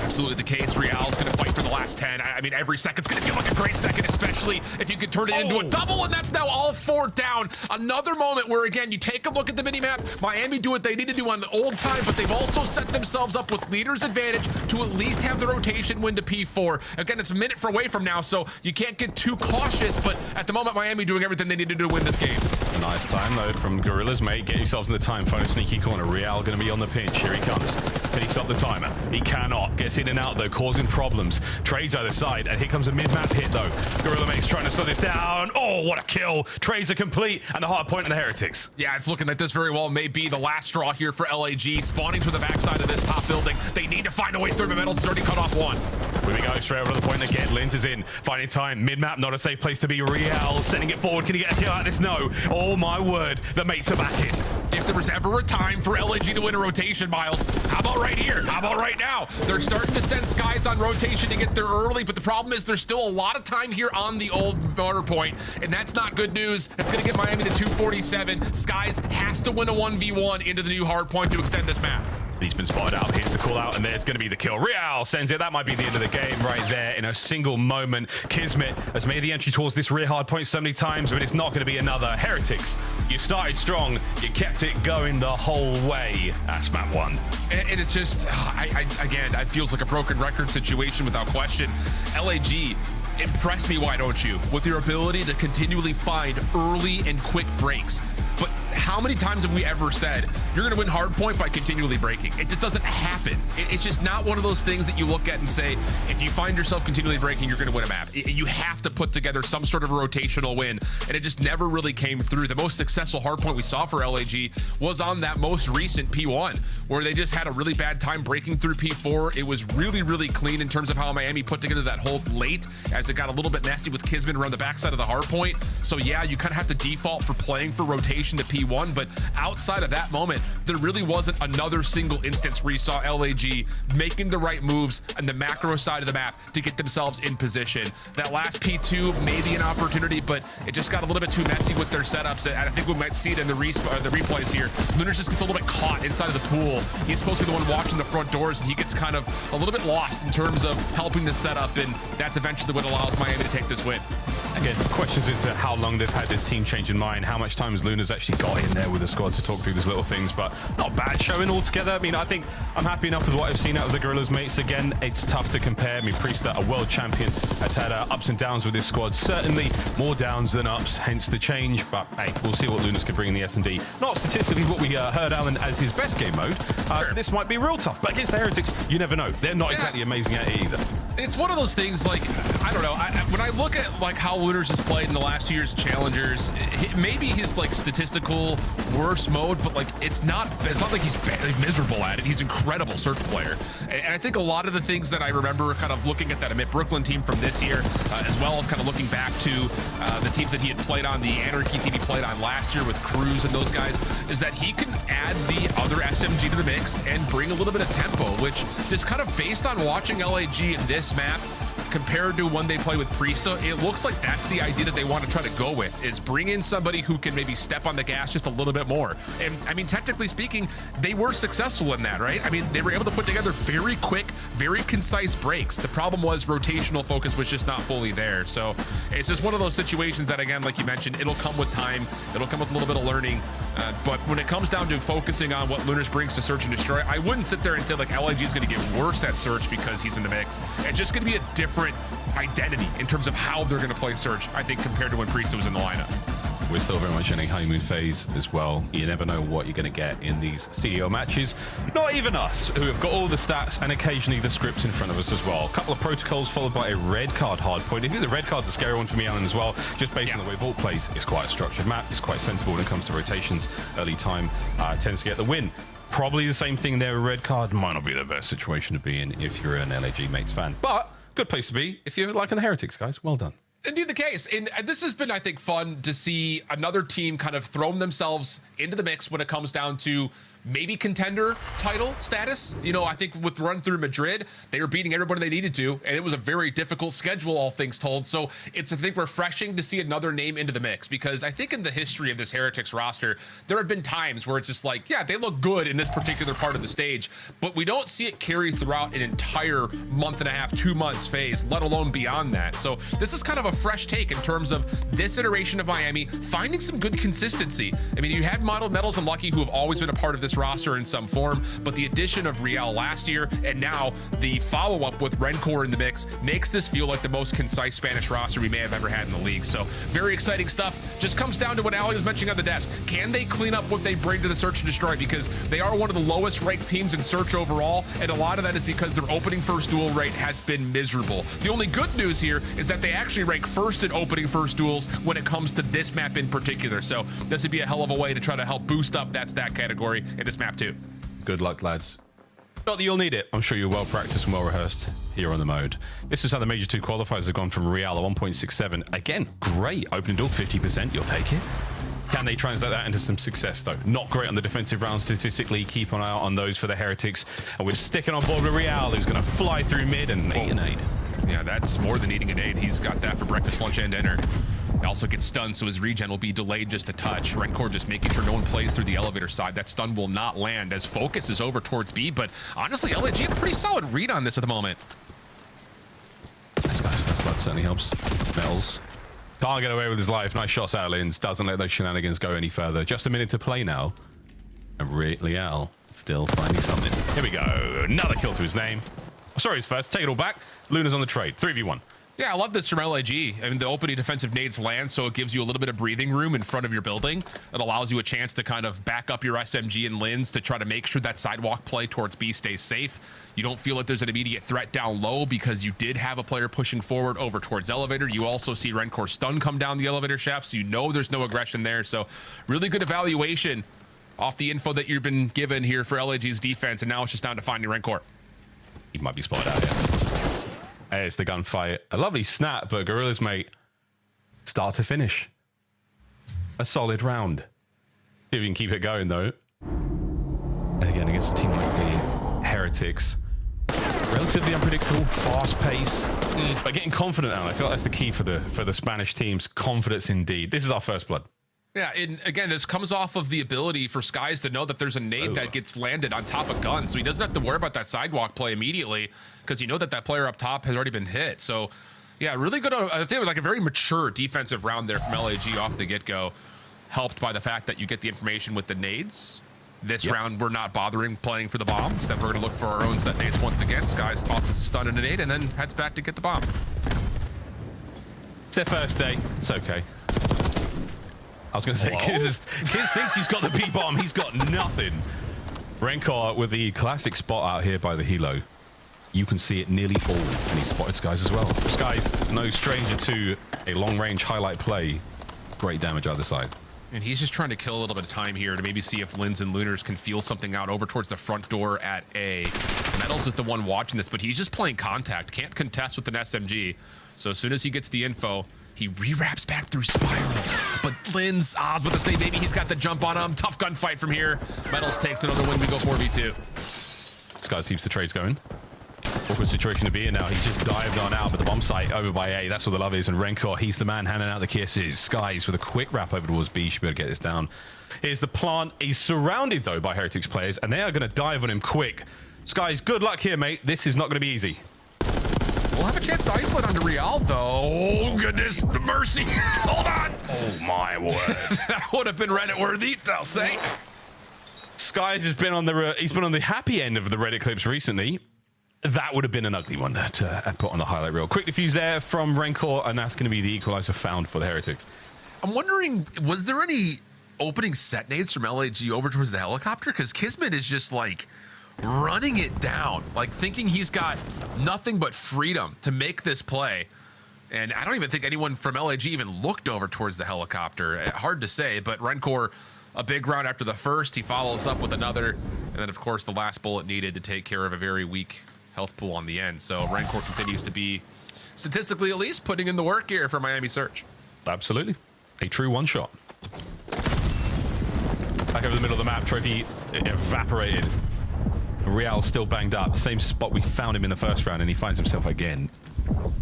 Absolutely the case. Real's going to fight for the last 10. I mean, every second's going to feel like a great second, especially if you can turn it into a double, and that's now all 4 down. Another moment where, again, you take a look at the minimap. Miami do what they need to do on the old time, but they've also set themselves up with leader's advantage to at least have the rotation win to P4. Again, it's a minute away from now, so you can't get too cautious, but at the moment, Miami doing everything they need to do to win this game. A nice time, though, from Gorillas, mate. Get yourselves in the time. Find a sneaky corner. Real going to be on the pinch. Here he comes. Can he stop the timer? He cannot. Gets in and out, though, causing problems. Trades either side, and here comes a mid-map hit, though. Gorilla Mate's trying to slow this down. Oh, what a kill. Trades are complete, and the hard point on the Heretics. Yeah, it's looking like this very well may be the last straw here for LAG. Spawning to the backside of this top building. They need to find a way through. Metals has already cut off one. Here we go, straight over to the point again. Linz is in. Finding time. Mid-map, not a safe place to be. Real sending it forward. Can he get a kill out of this? No. Oh, my word. The mates are back in. If there was ever a time for LAG to win a rotation, Miles, how about right here? How about right now? They're starting to send Skies on rotation to get there early, but the problem is there's still a lot of time here on the old border point, and that's not good news. It's going to get Miami to 247. Skies has to win a 1v1 into the new hard point to extend this map. He's been spotted out. Here's the call out, and there's going to be the kill. Real sends it. That might be the end of the game right there in a single moment. Kismet has made the entry towards this rear hard point so many times, but it's not going to be another. Heretics, you started strong. You kept it going the whole way. That's map 1. And it's just, again, it feels like a broken record situation without question. LAG, impress me, why don't you, with your ability to continually find early and quick breaks. But how many times have we ever said, you're going to win hardpoint by continually breaking? It just doesn't happen. It's just not one of those things that you look at and say, if you find yourself continually breaking, you're going to win a map. You have to put together some sort of a rotational win, and it just never really came through. The most successful hardpoint we saw for LAG was on that most recent P1, where they just had a really bad time breaking through P4. It was really, really clean in terms of how Miami put together that hold late, as it got a little bit nasty with Kismet around the backside of the hardpoint. So yeah, you kind of have to default for playing for rotation to P1. 1, but outside of that moment, there really wasn't another single instance where you saw LAG making the right moves on the macro side of the map to get themselves in position. That last P2 may be an opportunity, but it just got a little bit too messy with their setups, and I think we might see it in the replays here. Lunars just gets a little bit caught inside of the pool. He's supposed to be the one watching the front doors, and he gets kind of a little bit lost in terms of helping the setup, and that's eventually what allows Miami to take this win. Again, questions into how long they've had this team change in mind, how much time has Luna's actually got in there with the squad to talk through these little things, but not bad showing altogether. I mean, I think I'm happy enough with what I've seen out of the Gorillas, mates. Again, it's tough to compare. I mean, Priesta, a world champion, has had ups and downs with this squad. Certainly more downs than ups, hence the change, but hey, we'll see what Lunas can bring in the S&D. Not statistically what we heard Alan as his best game mode, so this might be real tough, but against the Heretics, you never know. They're not exactly amazing at it either. It's one of those things, like, I don't know, when I look at like how Lunars has played in the last 2 years of Challengers, maybe his like statistical worst mode, but like it's not like he's miserable at it. He's an incredible search player, and I think a lot of the things that I remember kind of looking at that Amit Brooklyn team from this year, as well as kind of looking back to the teams that he had played on, the Anarchy team he played on last year with Cruz and those guys, is that he can add the other SMG to the mix and bring a little bit of tempo, which just kind of based on watching LAG in this map compared to when they play with Priesta, it looks like that's the idea that they want to try to go with, is bring in somebody who can maybe step on the gas just a little bit more. And I mean, technically speaking, they were successful in that, right? I mean, they were able to put together very quick, very concise breaks. The problem was rotational focus was just not fully there. So it's just one of those situations that, again, like you mentioned, it'll come with time. It'll come with a little bit of learning. But when it comes down to focusing on what Lunars brings to Search and Destroy, I wouldn't sit there and say like LIG is going to get worse at Search because he's in the mix. It's just going to be a different identity in terms of how they're going to play Search, I think, compared to when Priesta was in the lineup. We're still very much in a honeymoon phase as well. You never know what you're going to get in these CEO matches. Not even us, who have got all the stats and occasionally the scripts in front of us as well. A couple of protocols followed by a red card hard point. I think the red card's a scary one for me, Alan, as well. Just based on the way Vault plays, it's quite a structured map. It's quite sensible when it comes to rotations. Early time tends to get the win. Probably the same thing there. A red card might not be the best situation to be in if you're an LAG Mates fan. But good place to be if you're liking the Heretics, guys. Well done. Indeed the case. And this has been, I think, fun to see another team kind of throw themselves into the mix when it comes down to maybe contender title status. You know, I think with run through Madrid, they were beating everybody they needed to, and it was a very difficult schedule, all things told. So it's, I think, refreshing to see another name into the mix, because I think in the history of this Heretics roster, there have been times where it's just like, yeah, they look good in this particular part of the stage, but we don't see it carry throughout an entire month and a half, 2 months phase, let alone beyond that. So this is kind of a fresh take in terms of this iteration of Miami finding some good consistency. I mean, you had Modeled Metals and Lucky, who have always been a part of this roster in some form, but the addition of Real last year and now the follow-up with Røkkr in the mix makes this feel like the most concise Spanish roster we may have ever had in the league. So very exciting stuff. Just comes down to what Ali was mentioning on the desk. Can they clean up what they bring to the Search and Destroy? Because they are one of the lowest ranked teams in Search overall, and a lot of that is because their opening first duel rate has been miserable. The only good news here is that they actually rank first in opening first duels when it comes to this map in particular. So this would be a hell of a way to try to help boost up that stat category in this map too. Good luck, lads. Not that you'll need it. I'm sure you're well practiced and well rehearsed here on the mode. This is how the Major 2 qualifiers have gone from Real at 1.67. Again, great. Opening duel, 50%. You'll take it. Can they translate that into some success, though? Not great on the defensive round statistically. Keep an eye out on those for the Heretics. And we're sticking on board with Real, who's going to fly through mid and eat an aid. Yeah, that's more than eating a nade. He's got that for breakfast, lunch, and dinner. He also gets stunned, so his regen will be delayed just a touch. Røkkr just making sure no one plays through the elevator side. That stun will not land as focus is over towards B, but honestly, LAG have a pretty solid read on this at the moment. This guy's first blood certainly helps. Metals can't get away with his life. Nice shots out of Lins. Doesn't let those shenanigans go any further. Just a minute to play now. And Real still finding something. Here we go. Another kill to his name. Sorry, his first. Take it all back. Luna's on the trade. 3v1. Yeah, I love this from LAG. I mean, the opening defensive nades land, so it gives you a little bit of breathing room in front of your building. It allows you a chance to kind of back up your SMG and Lins to try to make sure that sidewalk play towards B stays safe. You don't feel like there's an immediate threat down low because you did have a player pushing forward over towards elevator. You also see Røkkr stun come down the elevator shaft, so you know there's no aggression there. So really good evaluation off the info that you've been given here for LAG's defense, and now it's just down to finding Røkkr. He might be spotted out here. It's the gunfight. A lovely snap, but Gorillas, mate, start to finish. A solid round. if you can keep it going, though. And again, against a team like the Heretics. Relatively unpredictable, fast pace, but getting confident now. I feel like that's the key for the Spanish teams. Confidence indeed. This is our first blood. Yeah, and again, this comes off of the ability for Skies to know that there's a nade that gets landed on top of Gun, so he doesn't have to worry about that sidewalk play immediately because you know that player up top has already been hit. So, yeah, really good. I think it was like a very mature defensive round there from LAG off the get-go, helped by the fact that you get the information with the nades. This round, we're not bothering playing for the bomb. Instead, we're going to look for our own set nades once again. Skies tosses a stun and a nade and then heads back to get the bomb. It's their first day. It's okay. I was going to say, Kiz thinks he's got the B-bomb. He's got nothing. Røkkr with the classic spot out here by the helo. You can see it nearly all, and he spotted Skies as well. Skies, no stranger to a long-range highlight play. Great damage either side. And he's just trying to kill a little bit of time here to maybe see if Lins and Lunars can feel something out over towards the front door at A. Metals is the one watching this, but he's just playing contact. Can't contest with an SMG. So as soon as he gets the info, he re-wraps back through Spiral. But Lins, I was about to say, maybe he's got the jump on him. Tough gunfight from here. Metals takes another win. We go 4v2. Skies keeps the trades going. Awkward situation to be in now. He's just dived on out, but the bomb site over by A. That's where the love is. And Røkkr, he's the man handing out the kisses. Skies with a quick wrap over towards B. Should be able to get this down. Here's the plant. He's surrounded, though, by Heretics players, and they are going to dive on him quick. Skies, good luck here, mate. This is not going to be easy. We'll have a chance to isolate onto Real, though. Oh, goodness. Mercy. Hold on. Oh, my word. That would have been Reddit worthy, I'll say. Skies has been on the happy end of the Reddit clips recently. That would have been an ugly one to put on the highlight reel. Quick defuse there from Røkkr, and that's going to be the equalizer found for the Heretics. I'm wondering, was there any opening set nades from LAG over towards the helicopter? Because Kismet is just like running it down, like thinking he's got nothing but freedom to make this play. And I don't even think anyone from LAG even looked over towards the helicopter. Hard to say, but Røkkr, a big round after the first, he follows up with another. And then, of course, the last bullet needed to take care of a very weak health pool on the end. So Røkkr continues to be, statistically at least, putting in the work here for Miami Search. Absolutely. A true one-shot. Back over the middle of the map, Trophy evaporated. Real still banged up. Same spot we found him in the first round, and he finds himself again.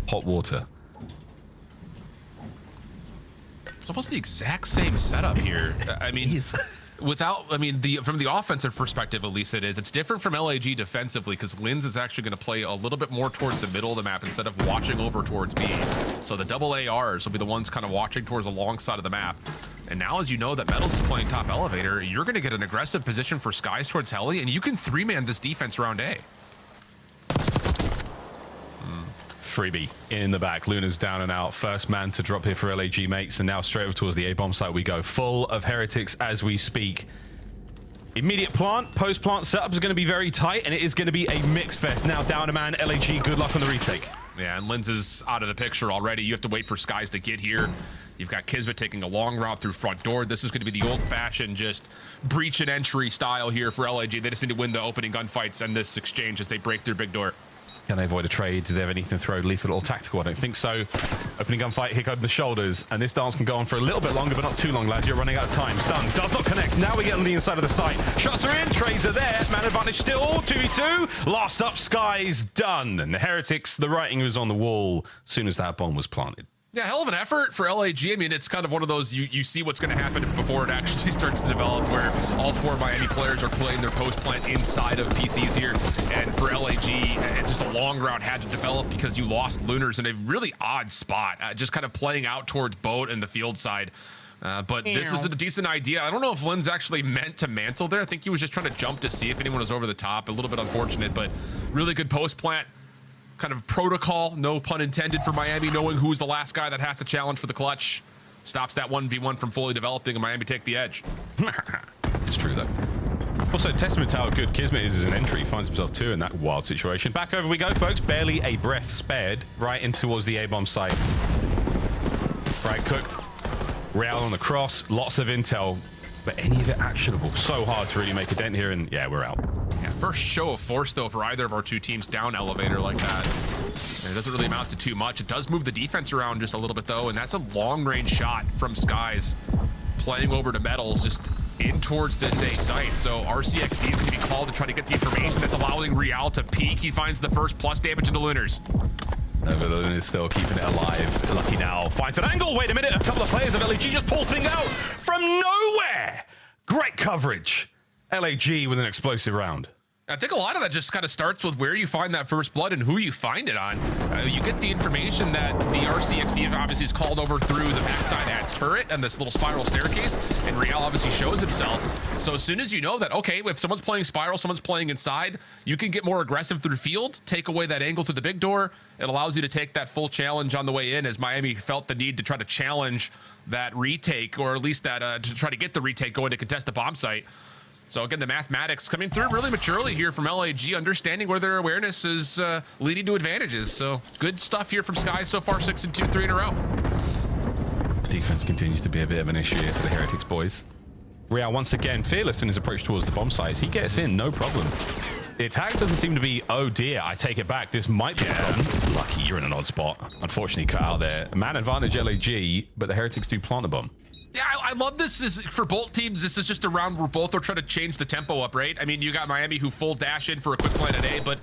Hot water. It's almost the exact same setup here. I mean, from the offensive perspective, at least it is. It's different from LAG defensively because Lins is actually going to play a little bit more towards the middle of the map instead of watching over towards B. So the double ARs will be the ones kind of watching towards the long side of the map. And now, as you know that Metals is playing top elevator, you're going to get an aggressive position for Skies towards Heli, and you can three-man this defense round A. Freebie in the back. Luna's down and out. First man to drop here for LAG mates, and now straight over towards the A-bomb site we go. Full of Heretics as we speak. Immediate plant, post-plant setup is going to be very tight, and it is going to be a mix fest. Now down a man, LAG, good luck on the retake. Yeah, and Lins is out of the picture already. You have to wait for Skies to get here. You've got Kismet taking a long route through front door. This is going to be the old-fashioned just breach and entry style here for LAG. They just need to win the opening gunfights and this exchange as they break through big door. Can they avoid a trade? Do they have anything to throw lethal or tactical? I don't think so. Opening gunfight, Hick over the shoulders, and this dance can go on for a little bit longer, but not too long, lads. You're running out of time. Stun does not connect. Now we get on the inside of the site. Shots are in, trades are there. Man advantage still, 2v2. Last up, Skies done. And the Heretics, the writing was on the wall as soon as that bomb was planted. Yeah, hell of an effort for LAG. I mean, it's kind of one of those, you see what's going to happen before it actually starts to develop, where all four Miami players are playing their post plant inside of PCs here. And for LAG, it's just a long route had to develop because you lost Lunars in a really odd spot, just kind of playing out towards boat and the field side. But this is a decent idea. I don't know if Lynn's actually meant to mantle there. I think he was just trying to jump to see if anyone was over the top. A little bit unfortunate, but really good post plant. Kind of protocol, no pun intended, for Miami, knowing who's the last guy that has to challenge for the clutch. Stops that 1v1 from fully developing, and Miami take the edge. It's true, though. Also, testament to how good Kismet is as an entry. He finds himself too in that wild situation. Back over we go, folks. Barely a breath spared. Right in towards the A-bomb site. Frag cooked. Real on the cross. Lots of intel. But any of it actionable? So hard to really make a dent here, and yeah, we're out. Yeah, first show of force, though, for either of our two teams down elevator like that. And it doesn't really amount to too much. It does move the defense around just a little bit, though, and that's a long-range shot from Skies. Playing over to Metals, just in towards this A site. So RCXD is going to be called to try to get the information that's allowing Real to peek. He finds the first plus damage into Lunars. The Lunars still keeping it alive. Lucky now finds an angle. Wait a minute, a couple of players of LAG just pull things out from nowhere. Great coverage. LAG with an explosive round. I think a lot of that just kind of starts with where you find that first blood and who you find it on. You get the information that the RCXD obviously is called over through the backside at turret and this little spiral staircase, and Real obviously shows himself. So as soon as you know that, okay, if someone's playing spiral, someone's playing inside, you can get more aggressive through field, take away that angle through the big door. It allows you to take that full challenge on the way in, as Miami felt the need to try to challenge that retake, or at least that to try to get the retake going to contest the bomb site. So again, the mathematics coming through really maturely here from LAG, understanding where their awareness is leading to advantages. So good stuff here from Sky so far, 6-2, 3 in a row. Defense continues to be a bit of an issue here for the Heretics boys. Real once again fearless in his approach towards the bomb sites. He gets in, no problem. The attack doesn't seem to be, oh dear, I take it back. This might be a problem. Lucky, you're in an odd spot. Unfortunately, cut out there. Man advantage LAG, but the Heretics do plant the bomb. Yeah, I love this. Is for both teams, this is just a round where both are trying to change the tempo up, right? I mean, you got Miami who full dash in for a quick plant at A, but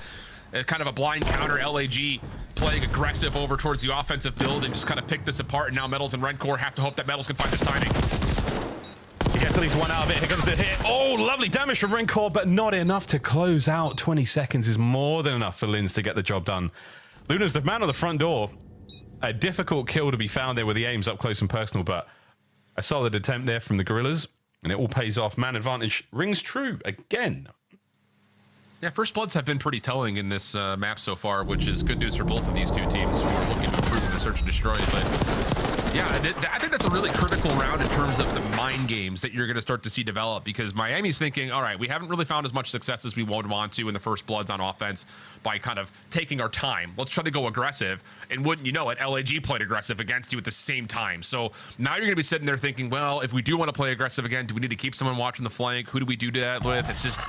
kind of a blind counter. LAG playing aggressive over towards the offensive build and just kind of pick this apart. And now Metals and Røkkr have to hope that Metals can find this timing. He gets at least one out of it. Here comes the hit. Oh, lovely damage from Røkkr, but not enough to close out. 20 seconds is more than enough for Lins to get the job done. Luna's the man on the front door. A difficult kill to be found there with the aims up close and personal, but a solid attempt there from the Gorillas, and it all pays off. Man advantage rings true again. Yeah, first bloods have been pretty telling in this map so far, which is good news for both of these two teams who are looking to improve in the search and destroy. But yeah, I think that's a really critical round in terms of the mind games that you're going to start to see develop, because Miami's thinking, all right, we haven't really found as much success as we would want to in the first bloods on offense by kind of taking our time. Let's try to go aggressive. And wouldn't you know it, LAG played aggressive against you at the same time. So now you're going to be sitting there thinking, well, if we do want to play aggressive again, do we need to keep someone watching the flank? Who do we do that with? It's just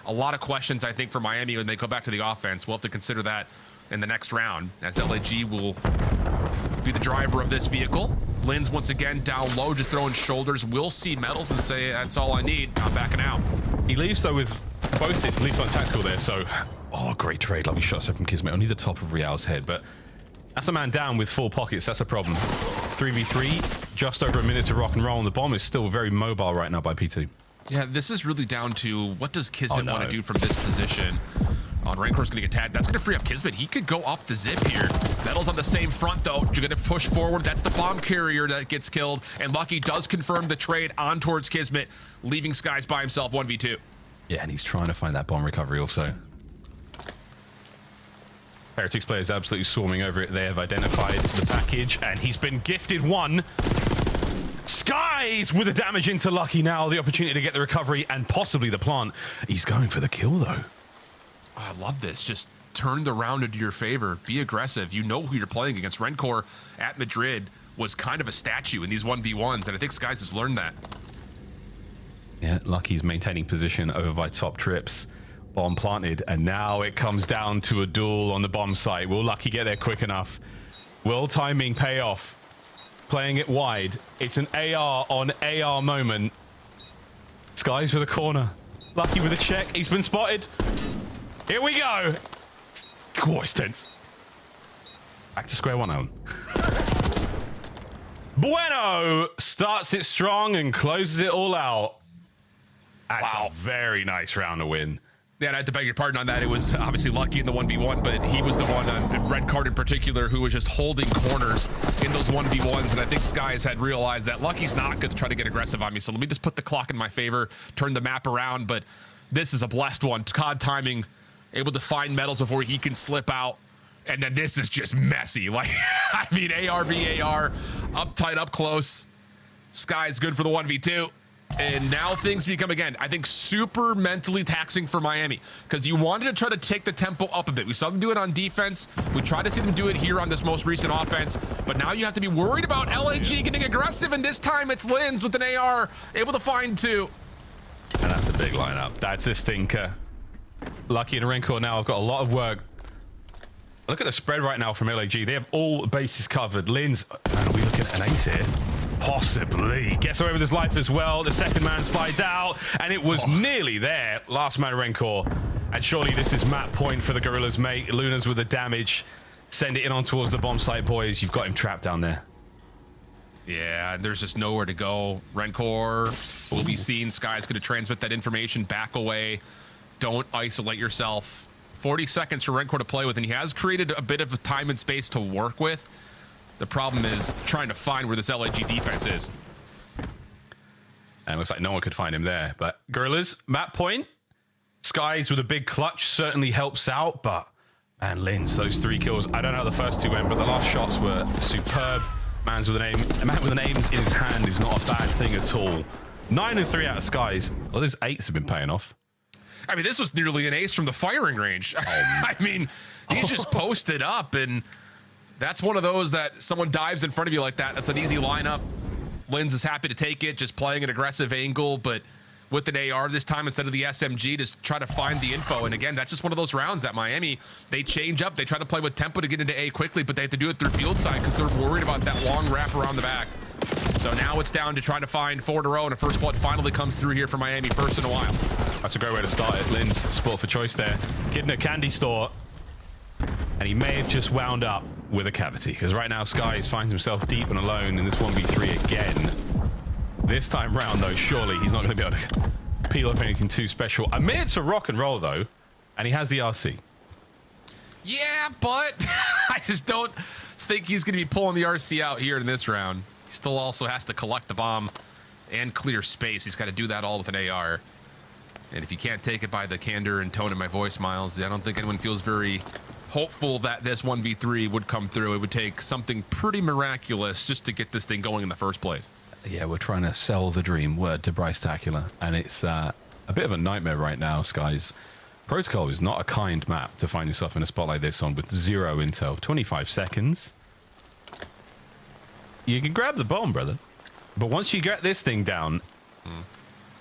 a lot of questions, I think, for Miami when they go back to the offense. We'll have to consider that in the next round, as LAG will be the driver of this vehicle. Lins once again down low, just throwing shoulders. We'll see Metals and say, that's all I need. I'm backing out. He leaves though with both his leads on tactical there, so oh, great trade. Lovely shots from Kismet. Only the top of Real's head, but that's a man down with full pockets. That's a problem. 3v3, just over a minute to rock and roll, and the bomb is still very mobile right now by P2. Yeah, this is really down to what does Kismet want to do from this position. Røkkr's gonna get tagged. That's gonna free up Kismet. He could go up the zip here. Metals on the same front though. You're gonna push forward. That's the bomb carrier that gets killed. And Lucky does confirm the trade on towards Kismet, leaving Skies by himself 1v2. Yeah, and he's trying to find that bomb recovery also. Heretics players absolutely swarming over it. They have identified the package, and he's been gifted one. Skies with the damage into Lucky now. The opportunity to get the recovery and possibly the plant. He's going for the kill though. I love this. Just turn the round into your favor. Be aggressive. You know who you're playing against. Røkkr at Madrid was kind of a statue in these 1v1s, and I think Skies has learned that. Yeah, Lucky's maintaining position over by top trips. Bomb planted, and now it comes down to a duel on the bomb site. Will Lucky get there quick enough? Will timing pay off? Playing it wide. It's an AR on AR moment. Skies for the corner. Lucky with a check. He's been spotted. Here we go. Oh, it's tense. Back to square one, Owen. Bueno starts it strong and closes it all out. That's a very nice round to win. Yeah, and I had to beg your pardon on that. It was obviously Lucky in the 1v1, but he was the one on Røkkr in particular who was just holding corners in those 1v1s, and I think Skies had realized that Lucky's not going to try to get aggressive on me, so let me just put the clock in my favor, turn the map around, but this is a blessed one. COD timing, able to find Metals before he can slip out, and then this is just messy. Like, I mean, AR v AR, up tight, up close. Sky's good for the 1v2. And now things become, again, I think super mentally taxing for Miami, because you wanted to try to take the tempo up a bit. We saw them do it on defense. We tried to see them do it here on this most recent offense, but now you have to be worried about LAG getting aggressive, and this time it's Lins with an AR, able to find two. And that's a big lineup. That's a stinker. Lucky and Røkkr now have got a lot of work. Look at the spread right now from LAG. They have all bases covered. Lins, man, are we looking at an ace here? Possibly. Gets away with his life as well. The second man slides out, and it was nearly there. Last man, Røkkr. And surely this is map point for the Gorillas, mate. Luna's with the damage. Send it in on towards the bomb site, boys. You've got him trapped down there. Yeah, there's just nowhere to go. Røkkr will be seen. Sky's going to transmit that information back away. Don't isolate yourself. 40 seconds for Røkkr to play with, and he has created a bit of time and space to work with. The problem is trying to find where this LAG defense is. And it looks like no one could find him there. But Gorillas, map point. Skies with a big clutch certainly helps out, but man, Linz, those 3 kills. I don't know how the first 2 went, but the last shots were superb. A man with an aims in his hand is not a bad thing at all. 9 and 3 out of Skies. Well, those 8s have been paying off. I mean, this was nearly an ace from the firing range. I mean, he's just posted up, and that's one of those that someone dives in front of you like that. That's an easy lineup. Linz is happy to take it, just playing an aggressive angle, but with an AR this time instead of the SMG, just try to find the info. And again, that's just one of those rounds that Miami, they change up. They try to play with tempo to get into A quickly, but they have to do it through field side because they're worried about that long wrap around the back. So now it's down to trying to find 4 in a row, and a first blood finally comes through here for Miami, first in a while. That's a great way to start it. Linz, sport for choice there. Kid in a candy store. And he may have just wound up with a cavity, because right now Skies finds himself deep and alone in this 1v3 again. This time round, though, surely he's not going to be able to peel up anything too special. A minute to rock and roll, though, and he has the RC. Yeah, but I just don't think he's going to be pulling the RC out here in this round. He still also has to collect the bomb and clear space. He's got to do that all with an AR. And if you can't take it by the candor and tone in my voice, Miles, I don't think anyone feels very hopeful that this 1v3 would come through. It would take something pretty miraculous just to get this thing going in the first place. Yeah, we're trying to sell the dream word to Bryce Tacular, and it's a bit of a nightmare right now, Skies. Protocol is not a kind map to find yourself in a spot like this on with 0 intel. 25 seconds. You can grab the bomb, brother. But once you get this thing down,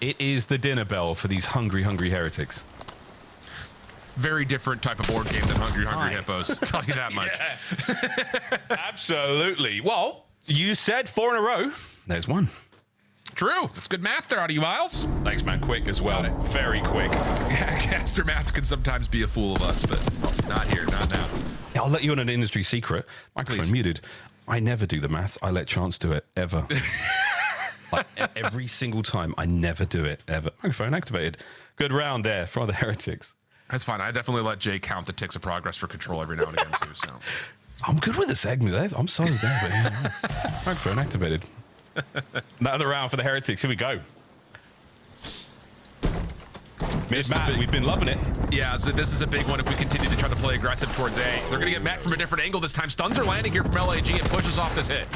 it is the dinner bell for these hungry, hungry heretics. Very different type of board game than Hungry Hippos. Tell you that much. Absolutely. Well, you said 4 in a row. There's 1. True. That's good math there out of you, Miles. Thanks, man. Quick as well. Very quick. Caster math can sometimes be a fool of us, but not here, not now. Yeah, I'll let you in an industry secret. Microphone muted. I never do the maths. I let Chance do it, ever. Like, every single time. I never do it, ever. Microphone activated. Good round there for the Heretics. That's fine. I definitely let Jay count the ticks of progress for control every now and again, too. So I'm good with the segments. I'm sorry there, but yeah. Microphone activated. Another round for the Heretics. Here we go. Mid-map, we've been loving it. Yeah, so this is a big one if we continue to try to play aggressive towards A. They're going to get met from a different angle this time. Stuns are landing here from LAG and pushes off this hit.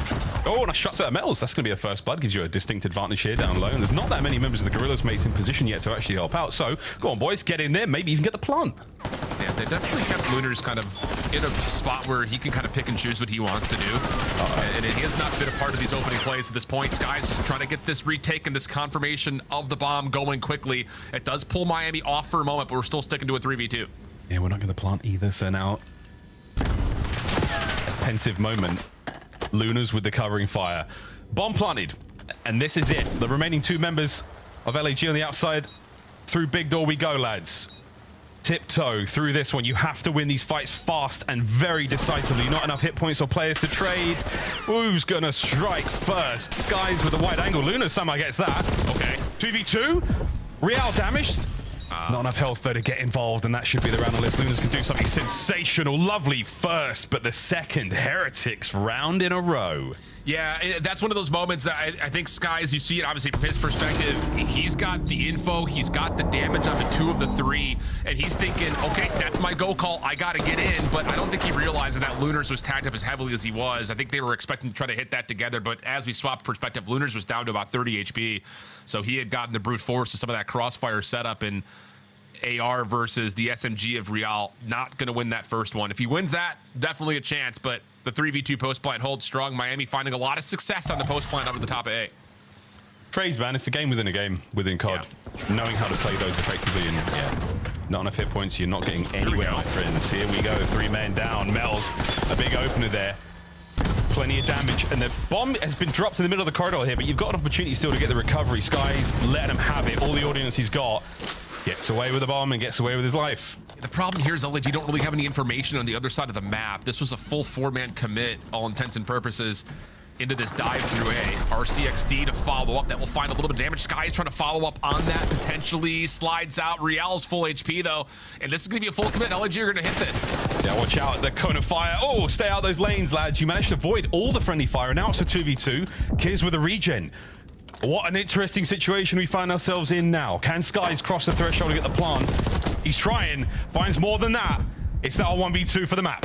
Oh, and a shot set of metals. That's going to be a first blood. Gives you a distinct advantage here down low. And there's not that many members of the Gorillas mates in position yet to actually help out. So, go on, boys. Get in there. Maybe even get the plant. Yeah, they definitely kept Lunars kind of in a spot where he can kind of pick and choose what he wants to do. And he has not been a part of these opening plays at this point. Guys trying to get this retake and this confirmation of the bomb going quickly. It does pull Miami off for a moment, but we're still sticking to a 3v2. Yeah, we're not going to plant either. So now, a pensive moment. Lunas with the covering fire. Bomb planted. And this is it. The remaining 2 members of LAG on the outside. Through big door we go, lads. Tiptoe through this one. You have to win these fights fast and very decisively. Not enough hit points or players to trade. Who's gonna strike first? Skies with a wide angle. Luna somehow gets that. Okay. 2v2. Real damaged. Not enough health though to get involved, and that should be the round on the list. Lunas can do something sensational. Lovely first, but the second Heretics round in a row. Yeah, that's one of those moments that I think Skies, you see it obviously from his perspective, he's got the info, he's got the damage on the 2 of the 3, and he's thinking, okay, that's my go call, I gotta get in, but I don't think he realizes that Lunars was tagged up as heavily as he was. I think they were expecting to try to hit that together, but as we swapped perspective, Lunars was down to about 30 HP, so he had gotten the brute force of some of that crossfire setup, and AR versus the SMG of Real, not going to win that first one. If he wins that, definitely a chance, but the 3v2 post plant holds strong. Miami finding a lot of success on the post plant over the top of A. Trades, man. It's a game within a game within COD. Yeah. Knowing how to play those effectively, and not enough hit points, you're not getting anywhere, my friends. Here we go. 3 men down. Mel's a big opener there. Plenty of damage, and the bomb has been dropped in the middle of the corridor here, but you've got an opportunity still to get the recovery. Sky's letting him have it. All the audience he's got. Gets away with the bomb and gets away with his life. The problem here is LAG don't really have any information on the other side of the map. This was a full 4-man commit, all intents and purposes, into this dive through A. RCXD to follow up. That will find a little bit of damage. Sky is trying to follow up on that, potentially. Slides out. Real's full HP, though. And this is going to be a full commit. LAG are going to hit this. Yeah, watch out. The cone of fire. Oh, stay out those lanes, lads. You managed to avoid all the friendly fire. Now it's a 2v2. Kiz with a regen. What an interesting situation we find ourselves in now. Can Skies cross the threshold to get the plant? He's trying. Finds more than that. It's now a 1v2 for the map.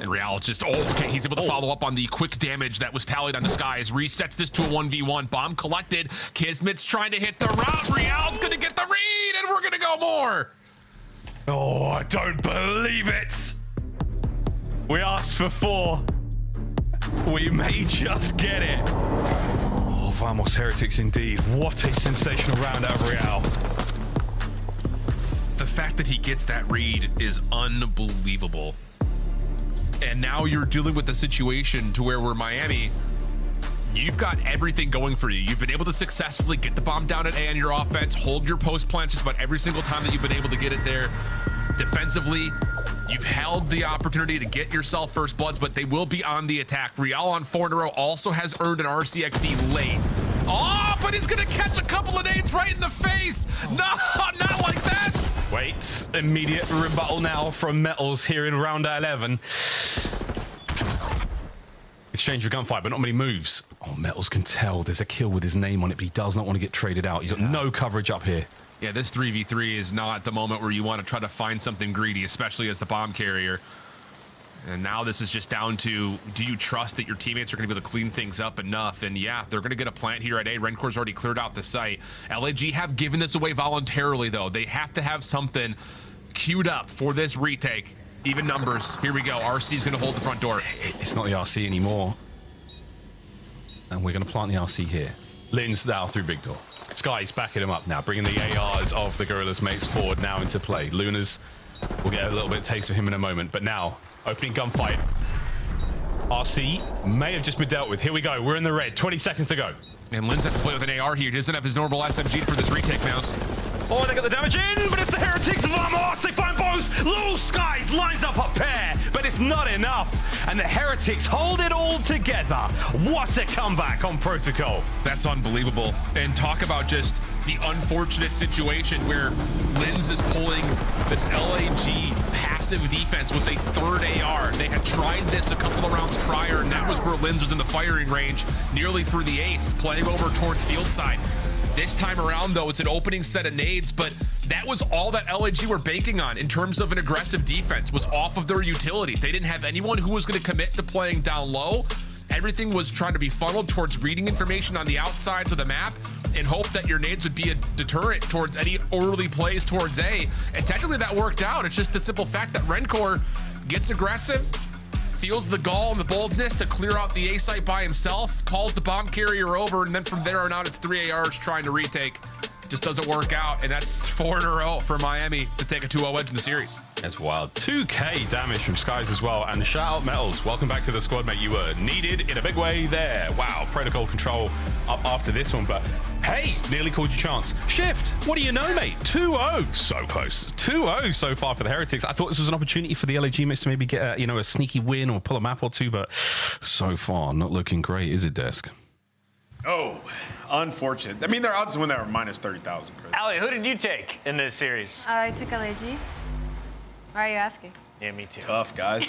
And Real just, okay, he's able to follow up on the quick damage that was tallied on the Skies. Resets this to a 1v1. Bomb collected. Kismet's trying to hit the route. Real's going to get the read, and we're going to go more. Oh, I don't believe it. We asked for 4. We may just get it. Oh, Vamos Heretics indeed. What a sensational round out of Real. The fact that he gets that read is unbelievable. And now you're dealing with the situation to where we're Miami. You've got everything going for you. You've been able to successfully get the bomb down at A on your offense, hold your post plant just about every single time that you've been able to get it there. Defensively, you've held the opportunity to get yourself first bloods, but they will be on the attack. Real on 4 in a row also has earned an RCXD late. Oh, but he's gonna catch a couple of nades right in the face. No, not like that. Wait, immediate rebuttal now from Metals here in round 11. Exchange of gunfire, but not many moves. Oh, Metals can tell there's a kill with his name on it, but he does not want to get traded out. He's got no coverage up here. Yeah, this 3v3 is not the moment where you want to try to find something greedy, especially as the bomb carrier. And now this is just down to, do you trust that your teammates are going to be able to clean things up enough? And yeah, they're going to get a plant here at A. Renkor's already cleared out the site. LAG have given this away voluntarily, though. They have to have something queued up for this retake. Even numbers. Here we go. RC's going to hold the front door. It's not the RC anymore. And we're going to plant the RC here. Lin's now through big door. Sky's backing him up now, bringing the ARs of the Gorillas mates forward now into play. Luna's, we'll get a little bit of taste of him in a moment, but now, opening gunfight. RC may have just been dealt with. Here we go, we're in the red, 20 seconds to go. And Linz has to play with an AR here. He doesn't have his normal SMG for this retake, Mouse. Oh, they got the damage in, but it's the Heretics. Vamos, they find both. Little Skies lines up a pair, but it's not enough. And the Heretics hold it all together. What a comeback on Protocol. That's unbelievable. And talk about just the unfortunate situation where Linz is pulling this LAG passive defense with a 3rd AR. They had tried this a couple of rounds prior, and that was where Linz was in the firing range, nearly for the ace, playing over towards field side. This time around, though, it's an opening set of nades, but that was all that LAG were banking on in terms of an aggressive defense, was off of their utility. They didn't have anyone who was going to commit to playing down low. Everything was trying to be funneled towards reading information on the outsides of the map and hope that your nades would be a deterrent towards any early plays towards A. And technically that worked out. It's just the simple fact that Røkkr gets aggressive, feels the gall and the boldness to clear out the A site by himself, calls the bomb carrier over, and then from there on out, it's 3 ARs trying to retake. Just doesn't work out, and that's 4 in a row for Miami to take a 2-0 edge in the series. That's wild. 2K damage from Skies as well, and shout out Metals. Welcome back to the squad, mate. You were needed in a big way there. Wow, protocol control up after this one, but hey, nearly called your chance. Shift, what do you know, mate? 2-0, so close. 2-0 so far for the Heretics. I thought this was an opportunity for the LAG mates to maybe get a, a sneaky win or pull a map or two, but so far not looking great, is it, Desk? Oh, unfortunate. I mean, their odds when they were minus 30,000. Ali, who did you take in this series? I took LAG. Why are you asking? Yeah, me too. Tough, guys.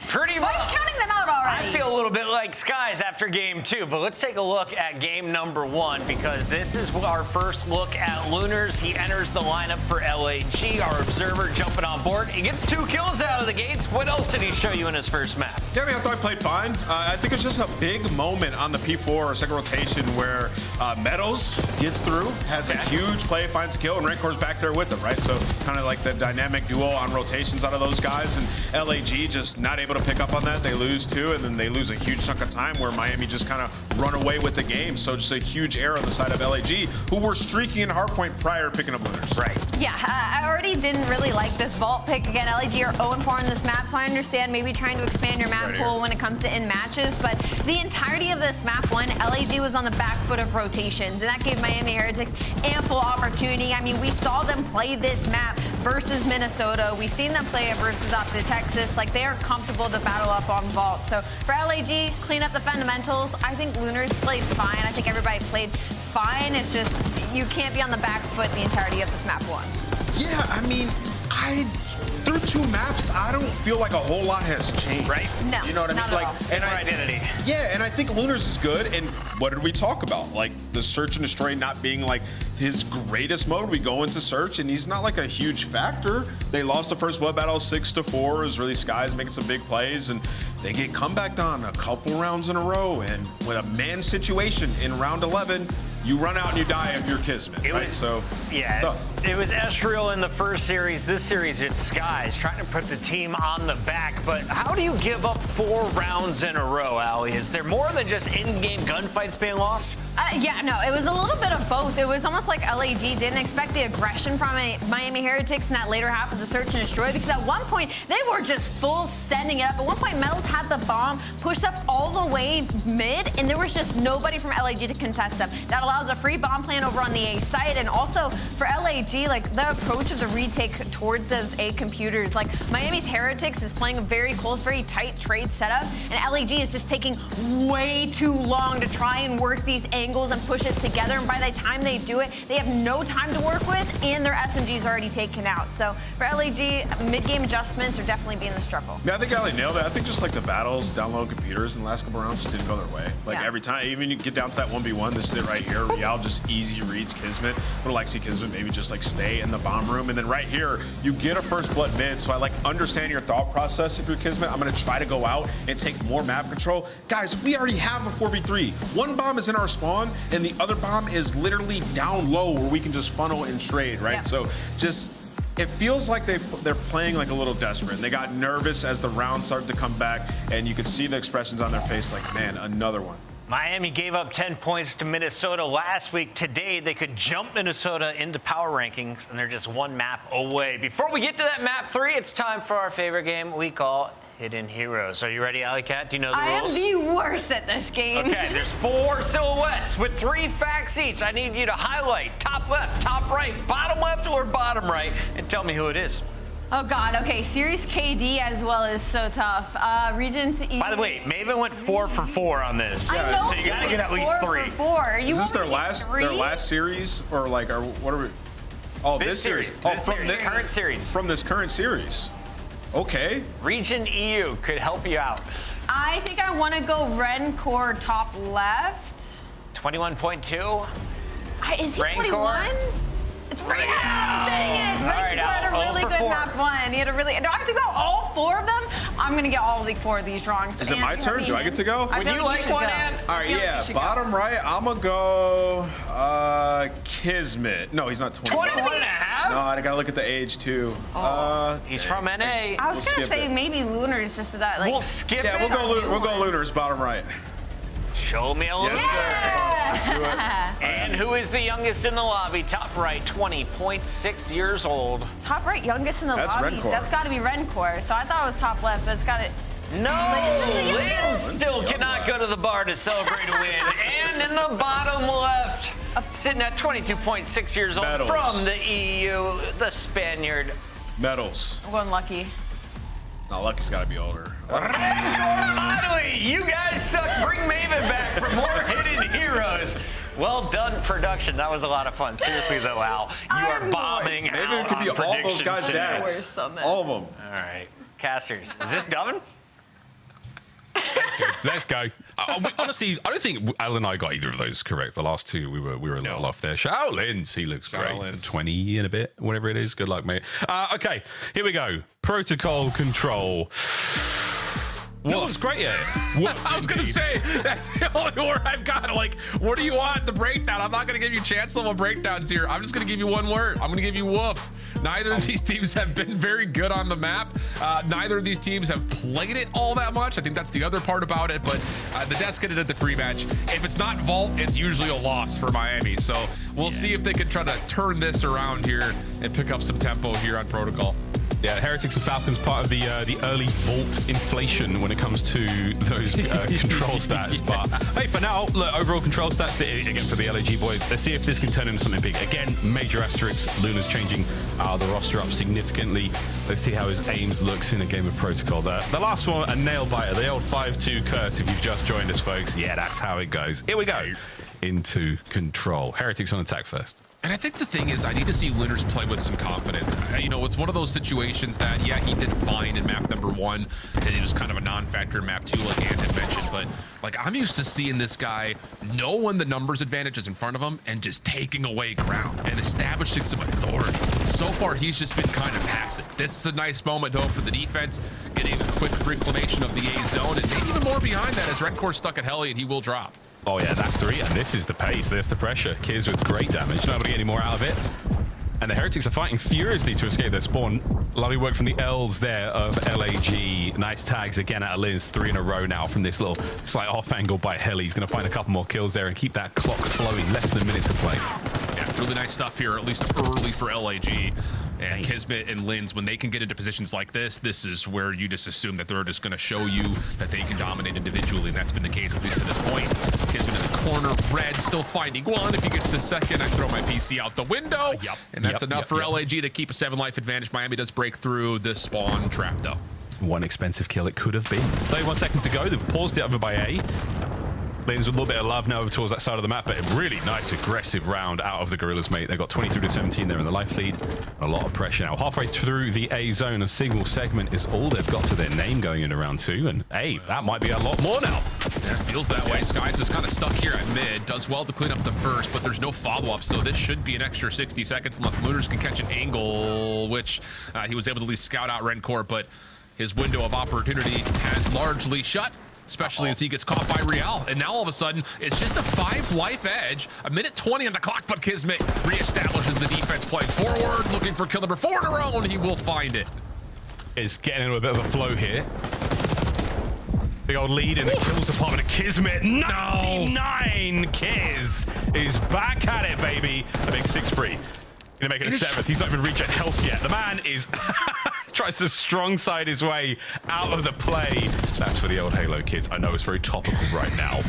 Pretty Why rough. are you counting them out already? I feel a little bit like Skies after game 2, but let's take a look at game number 1 because this is our first look at Lunars. He enters the lineup for LAG, our observer jumping on board. He gets 2 kills out of the gates. What else did he show you in his first map? Yeah, I mean, I thought he played fine. I think it's just a big moment on the P4 or second rotation where Metals gets through, has a huge play, finds a kill, and Røkkr's back there with him, right? So kind of like the dynamic duo on rotations out of those guys. guys, and LAG just not able to pick up on that. They lose too, and then they lose a huge chunk of time where Miami just kind of run away with the game. So just a huge error on the side of LAG, who were streaking in hardpoint prior to picking up winners. Right. Yeah, I already didn't really like this vault pick. Again, LAG are 0-4 on this map, so I understand maybe trying to expand your map pool when it comes to in matches, but the entirety of this map one, LAG was on the back foot of rotations, and that gave Miami Heretics ample opportunity. I mean, we saw them play this map versus Minnesota. We've seen them play it versus Optic Texas. Like, they are comfortable to battle up on vault. So for LAG, clean up the fundamentals. I think Lunars played fine. I think everybody played fine. It's just you can't be on the back foot the entirety of this map one. Yeah, I mean, through 2 maps, I don't feel like a whole lot has changed. Right. No, you know what I mean? not at all. And identity. Yeah, and I think Lunars is good. And what did we talk about? Like the search and destroy not being like his greatest mode. We go into search, and he's not like a huge factor. They lost the first blood battle 6-4. It was really Skies making some big plays, and they get comebacked on a couple rounds in a row. And with a man situation in round 11, you run out and you die if you're Kismet. It right? was, so yeah, stuff. It was Estriel in the first series. This series, it's Skies trying to put the team on the back. But how do you give up 4 rounds in a row, Allie? Is there more than just in-game gunfights being lost? Yeah, no, it was a little bit of both. It was almost like LAG didn't expect the aggression from Miami Heretics in that later half of the search and destroy, because at one point they were just full sending it up. At one point, Metals had the bomb pushed up all the way mid, and there was just nobody from LAG to contest them. That allows a free bomb plan over on the A site, and also for LAG, like the approach of the retake towards those A computers. Like Miami's Heretics is playing a very close, very tight trade setup, and LAG is just taking way too long to try and work these angles and push it together, and by the time they do it, they have no time to work with, and their SMG is already taken out. So for LAG, mid-game adjustments are definitely being the struggle. Yeah, I think Ali nailed it. I think just like the battles, download computers in the last couple rounds just didn't go their way. Like every time, even you get down to that 1v1, this is it right here. Real just easy reads Kismet. Would like to see Kismet maybe just like stay in the bomb room, and then right here, you get a first blood mid. So I like understand your thought process. If you're Kismet, I'm gonna try to go out and take more map control. Guys, we already have a 4v3. One bomb is in our spawn, and the other bomb is literally down low where we can just funnel and trade, right? So just, it feels like they're playing like a little desperate. And they got nervous as the round started to come back, and you could see the expressions on their face like, man, another one. Miami gave up 10 points to Minnesota last week. Today, they could jump Minnesota into power rankings, and they're just 1 map away. Before we get to that map 3, it's time for our favorite game we call Hidden Heroes. Are you ready, Alley Cat? Do you know the rules? I am the worst at this game. Okay, there's 4 silhouettes with 3 facts each. I need you to highlight top left, top right, bottom left, or bottom right, and tell me who it is. Oh God, okay, Series KD as well is so tough. Regents E. By the way, Maven went 4 for 4 on this. I know, so you gotta get at least 3. 4. Is this their last series, or like, or what are we? Oh, this series. This current series. From this current series. Okay. Region EU could help you out. I think I want to go Røkkr top left. 21.2. Is he 21? It's right. Dang it. All right, had a really good 4. map 1. He had a really. Do I have to go all 4 of them? I'm gonna get all 4 of these wrong. Is it my turn? Do I get to go? Would you like one, Ann? All right, yeah. Bottom right, I'm gonna go Kismet. No, he's not 21. 21 and a half? No, I gotta look at the age too. He's from NA. I was gonna say maybe Lunars just so that like. We'll skip it. We'll go Lunars, bottom right. Show me a little. Yes, sir. Let's do it. And who is the youngest in the lobby? Top right, 20.6 years old. Top right, youngest in the lobby. Røkkr. That's got to be Røkkr. So I thought it was top left, but it's got to. No, Lynn still cannot go to the bar to celebrate a win. And in the bottom left, sitting at 22.6 years old Medals. from the EU, the Spaniard. Medals. I'm going Lucky. No, Lucky's got to be older. Finally, you guys suck. Bring Maven back for more Hidden Heroes. Well done, production. That was a lot of fun. Seriously, though, Al, you are bombing out. Maven could be all those guys' dads. All of them. All right. Casters. Is this Govern? Let's go. Honestly, I don't think Al and I got either of those correct. The last 2, we were a little off there. Shout out Linz. He looks great. For 20 and a bit, whatever it is. Good luck, mate. Okay, here we go. Protocol control. No, it's great, yeah. I was gonna say that's the only word I've got. Like, what do you want? The breakdown. I'm not gonna give you chance level breakdowns here. I'm just gonna give you one word. I'm gonna give you woof. Neither of these teams have been very good on the map. Neither of these teams have played it all that much. I think that's the other part about it. But the desk hit it at the pre-match. If it's not Vault, it's usually a loss for Miami. So we'll see if they can try to turn this around here and pick up some tempo here on Protocol. Yeah, Heretics and Falcons part of the early Vault inflation when it comes to those control stats. But hey, for now, look, overall control stats again for the LAG boys. Let's see if this can turn into something big. Again, major asterisks. Luna's changing the roster up significantly. Let's see how his aims looks in a game of Protocol. The last one, a nail biter, the old 5-2 curse. If you've just joined us, folks, yeah, that's how it goes. Here we go into control. Heretics on attack first. And I think the thing is, I need to see Lunars play with some confidence. You know, it's one of those situations that, yeah, he did fine in map number 1, and it was kind of a non-factor in map 2, like Ant had mentioned. But, like, I'm used to seeing this guy know when the numbers advantage is in front of him and just taking away ground and establishing some authority. So far, he's just been kind of passive. This is a nice moment, though, for the defense, getting a quick reclamation of the A zone, and maybe even more behind that as Røkkr stuck at Heli, and he will drop. Oh yeah, that's 3, and this is the pace, there's the pressure. Kiz with great damage, nobody getting more out of it. And the Heretics are fighting furiously to escape their spawn. Lovely work from the L's there of LAG. Nice tags again out of Linz, 3 in a row now from this little slight off angle by Heli. He's going to find a couple more kills there and keep that clock flowing. Less than a minute to play. Yeah, really nice stuff here, at least early for LAG. And Kismet and Linz, when they can get into positions like this is where you just assume that they're just going to show you that they can dominate individually, and that's been the case at least to this point. Kismet in the corner, Red still finding one. If he gets the second, I throw my PC out the window. And that's enough for LAG to keep a 7-life advantage. Miami does break through the spawn trap, though. One expensive kill it could have been. 31 seconds to go. They've paused it over by A. Linz with a little bit of love now over towards that side of the map, but a really nice aggressive round out of the Gorillas, mate. They've got 23 to 17 there in the life lead. A lot of pressure now. Halfway through the A zone, a single segment is all they've got to their name going into round 2, and hey, that might be a lot more now. Yeah, feels that way. Skies is kind of stuck here at mid. Does well to clean up the first, but there's no follow-up, so this should be an extra 60 seconds unless Lunars can catch an angle, which he was able to at least scout out Røkkr, but his window of opportunity has largely shut. Especially as he gets caught by Real. And now all of a sudden, it's just a 5-life edge. A minute 20 on the clock, but Kismet reestablishes the defense playing forward, looking for kill number 4 in a row, and he will find it. Is getting into a bit of a flow here. Big old lead in the kills department of Kismet. 99! Kiz is back at it, baby. A big 6-free. Gonna make it a 7th. He's not even reached health yet. The man is tries to strong side his way out of the play. That's for the old Halo kids. I know it's very topical right now.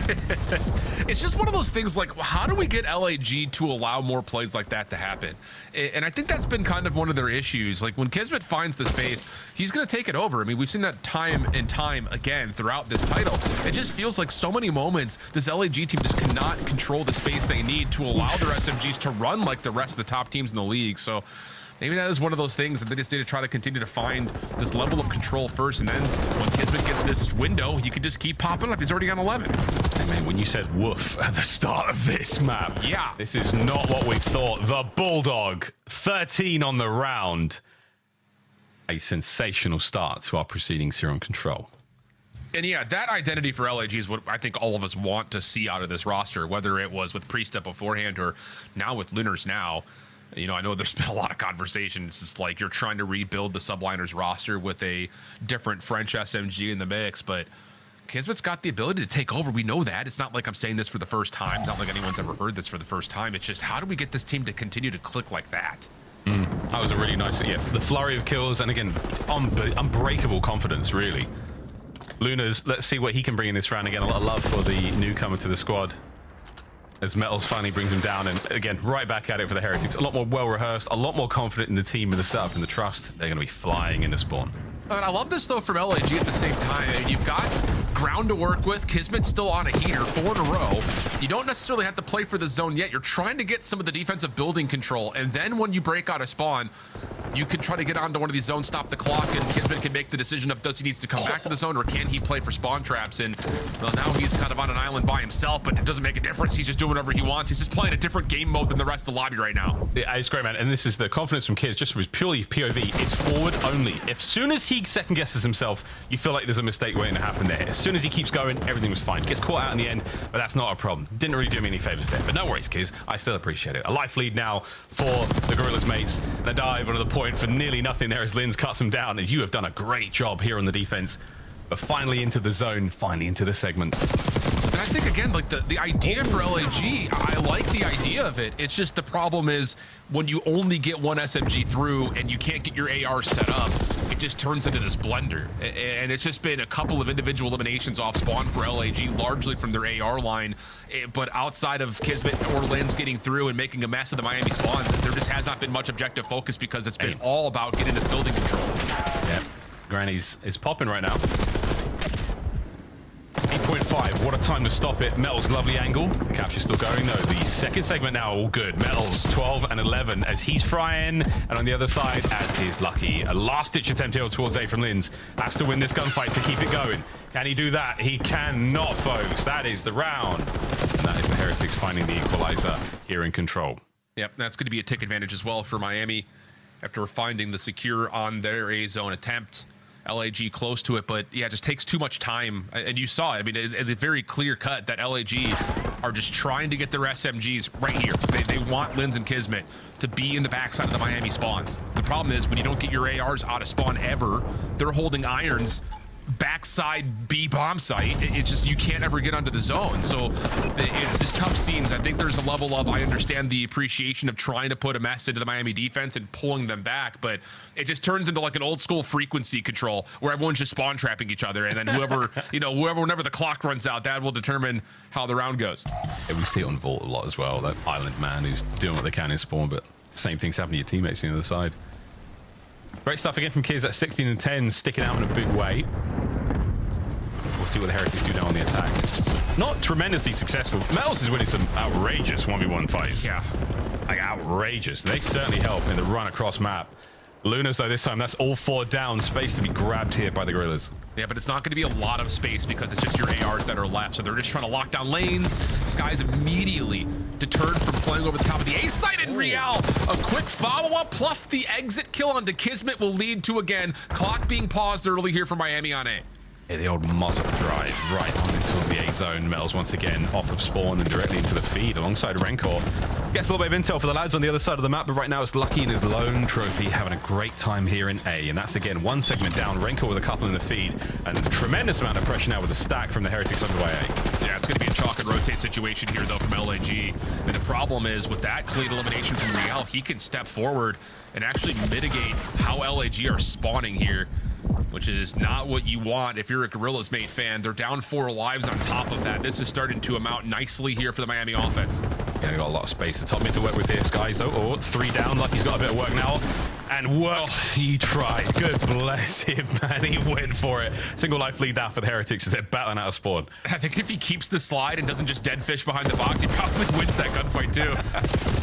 It's just one of those things like, how do we get LAG to allow more plays like that to happen? And I think that's been kind of one of their issues. Like when Kismet finds the space, he's going to take it over. I mean, we've seen that time and time again throughout this title. It just feels like so many moments this LAG team just cannot control the space they need to allow their SMGs to run like the rest of the top teams in the league. So maybe that is one of those things that they just need to try to continue to find this level of control first, and then when Kismet gets this window, he could just keep popping up. He's already on 11. And man, when you said woof at the start of this map, yeah, this is not what we thought. The Bulldog, 13 on the round. A sensational start to our proceedings here on Control. And yeah, that identity for LAG is what I think all of us want to see out of this roster, whether it was with Priestep beforehand or now with Lunars now. You know, I know there's been a lot of conversations. It's like you're trying to rebuild the Subliners roster with a different French SMG in the mix, but Kismet's got the ability to take over. We know that. It's not like I'm saying this for the first time. It's not like anyone's ever heard this for the first time. It's just, how do we get this team to continue to click like that? That was a really nice, yeah, the flurry of kills, and again, unbreakable confidence, really. Lunas, let's see what he can bring in this round. Again, a lot of love for the newcomer to the squad, as Metals finally brings him down, and again, right back at it for the Heretics. A lot more well-rehearsed, a lot more confident in the team, in the setup, and the trust. They're going to be flying into spawn. And I love this, though, from LAG at the same time. I mean, you've got ground to work with. Kismet's still on a heater, 4 in a row. You don't necessarily have to play for the zone yet. You're trying to get some of the defensive building control, and then when you break out of spawn, you could try to get onto one of these zones, stop the clock, and Kismet can make the decision of does he needs to come back to the zone or can he play for spawn traps. And well, now he's kind of on an island by himself, but it doesn't make a difference. He's just doing whatever he wants. He's just playing a different game mode than the rest of the lobby right now. Yeah, it's great, man. And this is the confidence from Kids, just was purely POV. It's forward only. As soon as he second guesses himself, you feel like there's a mistake waiting to happen there. As soon as he keeps going, everything was fine. Gets caught out in the end, but that's not a problem. Didn't really do me any favors there. But no worries, Kids. I still appreciate it. A life lead now for the Gorillas mates. And a dive onto the point for nearly nothing there as Linz cuts him down. And you have done a great job here on the defense. But finally into the zone, finally into the segments. And I think, again, like the idea for LAG, I like the idea of it. It's just the problem is when you only get one SMG through and you can't get your AR set up, it just turns into this blender. And it's just been a couple of individual eliminations off spawn for LAG, largely from their AR line. But outside of Kismet or Linz getting through and making a mess of the Miami spawns, there just has not been much objective focus because it's been all about getting the building control. Yeah, Granny's is popping right now. 8.5, what a time to stop it. Metal's lovely angle. The capture's still going though. The second segment now, all good. Metal's 12 and 11 as he's frying. And on the other side, as is Lucky. A last-ditch attempt here towards A from Linz. Has to win this gunfight to keep it going. Can he do that? He cannot, folks. That is the round. And that is the Heretics finding the equalizer here in control. Yep, that's going to be a tick advantage as well for Miami after finding the secure on their A zone attempt. LAG close to it, but yeah, it just takes too much time. And you saw it. I mean, it's a very clear cut that LAG are just trying to get their SMGs right here. They want Linz and Kismet to be in the backside of the Miami spawns. The problem is when you don't get your ARs out of spawn ever, they're holding irons backside B bomb site. It's just you can't ever get onto the zone. So it's just tough scenes. I think there's a level of I understand the appreciation of trying to put a mess into the Miami defense and pulling them back, but it just turns into like an old school frequency control where everyone's just spawn trapping each other, and then whoever whenever the clock runs out, that will determine how the round goes. Yeah, we see it on Vault a lot as well. That island man who's doing what they can in spawn, but same thing's happening to your teammates on the other side. Great stuff again from Kids at 16 and 10, sticking out in a big way. We'll see what the Heretics do now on the attack. Not tremendously successful. Metals is winning some outrageous 1v1 fights. Yeah. Like outrageous. They certainly help in the run across map. Lunas, though, this time, that's all 4 down. Space to be grabbed here by the Gorillas. Yeah, but it's not going to be a lot of space because it's just your ARs that are left. So they're just trying to lock down lanes. Sky's immediately deterred from playing over the top of the A site, and Real, a quick follow-up plus the exit kill onto Kismet will lead to, again, clock being paused early here for Miami on A. Yeah, the old muzzle drive right on into the A zone. Metals once again off of spawn and directly into the feed alongside Røkkr. Gets a little bit of intel for the lads on the other side of the map, but right now it's Lucky in his lone trophy having a great time here in A. And that's again one segment down. Røkkr with a couple in the feed and a tremendous amount of pressure now with the stack from the Heretics underway A. Yeah, it's going to be a chalk and rotate situation here though from LAG. And the problem is with that clean elimination from Real, he can step forward and actually mitigate how LAG are spawning here, which is not what you want if you're a Gorillas mate fan. They're down 4 lives on top of that. This is starting to amount nicely here for the Miami offense. Yeah, they got a lot of space. The top mid to work with here, Skies though. Oh, 3 down. Lucky's got a bit of work now. And work, he tried. Good bless him, man. He went for it. Single life lead now for the Heretics as they're battling out of spawn. I think if he keeps the slide and doesn't just dead fish behind the box, he probably wins that gunfight too.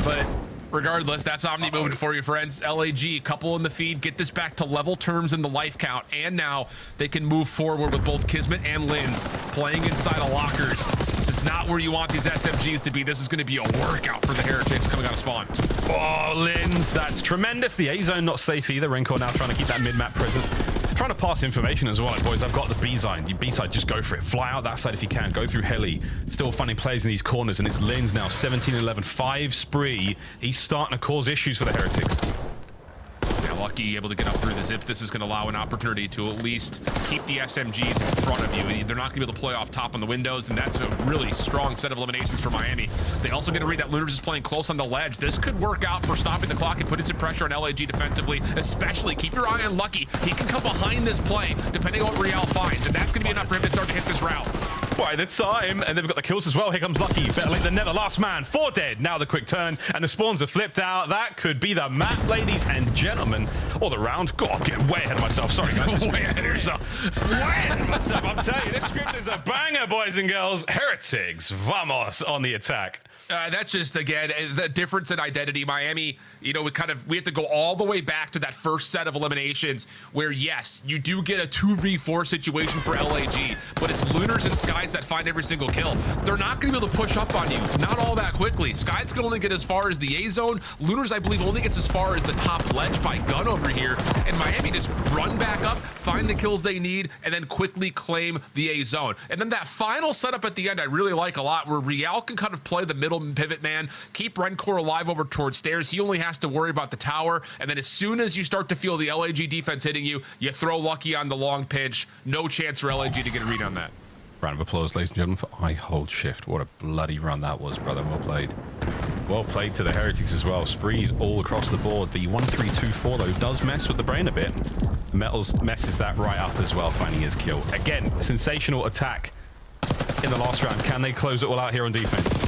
But regardless, that's Omni moving for you, friends. LAG, couple in the feed, get this back to level terms in the life count, and now they can move forward with both Kismet and Linz playing inside of lockers. This is not where you want these SMGs to be. This is going to be a workout for the Heretics coming out of spawn. Oh, Linz, that's tremendous. The A zone not safe either. Røkkr now trying to keep that mid-map presence. Trying to pass information as well. Like, boys, I've got the B side. Your B side, just go for it. Fly out that side if you can. Go through heli. Still finding players in these corners, and it's Linz now 17-11, 5 spree. He's starting to cause issues for the Heretics. Yeah, Lucky able to get up through the zip. This is going to allow an opportunity to at least keep the SMGs in front of you. They're not going to be able to play off top on the windows, and that's a really strong set of eliminations for Miami. They also get to read that Lunars is playing close on the ledge. This could work out for stopping the clock and putting some pressure on LAG defensively, especially keep your eye on Lucky. He can come behind this play, depending on what Real finds, and that's going to be enough for him to start to hit this round. By the time, and they've got the kills as well. Here comes Lucky. Better late than never. Last man, 4 dead. Now the quick turn, and the spawns are flipped out. That could be the map, ladies and gentlemen, or the round. God, I'm getting way ahead of myself. Sorry, guys. Way ahead of yourself. Way ahead of myself. I'm telling you, this script is a banger, boys and girls. Heretics, vamos on the attack. That's just, again, the difference in identity. Miami, you know, we have to go all the way back to that first set of eliminations where, yes, you do get a 2v4 situation for LAG, but it's Lunars and Skies that find every single kill. They're not going to be able to push up on you, not all that quickly. Skies can only get as far as the A zone. Lunars, I believe, only gets as far as the top ledge by gun over here. And Miami just run back up, find the kills they need, and then quickly claim the A zone. And then that final setup at the end, I really like a lot, where Real can kind of play the middle pivot man, keep Røkkr alive over towards stairs. He only has to worry about the tower, and then as soon as you start to feel the LAG defense hitting you, you throw Lucky on the long pinch. No chance for LAG to get a read on that. Round of applause, ladies and gentlemen, for I Hold Shift. What a bloody run that was, brother. Well played. Well played to the Heretics as well. Sprees all across the board. The 1-3-2-4, though, does mess with the brain a bit. Metals messes that right up as well, finding his kill. Again, sensational attack in the last round. Can they close it all out here on defense?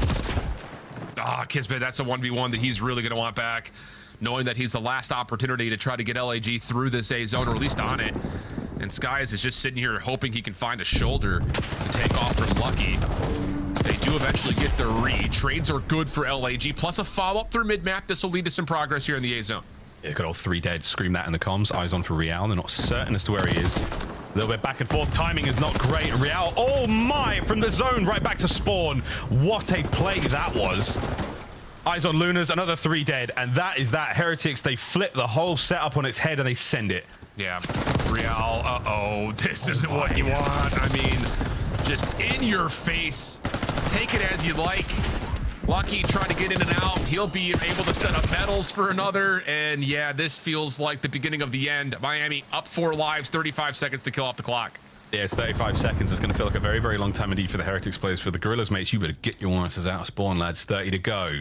Kismet, that's a 1v1 that he's really going to want back, knowing that he's the last opportunity to try to get LAG through this A zone, or at least on it. And Skies is just sitting here hoping he can find a shoulder to take off from Lucky. They do eventually get the read. Trades are good for LAG, plus a follow-up through mid-map. This will lead to some progress here in the A zone. Yeah, got all 3 dead. Scream that in the comms. Eyes on for Real. They're not certain as to where he is. A little bit back and forth. Timing is not great. Real, oh my, from the zone right back to spawn. What a play that was. Eyes on Lunars, another 3 dead, and that is that. Heretics, they flip the whole setup on its head and they send it. Yeah, Real, uh-oh, this isn't what you want. I mean, just in your face. Take it as you like. Lucky trying to get in and out. He'll be able to set up medals for another. And yeah, this feels like the beginning of the end. Miami up 4 lives, 35 seconds to kill off the clock. Yeah, it's 35 seconds. It's going to feel like a very, very long time indeed for the Heretics players. For the Gorillas, mates, you better get your asses out of spawn, lads. 30 to go.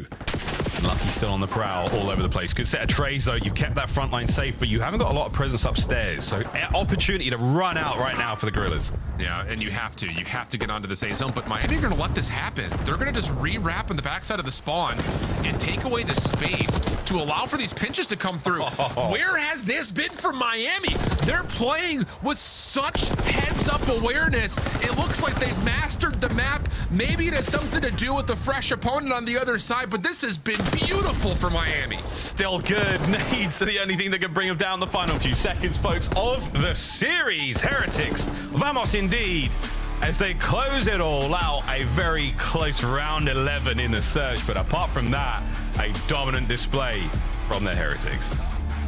Lucky still on the prowl all over the place. Good set of trades, though. You kept that front line safe, but you haven't got a lot of presence upstairs. So opportunity to run out right now for the Gorillas. Yeah, and you have to get onto this A zone, but Miami are going to let this happen. They're going to just re-wrap on the backside of the spawn and take away the space to allow for these pinches to come through. Where has this been for Miami? They're playing with such heads-up awareness. It looks like they've mastered the map. Maybe it has something to do with the fresh opponent on the other side, but this has been beautiful for Miami. Still good. Nades are the only thing that can bring them down the final few seconds, folks, of the series. Heretics, vamos indeed, as they close it all out. A very close round 11 in the search, but apart from that, a dominant display from the Heretics.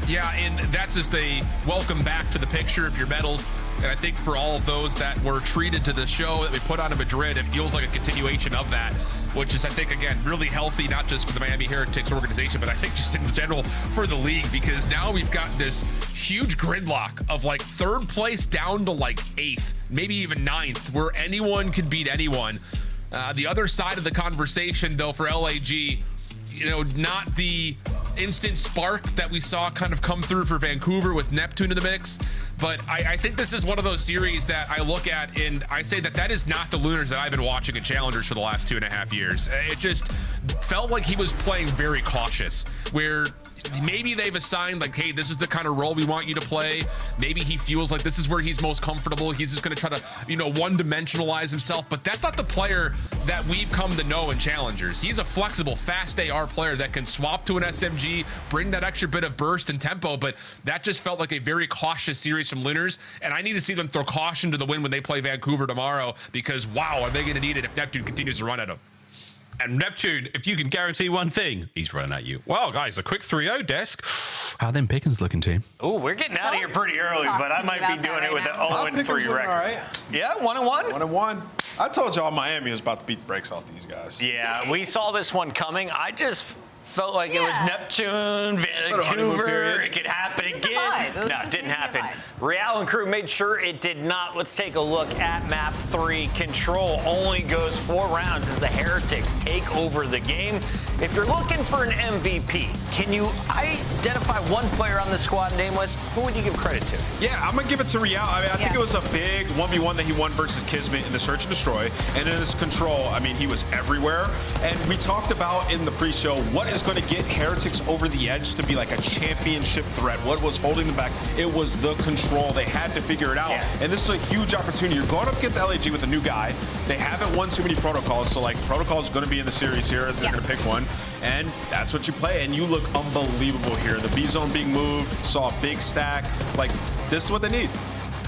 Yeah, and that's just a welcome back to the picture of your medals. And I think for all of those that were treated to the show that we put on in Madrid, it feels like a continuation of that, which is, I think, again, really healthy, not just for the Miami Heretics organization, but I think just in general for the league, because now we've got this huge gridlock of like 3rd place down to like 8th, maybe even 9th, where anyone can beat anyone. The other side of the conversation, though, for LAG, you know, not the instant spark that we saw kind of come through for Vancouver with Neptune in the mix, but I think this is one of those series that I look at and I say that is not the Lunars that I've been watching in Challengers for the last 2.5 years. It just felt like he was playing very cautious, where maybe they've assigned like, hey, this is the kind of role we want you to play. Maybe he feels like this is where he's most comfortable. He's just going to try to, you know, one-dimensionalize himself, but that's not the player that we've come to know in Challengers. He's a flexible, fast AR player that can swap to an SMG, bring that extra bit of burst and tempo, but that just felt like a very cautious series from Lunars, and I need to see them throw caution to the wind when they play Vancouver tomorrow, because wow, are they going to need it if Neptune continues to run at them. And Neptune, if you can guarantee one thing, he's running at you. Well, guys, a quick 3-0 desk. How them pickings looking, team? Oh, we're getting out of here pretty early, but I might be doing it with an 0-3 record. All right. Yeah, 1-1. 1-1. I told y'all Miami was about to beat the brakes off these guys. Yeah, we saw this one coming. I just felt like it was Neptune, Vancouver. It could happen again. No, it didn't happen. Real and crew made sure it did not. Let's take a look at map 3. Control only goes 4 rounds as the Heretics take over the game. If you're looking for an MVP, can you identify one player on the squad nameless? Who would you give credit to? Yeah, I'm going to give it to Real. I mean, I think it was a big 1v1 that he won versus Kismet in the Search and Destroy. And in his Control, I mean, he was everywhere. And we talked about in the pre-show, what is was going to get Heretics over the edge to be like a championship threat? What was holding them back? It was the control. They had to figure it out. Yes. And this is a huge opportunity. You're going up against LAG with a new guy. They haven't won too many protocols, so like protocol is going to be in the series here. They're going to pick one, and that's what you play. And you look unbelievable here. The B zone being moved, saw a big stack. Like, this is what they need.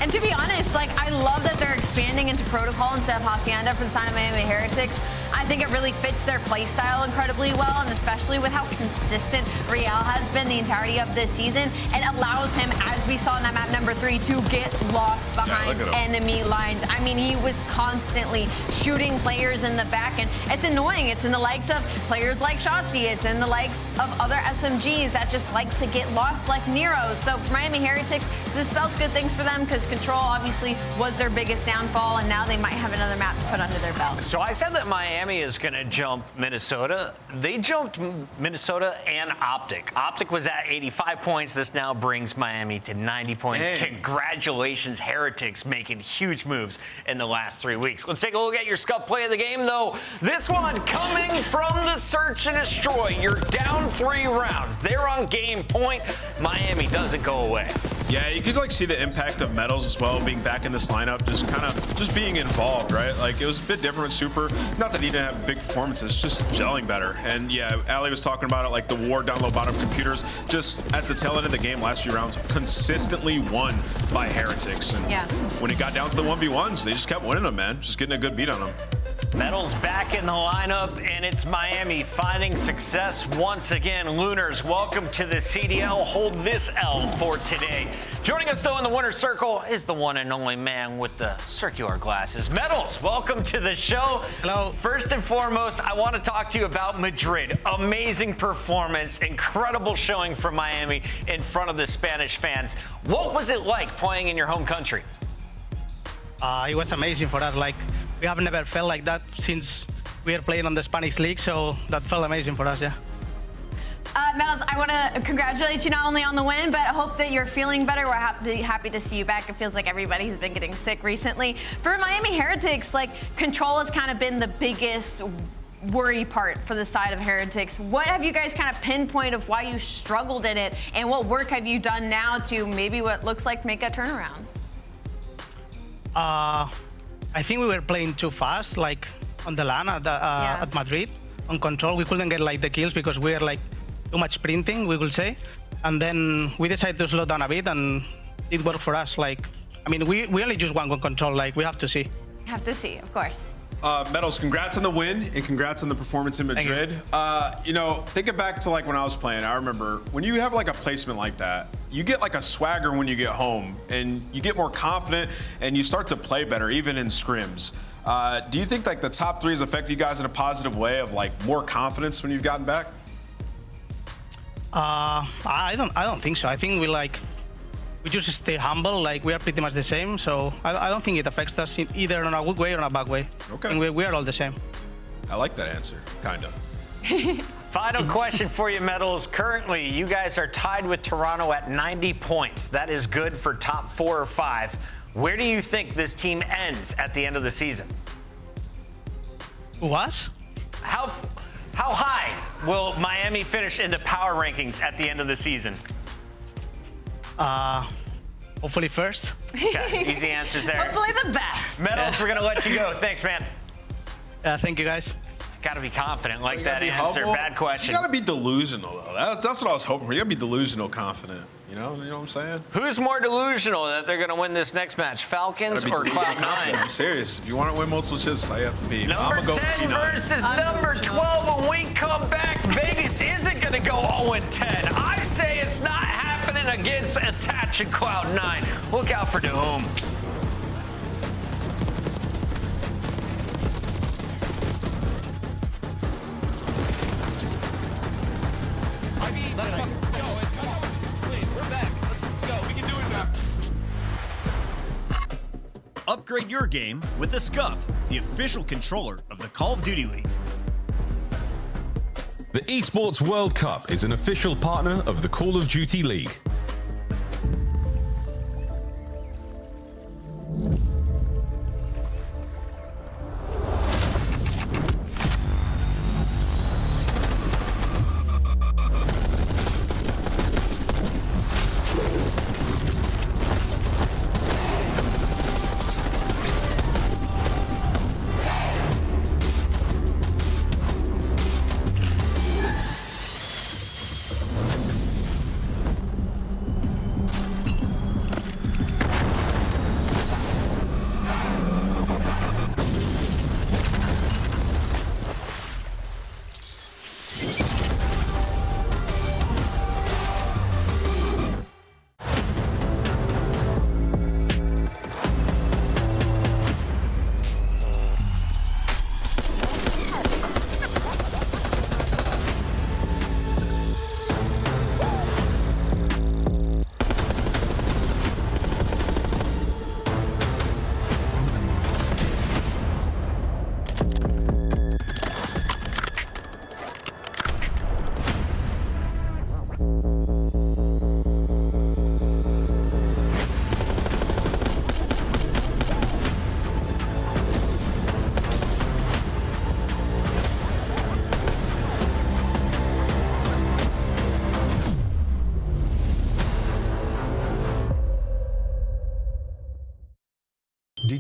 And to be honest, like, I love that they're expanding into protocol instead of Hacienda for the side of Miami Heretics. I think it really fits their play style incredibly well, and especially with how consistent Real has been the entirety of this season. It allows him, as we saw in that map number 3, to get lost behind enemy lines. I mean, he was constantly shooting players in the back, and it's annoying. It's in the likes of players like Shotzi. It's in the likes of other SMGs that just like to get lost like Nero. So for Miami Heretics, this spells good things for them because Control obviously was their biggest downfall, and now they might have another map to put under their belt. So I said that Miami is going to jump Minnesota. They jumped Minnesota and Optic. Optic was at 85 points. This now brings Miami to 90 points. Dang. Congratulations, Heretics, making huge moves in the last 3 weeks. Let's take a look at your Scuff play of the game, though. This one coming from the Search and Destroy. You're down 3 rounds. They're on game point. Miami doesn't go away. Yeah, you could like see the impact of Metals as well, being back in this lineup, just being involved, right? Like, it was a bit different with Super. Not that he didn't have big performances, just gelling better. And yeah, Ali was talking about it, like the war down low bottom computers, just at the tail end of the game, last few rounds, consistently won by Heretics. And when it got down to the 1v1s, they just kept winning them, man. Just getting a good beat on them. Metals back in the lineup, and it's Miami finding success once again. Lunars, welcome to the CDL. Hold this L for today. Joining us, though, in the winner's circle is the one and only man with the circular glasses. Metals, welcome to the show. Hello. First and foremost, I want to talk to you about Madrid. Amazing performance, incredible showing from Miami in front of the Spanish fans. What was it like playing in your home country? It was amazing for us. Like, we have never felt like that since we are playing on the Spanish league, so that felt amazing for us, yeah. Metals, I want to congratulate you not only on the win, but I hope that you're feeling better. We're happy to see you back. It feels like everybody's been getting sick recently. For Miami Heretics, like, Control has kind of been the biggest worry part for the side of Heretics. What have you guys kind of pinpoint of why you struggled in it, and what work have you done now to maybe what looks like make a turnaround? I think we were playing too fast, like on the LAN at Madrid. On Control, we couldn't get like the kills because we were like too much sprinting, we will say. And then we decided to slow down a bit, and it worked for us. Like, I mean, we only just won Control. Like, we have to see. Have to see, of course. Metals, congrats on the win and congrats on the performance in Madrid. You know, thinking back to like when I was playing, I remember when you have like a placement like that, you get like a swagger when you get home and you get more confident and you start to play better, even in scrims. Do you think like the top 3 has affected you guys in a positive way of like more confidence when you've gotten back? I don't think so. I think we just stay humble. Like, we are pretty much the same. So I don't think it affects us either in a good way or in a bad way. Okay. And we are all the same. I like that answer, kind of. Final question for you, Metals. Currently, you guys are tied with Toronto at 90 points. That is good for top 4 or 5. Where do you think this team ends at the end of the season? What? How high will Miami finish in the power rankings at the end of the season? Hopefully first. Okay, easy answers there. Hopefully the best. Metals, we're gonna let you go. Thanks, man. Thank you, guys. Gotta be confident, like that answer. Humble. Bad question. You gotta be delusional, though. That's what I was hoping for. You gotta be delusional confident. You know what I'm saying? Who's more delusional that they're gonna win this next match, Falcons or Cloud9? I'm serious. If you want to win multiple chips, I have to be. Number 10 versus number 12. When we come back, Vegas isn't gonna go 0-10. I say it's not happening against Attach and Cloud9. Look out for Doom. Upgrade your game with the Scuff, the official controller of the Call of Duty League. The Esports World Cup is an official partner of the Call of Duty League.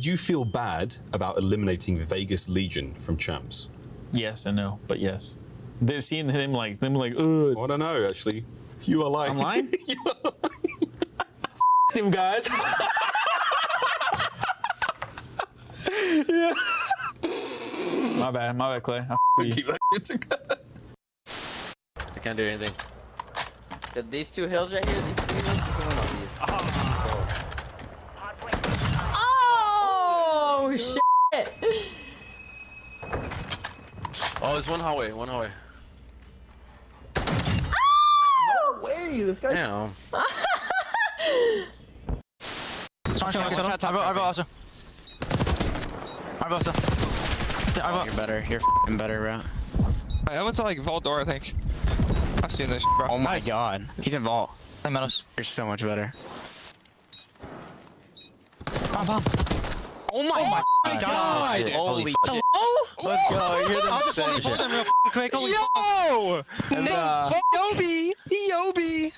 did you feel bad about eliminating Vegas Legion from champs? Yes and no, but yes. They're seeing them like, ugh. I don't know, actually. You are lying. I'm lying? You are lying. Them guys. Yeah. My bad, Clay. Keep that to God. I can't do anything. These two hills right here, these two hills, you can win on these. Oh, shit. Oh, there's one hallway, Oh! No way, this guy. Damn. You're better. You're f***ing better, bro. I went to like vault door, I think. I've seen this, bro. Oh my god. He's in vault. You're so much better. Bomb. Oh my god. Holy shit. Hello? Let's go. You're the I'll just best. pull them real quick. Holy Yo! and, Yobi! Yobi!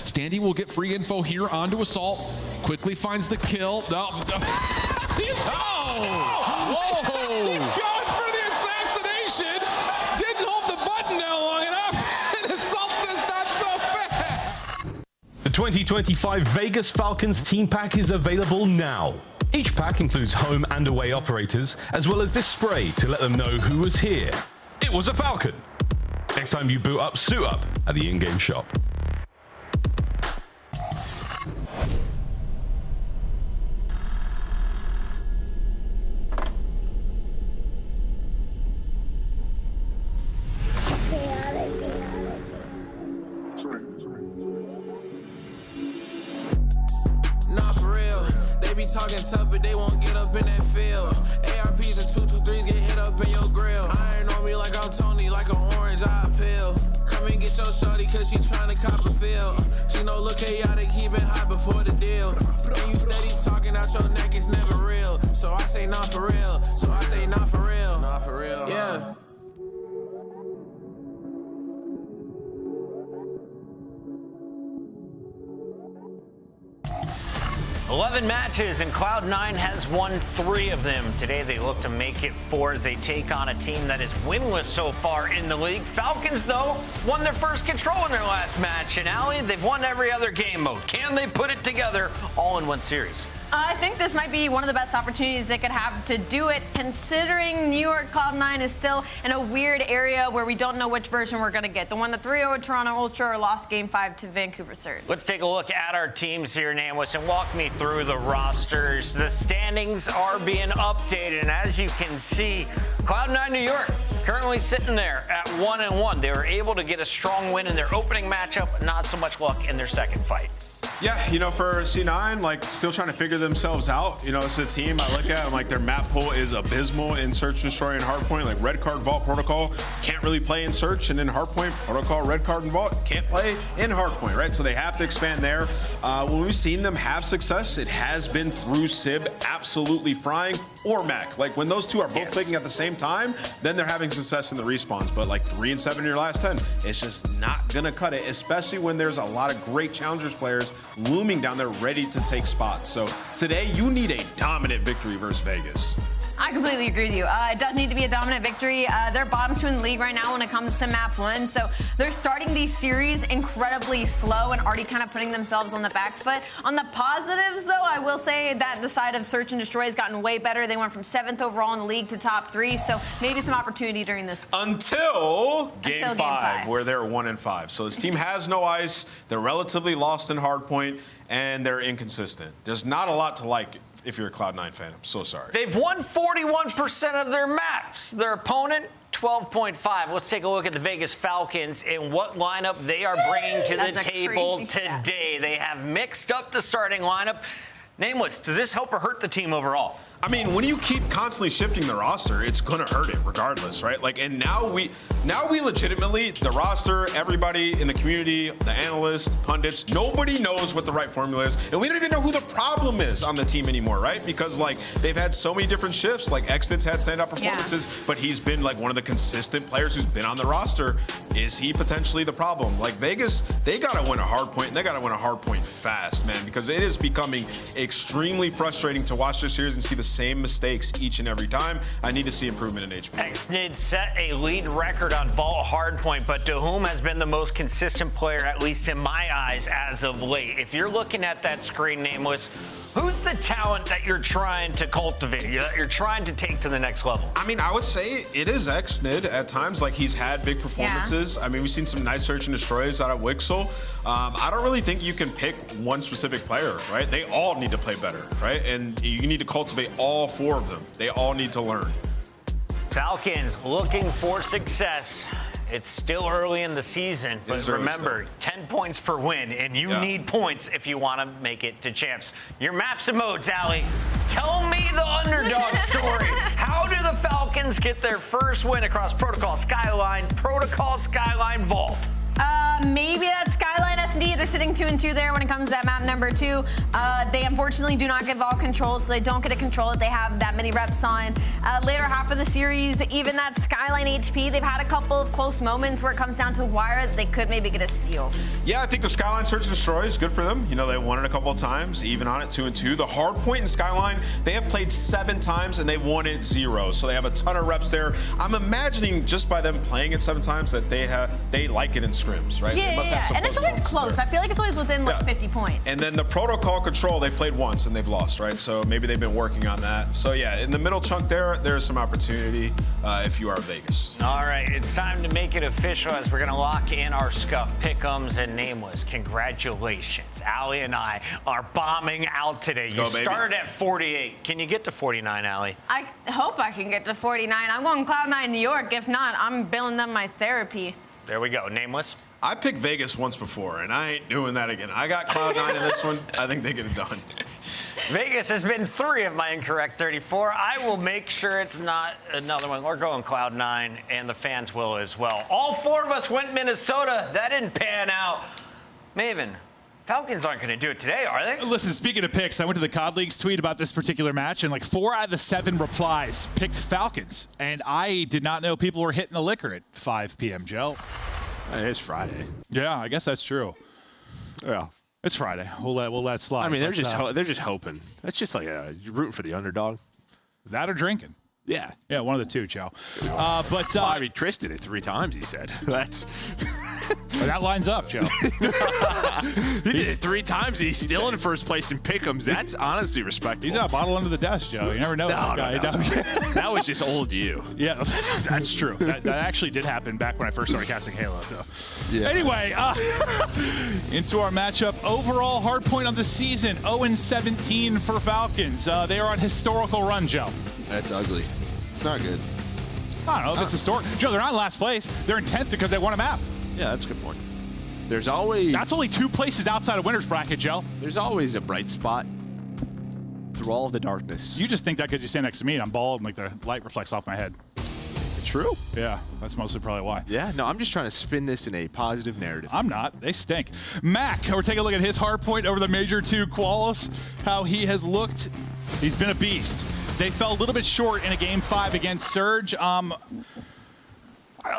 Standy will get free info here onto Assault. Quickly finds the kill. Whoa! He's going for the assassination. Didn't hold the button down long enough. And Assault says not so fast. The 2025 Vegas Falcons team pack is available now. Each pack includes home and away operators, as well as this spray to let them know who was here. It was a Falcon. Next time you boot up, suit up at the in-game shop. Nah, for real. They be talking tough, but they won't get up in that field. ARPs and 223s get hit up in your grill. Iron on me like I'm Tony, like an orange eye pill. Come and get your shorty, cause she tryna cop a feel. She know look chaotic, keep it hot before the deal. And you steady talking out your neck, it's never real. So I say nah for real. So I say nah for real. Nah for real. Yeah. 11 matches, and Cloud9 has won 3 of them. Today, they look to make it 4 as they take on a team that is winless so far in the league. Falcons, though, won their first control in their last match. And, Allie, they've won every other game mode. Can they put it together all in one series? I think this might be one of the best opportunities they could have to do it, considering New York Cloud9 is still in a weird area where we don't know which version we're going to get. The one that 3-0 with Toronto Ultra or lost Game 5 to Vancouver Surge. Let's take a look at our teams here, Nameless, and walk me through the rosters. The standings are being updated, and as you can see, Cloud9 New York currently sitting there at 1-1. They were able to get a strong win in their opening matchup, not so much luck in their second fight. Yeah, you know, for C9, like, still trying to figure themselves out. You know, it's a team I look at, and, like, their map pool is abysmal in Search, Destroy, and Hardpoint. Like, Red Card, Vault, Protocol can't really play in Search, and in Hardpoint, Protocol, Red Card, and Vault can't play in Hardpoint, right? So they have to expand there. When we've seen them have success, it has been through Sib absolutely frying or Mac. Like, when those two are both clicking at the same time, then they're having success in the respawns. But, like, 3-7 in your last 10, it's just not going to cut it, especially when there's a lot of great Challengers players looming down there ready to take spots. So today you need a dominant victory versus Vegas. I completely agree with you. It does need to be a dominant victory. They're bottom 2 in the league right now when it comes to map 1. So they're starting these series incredibly slow and already kind of putting themselves on the back foot. On the positives, though, I will say that the side of Search and Destroy has gotten way better. They went from 7th overall in the league to top 3. So maybe some opportunity during this. Until Game 5, where they're 1-5. So this team has no ice. They're relatively lost in Hardpoint, and they're inconsistent. There's not a lot to like if you're a Cloud9 fan. I'm so sorry. They've won 41% of their maps. Their opponent, 12.5. Let's take a look at the Vegas Falcons and what lineup they are bringing to the table today. They have mixed up the starting lineup. Nameless, does this help or hurt the team overall? I mean, when you keep constantly shifting the roster, it's gonna hurt it regardless, right? Like, and now we legitimately, the roster, everybody in the community, the analysts, pundits, nobody knows what the right formula is, and we don't even know who the problem is on the team anymore, right? Because like they've had so many different shifts. Like Extit's had standout performances, but he's been like one of the consistent players who's been on the roster. Is he potentially the problem? Like Vegas, they gotta win a hard point, and they gotta win a hard point fast, man, because it is becoming extremely frustrating to watch this series and see the same mistakes each and every time. I need to see improvement in HP. Xnid set a lead record on Vault Hardpoint, but Dahum has been the most consistent player, at least in my eyes, as of late. If you're looking at that screen, Nameless, who's the talent that you're trying to cultivate, that you're trying to take to the next level? I mean, I would say it is Xnid at times. Like, he's had big performances. I mean, we've seen some nice search and destroys out of Wixel. I don't really think you can pick one specific player, right? They all need to play better, right? And you need to cultivate all 4 of them. They all need to learn. Falcons looking for success. It's still early in the season, but remember, 10 points per win, and you need points if you want to make it to champs. Your maps and modes, Allie. Tell me the underdog story. How do the Falcons get their first win across Protocol Skyline, Vault? Maybe that's Skyline S&D. They're sitting 2-2 there when it comes to that map number 2. They unfortunately do not get Vault control, so they don't get to control it. They have that many reps on. Later half of the series, even that Skyline HP, they've had a couple of close moments where it comes down to the wire that they could maybe get a steal. Yeah, I think the Skyline Search and Destroy is good for them. You know, they won it a couple of times, even on it 2-2. The hard point in Skyline, they have played 7 times and they've won it 0. So they have a ton of reps there. I'm imagining just by them playing it 7 times that they like it in scrims, right? Yeah, and it's always close. There. I feel like it's always within like 50 points. And then the Protocol control, they played once and they've lost, right? So maybe they've been working on that. So yeah, in the middle chunk there's some opportunity if you are Vegas. All right, it's time to make it official as we're going to lock in our Scuff Pick'ems and Nameless. Congratulations. Allie and I are bombing out today. You started at 48. Can you get to 49, Allie? I hope I can get to 49. I'm going Cloud9 New York. If not, I'm billing them my therapy. There we go. Nameless. I picked Vegas once before, and I ain't doing that again. I got Cloud9 in this one. I think they get it done. Vegas has been 3 of my incorrect 34. I will make sure it's not another one. We're going Cloud9, and the fans will as well. All 4 of us went Minnesota. That didn't pan out. Maven, Falcons aren't going to do it today, are they? Listen, speaking of picks, I went to the COD League's tweet about this particular match, and like 4 out of the 7 replies picked Falcons. And I did not know people were hitting the liquor at 5 p.m., Joe. It is Friday. Yeah, I guess that's true. Yeah. It's Friday. We'll let slide. I mean, they're just hoping. That's just like you're rooting for the underdog. That or drinking. Yeah. Yeah, one of the two, Joe. I mean, Chris did it 3 times, he said. That's... that lines up, Joe. He did it 3 times, and he's still in first place in pick'ems. That's honestly respectable. He's got a bottle under the desk, Joe. You never know that guy. No. That was just old you. Yeah, that's true. That actually did happen back when I first started casting Halo. So. Yeah. Anyway, into our matchup. Overall hard point of the season, 0-17 for Falcons. They are on historical run, Joe. That's ugly. It's not good. I don't know if it's historic. Joe, they're not in last place. They're in 10th because they won a map. Yeah, that's a good point. There's always... That's only 2 places outside of winner's bracket, Joe. There's always a bright spot through all of the darkness. You just think that because you stand next to me and I'm bald and like the light reflects off my head. True. Yeah, that's mostly probably why. Yeah, no, I'm just trying to spin this in a positive narrative. I'm not. They stink. Mac, we're taking a look at his hard point over the Major 2 quals, how he has looked. He's been a beast. They fell a little bit short in a Game 5 against Surge.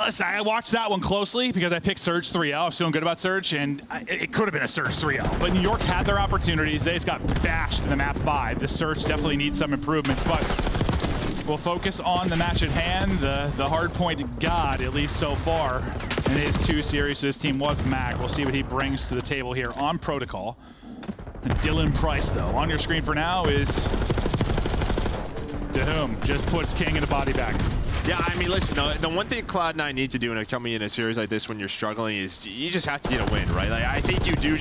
Listen, I watched that one closely because I picked Surge 3-0. I was feeling good about Surge, and it could have been a Surge 3-0. But New York had their opportunities. They just got bashed in the map 5. The Surge definitely needs some improvements, but we'll focus on the match at hand. The hard point god, at least so far, in his 2 series. This team was Mac. We'll see what he brings to the table here on Protocol. Dylan Price, though, on your screen for now is Dahum. Just puts King in the body bag. Yeah, I mean, listen, the one thing Cloud9 needs to do in coming in a series like this when you're struggling is you just have to get a win, right? Like, I think you do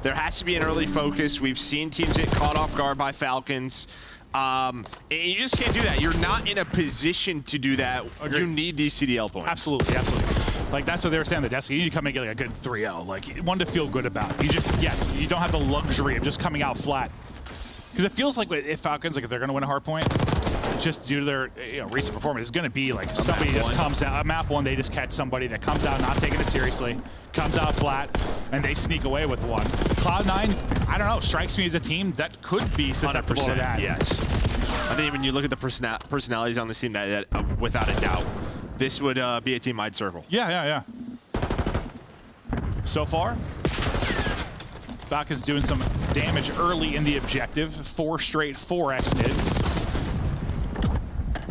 there has to be an early focus. We've seen teams get caught off guard by Falcons. And you just can't do that. You're not in a position to do that. Agreed. You need these CDL points. Absolutely, absolutely. Like, that's what they were saying on the desk. You need to come and get like a good 3-0. Like, one to feel good about. You don't have the luxury of just coming out flat. Because it feels like if Falcons, like if they're going to win a hard point, just due to their recent performance, it's going to be like somebody just comes out, map one, they just catch somebody that comes out not taking it seriously, comes out flat, and they sneak away with one. Cloud9, I don't know, strikes me as a team that could be susceptible to that. Yes. I think when you look at the personalities on this team, that without a doubt, this would be a team I'd circle. Yeah. So far, Falcons doing some damage early in the objective. 4 straight 4x nid.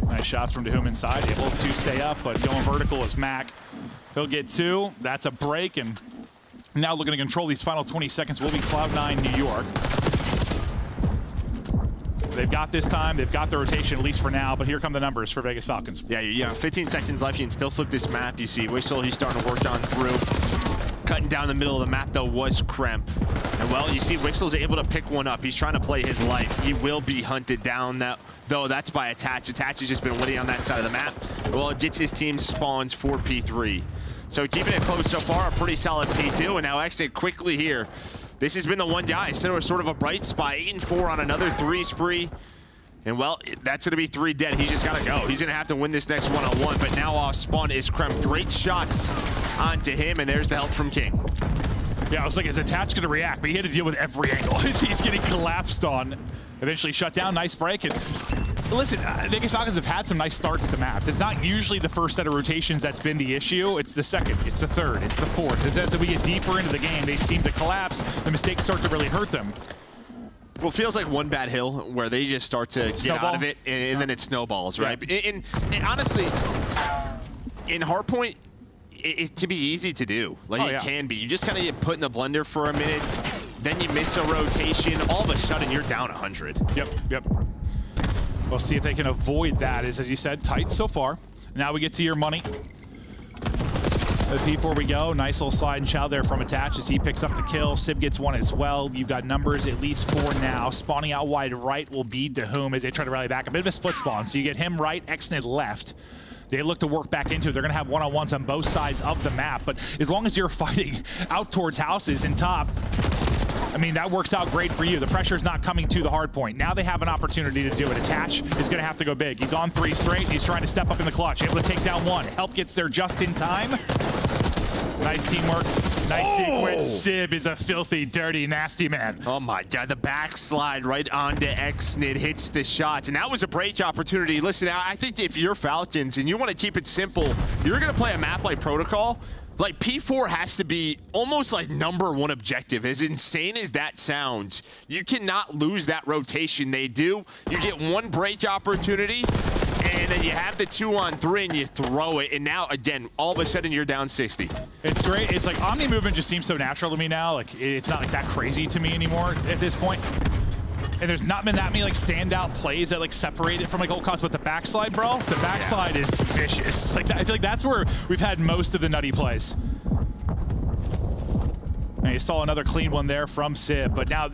Nice shots from Dahum inside, able to stay up, but going vertical is Mac. He'll get 2. That's a break, and now looking to control these final 20 seconds will be Cloud9 New York. They've got this time. They've got the rotation, at least for now, but here come the numbers for Vegas Falcons. Yeah, 15 seconds left. You can still flip this map. You see Whistle, he's starting to work on through. Cutting down the middle of the map, though, was Kremp. And, well, you see Wixel's able to pick one up. He's trying to play his life. He will be hunted down, though that's by Attach. Attach has just been winning on that side of the map. Well, it gets his team spawns for P3. So keeping it close so far, a pretty solid P2. And now exit quickly here. This has been the one guy. So sort of a bright spot, 8-4 on another 3 spree. And, well, that's going to be 3 dead. He's just got to go. He's going to have to win this next one-on-one. But now off spawn is Krem. Great shots onto him, and there's the help from King. Yeah, I was like, is Attach going to react? But he had to deal with every angle. He's getting collapsed on. Eventually shut down. Nice break. And listen, Vegas Falcons have had some nice starts to maps. It's not usually the first set of rotations that's been the issue. It's the second. It's the third. It's the fourth. As we get deeper into the game, they seem to collapse. The mistakes start to really hurt them. Well, it feels like one bad hill where they just start to get out of it, and then it snowballs, right? Yeah. And honestly, in hardpoint, it can be easy to do. Like, it can be. You just kind of get put in the blender for a minute, then you miss a rotation. All of a sudden, you're down 100. Yep. We'll see if they can avoid that. As you said, tight so far. Now we get to your money. P4 we go. Nice little slide and chow there from Attach as he picks up the kill. Sib gets 1 as well. You've got numbers at least 4 now. Spawning out wide right will be Dahum as they try to rally back. A bit of a split spawn. So you get him right, Xnid left. They look to work back into it. They're going to have one-on-ones on both sides of the map. But as long as you're fighting out towards houses and top, I mean, that works out great for you. The pressure's not coming to the hard point. Now they have an opportunity to do it. Attach is going to have to go big. He's on 3 straight. He's trying to step up in the clutch. Able to take down 1. Help gets there just in time. Nice teamwork. Nice sequence. Sib is a filthy, dirty, nasty man. Oh my God, the backslide right onto Xnid hits the shots. And that was a break opportunity. Listen, I think if you're Falcons and you want to keep it simple, you're going to play a map like Protocol. Like, P4 has to be almost like #1 objective. As insane as that sounds, you cannot lose that rotation. They do. You get 1 break opportunity, and then you have the 2-on-3, and you throw it. And now, again, all of a sudden, you're down 60. It's great. It's like Omni movement just seems so natural to me now. Like, it's not like that crazy to me anymore at this point. And there's not been that many like standout plays that like separate it from like old cost, but the backslide, bro, the backslide is vicious. Like I feel like that's where we've had most of the nutty plays. And you saw another clean one there from Sib, but now,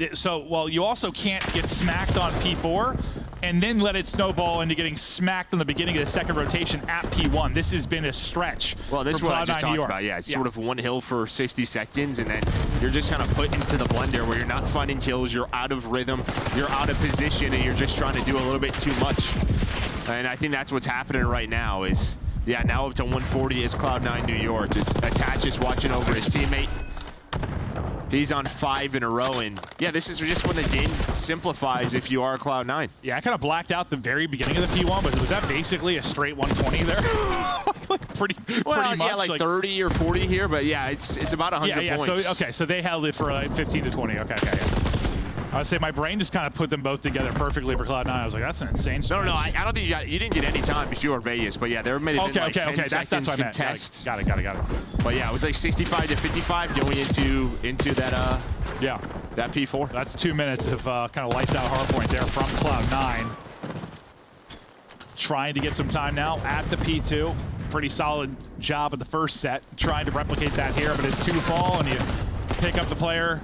well, you also can't get smacked on P4 and then let it snowball into getting smacked in the beginning of the second rotation at P1. This has been a stretch. Well, this is what I just talked about. Yeah, it's sort of 1 hill for 60 seconds, and then you're just kind of put into the blender where you're not finding kills, you're out of rhythm, you're out of position, and you're just trying to do a little bit too much. And I think that's what's happening right now is, yeah, now up to 140 is Cloud9 New York. Attach is watching over his teammate. He's on 5 in a row, and yeah, this is just when the game simplifies if you are Cloud9. Yeah, I kind of blacked out the very beginning of the P1, but was that basically a straight 120 there? Like pretty much. Yeah, like 30 or 40 here, but yeah, it's about 100 points. So they held it for like 15 to 20. Okay. I would say my brain just kind of put them both together perfectly for Cloud9. I was like, that's an insane stretch. No, I don't think you didn't get any time if you were Vegas, but yeah, there may have been like 10 seconds that's what I meant. contest. Got it. But yeah, it was like 65 to 55 going into that that P4. That's 2 minutes of kind of lights out hardpoint there from Cloud9. Trying to get some time now at the P2. Pretty solid job at the first set. Trying to replicate that here, but it's 2 fall and you pick up the player.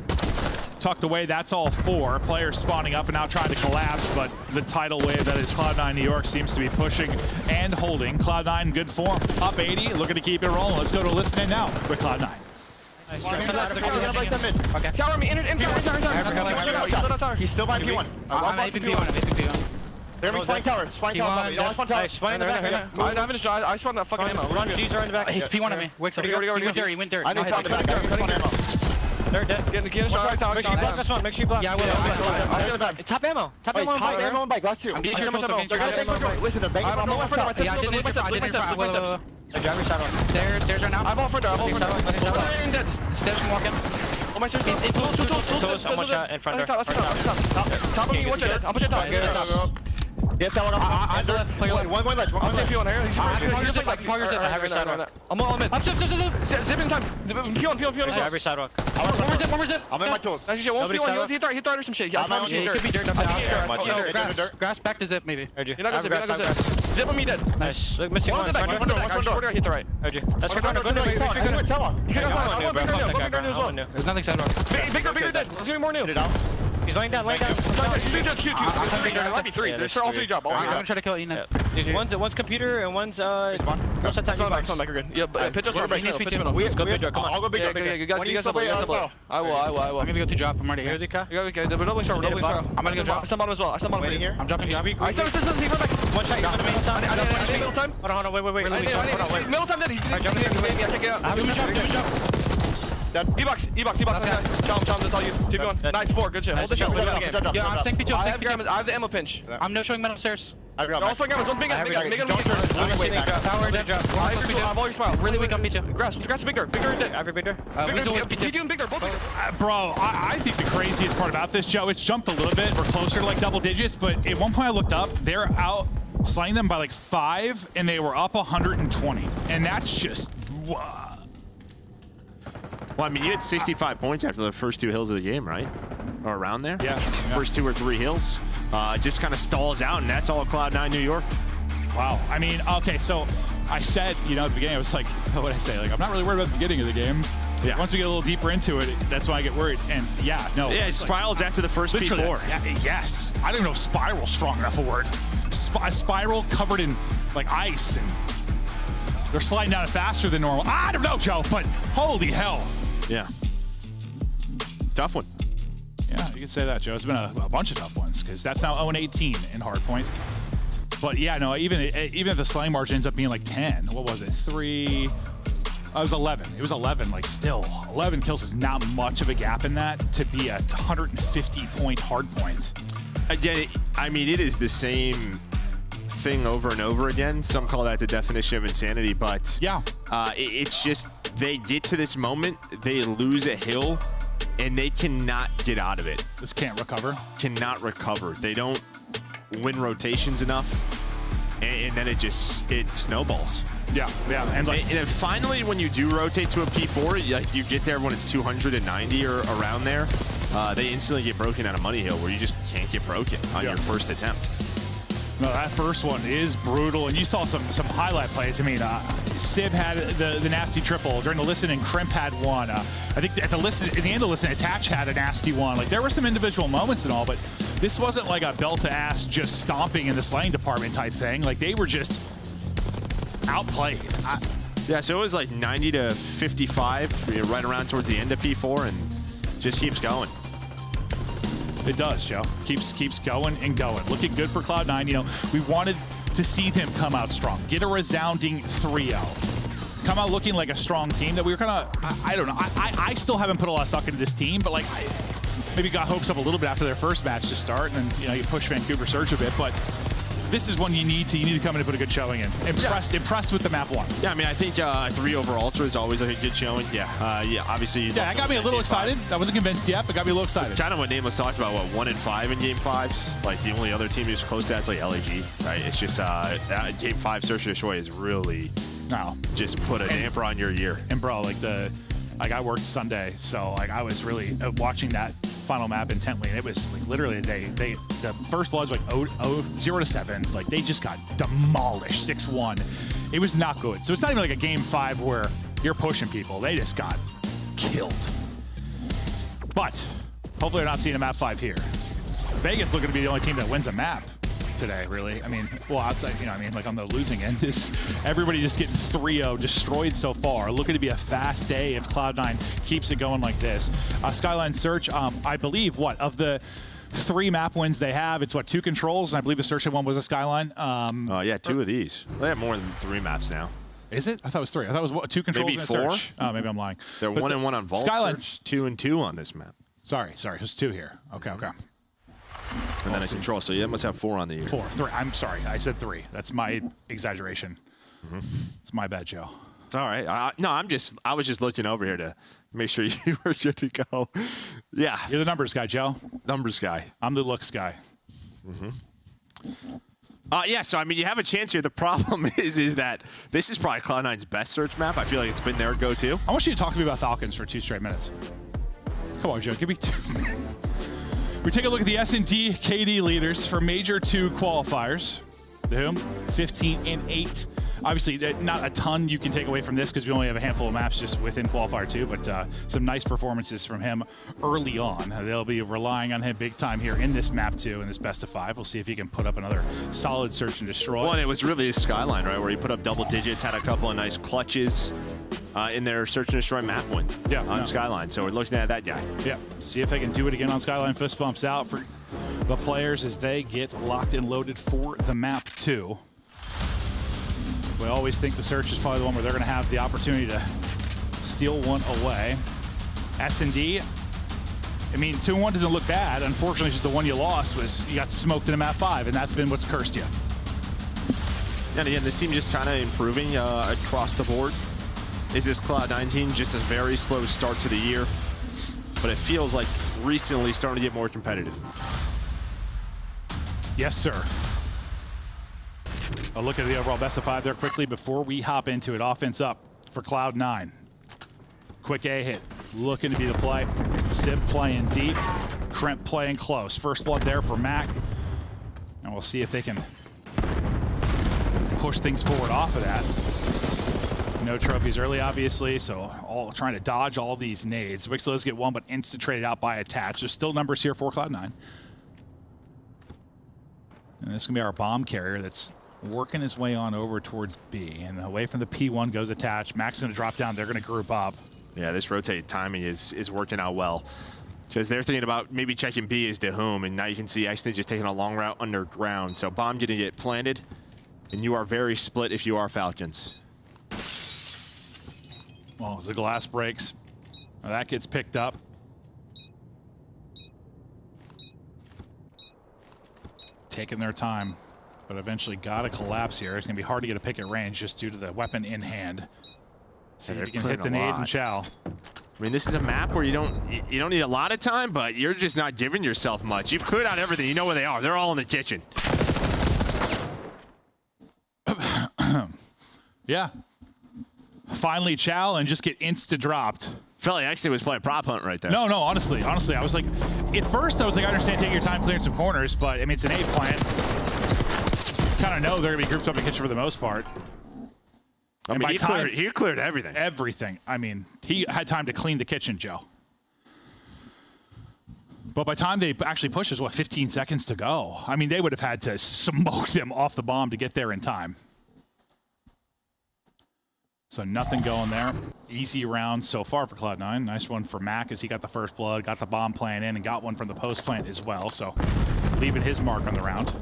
Tucked away, that's all 4. Players spawning up and now trying to collapse, but the tidal wave that is Cloud9 New York seems to be pushing and holding. Cloud9 in good form, up 80, looking to keep it rolling. Let's go to listen in now with Cloud9. Okay. Tower me, in tower. He's still by P1. I'm AP P1. They're gonna be spawning tower. Spawning tower. You don't spawn tower. Spawn in the back. I'm having a shot. I spawned that fucking ammo. Run, G's are in the back. He's P1 on me. Wait, he went dirt. I need to spawn the back. They're dead. Get a shot. Make sure you block this one. Make sure you block. Yeah, I will. Top ammo. Top ammo on bike. Ammo on bike. Last two. They're gonna take. Listen, they're banging on my front. Yeah, I didn't. Driver shot one. There's right now. I'm all front door. Steps can walk in. Oh my shit. Toes. I'm one shot in front door. Top of me, one shot. I'm pushing top. Yes, that one. I'm left. One left. I'm saying P1 here. I'm all mid. Up. Zip in time. P1. Every sidewalk. One more zip. I'm in my tools. Actually, one P1. He thought or some shit. Yeah, he could be dirt. Grass back to zip maybe. You're not gonna zip. Zip on me dead. Nice. Missing one. One front door. Hit the right. That's front door. There's nothing sidewalk. Bigger dead. There's gonna be more new. He's laying down. There might be three. There's all three job. I'm gonna try to kill Ina. One's computer and one's most attack. Spawn back. Good. Yeah, pitch us. Pitch middle. Let's go big door. Come on. I'll go big door. You guys double. I will. I'm gonna go to drop. I'm already here. Okay. Double start. I'm gonna go drop. I stand bottom as well. I stand bottom here. I'm dropping. I stand. One shot. I need middle time. Hold on. Wait. Middle time. I take it out. E-box. Chomp, that's all you. 2v1. Nice, 4, good shit. Hold the shot. Yeah, I'm staying P2. I have the ammo pinch. I'm no showing metal stairs. They're all swing gammas. One big guy. Make it tower, drop. I've always smiled. Really weak on P2. Grass bigger. Bigger and dead. Every bigger. P2 and bigger. Both bigger. Bro, I think the craziest part about this, Joe, it's jumped a little bit. We're closer to like double digits, but at one point I looked up, they're out slaying them by like 5, and they were up 120. And that's just... Well, I mean, you had 65 points after the first 2 hills of the game, right? Or around there? Yeah. First 2 or 3 hills. Just kind of stalls out, and that's all Cloud9 New York. Wow. I mean, okay, so I said, at the beginning, I was like, what did I say? Like, I'm not really worried about the beginning of the game. Yeah. Once we get a little deeper into it, that's when I get worried. And yeah, no. Yeah, it spirals after the first P4. Yeah, yes. I don't know if spiral's strong enough a word. Spiral covered in like ice, and they're sliding down faster than normal. I don't know, Joe, but holy hell. Yeah. Tough one. Yeah, you can say that, Joe. It's been a bunch of tough ones, because that's now 0-18 in hardpoint. But yeah, no, even if the slaying margin ends up being like 10, what was it? 3... it was 11. It was 11, like still. 11 kills is not much of a gap in that to be a 150-point hardpoint. Again, I mean, it is the same thing over and over again. Some call that the definition of insanity, but yeah, it's just they get to this moment, they lose a hill, and they cannot get out of it. This can't recover? Cannot recover. They don't win rotations enough, and then it snowballs. Yeah. And then finally, when you do rotate to a P4, you get there when it's 290 or around there, they instantly get broken out of Money Hill, where you just can't get broken on your first attempt. No, that first one is brutal, and you saw some highlight plays. I mean, Sib had the nasty triple during the listen, and Crimp had one. I think at the end of the listen, Attach had a nasty one. Like, there were some individual moments and all, but this wasn't like a belt to ass just stomping in the slaying department type thing. Like, they were just outplayed. Yeah, so it was like 90 to 55, right around towards the end of P4, and just keeps going. It does, Joe. Keeps going and going. Looking good for Cloud9. We wanted to see them come out strong. Get a resounding 3-0. Come out looking like a strong team that we were kind of, I don't know. I still haven't put a lot of stock into this team, but like, I maybe got hopes up a little bit after their first match to start, and then, you push Vancouver Surge a bit, but this is one you need to come in and put a good showing in. Impressed with the map one. Yeah, I mean, I think 3 over Ultra is always like a good showing. Yeah, obviously. Yeah, that got me a little excited. I wasn't convinced yet, but got me a little excited. Kind of what Nameless talked about, 1-5 in Game 5s. Like, the only other team who's close to that's like LAG, right? It's just Game 5 Search and Destroy is really just put a damper on your year. And bro, like I worked Sunday, so like I was really watching that final map intently, and it was like literally the first blood was like 0-7. Like, they just got demolished 6-1. It was not good. So it's not even like a Game 5 where you're pushing people. They just got killed. But hopefully we're not seeing a map 5 here. Vegas looking to be the only team that wins a map. today, really. I mean, well, outside, you know, I mean, like on the losing end, is everybody just getting 3-0 destroyed so far. Looking to be a fast day if Cloud9 keeps it going like this. Skyline Search, I believe, what, of the 3 map wins they have, it's what, 2 controls, and I believe the Search one was a Skyline. Yeah, 2 of these. They have more than 3 maps now. Is it? I thought it was 3. I thought it was what, 2 controls maybe and a 4? Search. Oh, maybe I'm lying. They're but 1 and 1 on Vault. Skyline's 2 and 2 on this map. Sorry, it's 2 here. Okay. And then a control, so you must have 4 on the year. 4, 3. I'm sorry, I said 3. That's my exaggeration. It's my bad, Joe. It's all right. I was just looking over here to make sure you were good to go. Yeah. You're the numbers guy, Joe. Numbers guy. I'm the looks guy. Yeah, so I mean, you have a chance here. The problem is that this is probably Cloud9's best search map. I feel like it's been their go-to. I want you to talk to me about Falcons for 2 straight minutes. Come on, Joe, give me 2. We take a look at the S&D KD leaders for Major 2 qualifiers. The whom? 15 and 8. Obviously, not a ton you can take away from this because we only have a handful of maps just within Qualifier 2, but some nice performances from him early on. They'll be relying on him big time here in this map 2, in this best of 5. We'll see if he can put up another solid search and destroy. Well, and it was really his Skyline, right, where he put up double digits, had a couple of nice clutches in their search and destroy map win on Skyline. So we're looking at that guy. Yeah, see if they can do it again on Skyline. Fist bumps out for the players as they get locked and loaded for the map 2. We always think the search is probably the one where they're going to have the opportunity to steal one away. S&D, I mean, 2-1 doesn't look bad. Unfortunately, just the one you lost was you got smoked in a map 5, and that's been what's cursed you. And again, this team just kind of improving across the board. Is this Cloud9 team just a very slow start to the year? But it feels like recently starting to get more competitive. Yes, sir. A look at the overall best of 5 there quickly before we hop into it. Offense up for Cloud9. Quick A hit, looking to be the play. Sib playing deep, Kremp playing close. First blood there for Mac. And we'll see if they can push things forward off of that. No trophies early, obviously, so all trying to dodge all these nades. Wixel does get one, but insta-traded out by Attach. There's still numbers here for Cloud9. And this is going to be our bomb carrier that's working his way on over towards B. And away from the P1 goes Attach. Max is going to drop down. They're going to group up. Yeah, this rotate timing is working out well. Because they're thinking about maybe checking B as to whom, and now you can see Exton just taking a long route underground. So bomb going to get planted, and you are very split if you are Falcons. Well, as the glass breaks, now that gets picked up. Taking their time, but eventually got to collapse here. It's going to be hard to get a pick at range just due to the weapon in hand. See if you can hit the nade and chow. I mean, this is a map where you don't need a lot of time, but you're just not giving yourself much. You've cleared out everything. You know where they are. They're all in the kitchen. Yeah. Finally chow and just get insta-dropped. Felt like actually was playing prop hunt right there. No, honestly, I was like, at first I was like, I understand taking your time clearing some corners, but I mean, it's an A plant. Kind of know they're going to be grouped up in the kitchen for the most part. I mean, he cleared everything. Everything. I mean, he had time to clean the kitchen, Joe. But by the time they actually push, there's, what, 15 seconds to go. I mean, they would have had to smoke them off the bomb to get there in time. So nothing going there. Easy round so far for Cloud9. Nice one for Mac as he got the first blood, got the bomb plant in, and got one from the post plant as well. So leaving his mark on the round.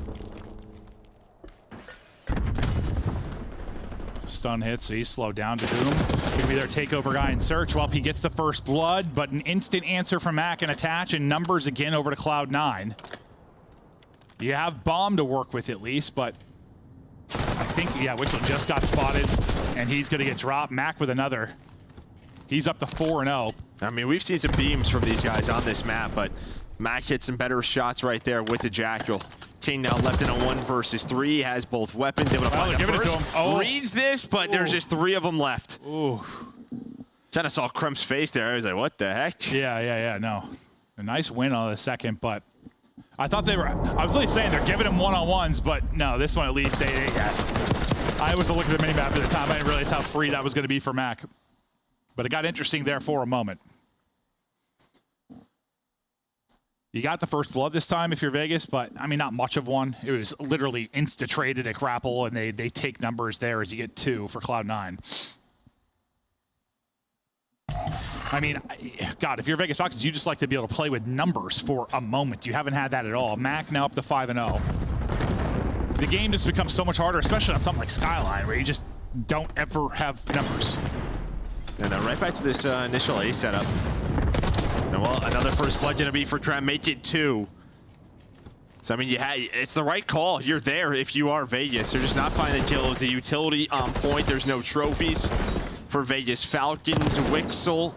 Stun hit, so he's slowed down to Doom. Gonna be their takeover guy in search. Well, he gets the first blood, but an instant answer from Mac and Attach, and numbers again over to Cloud9. You have bomb to work with at least, but I think, yeah, Whistle just got spotted, and he's going to get dropped. Mac with another. He's up to 4-0. I mean, we've seen some beams from these guys on this map, but Mac hit some better shots right there with the Jackal. King now left in a 1 versus 3, has both weapons, able to find the first. Reads this, but there's just 3 of them left. Ooh. Kind of saw Crump's face there. I was like, what the heck? Yeah, no. A nice win on the second, but I thought they were, I was really saying they're giving him one-on-ones, but no, this one at least, they I was looking at the mini-map at the time. I didn't realize how free that was going to be for Mac. But it got interesting there for a moment. You got the first blood this time if you're Vegas, but, I mean, not much of one. It was literally insta-traded at Grapple, and they take numbers there as you get 2 for Cloud9. I mean, God, if you're Vegas Falcons, you just like to be able to play with numbers for a moment. You haven't had that at all. Mac now up to 5-0. The game just becomes so much harder, especially on something like Skyline, where you just don't ever have numbers. And then right back to this initial A setup. And well, another first blood gonna be for Trem, make it 2. So I mean, it's the right call. You're there if you are Vegas. They're just not finding the kill. It's a utility on point. There's no trophies for Vegas Falcons. Wixel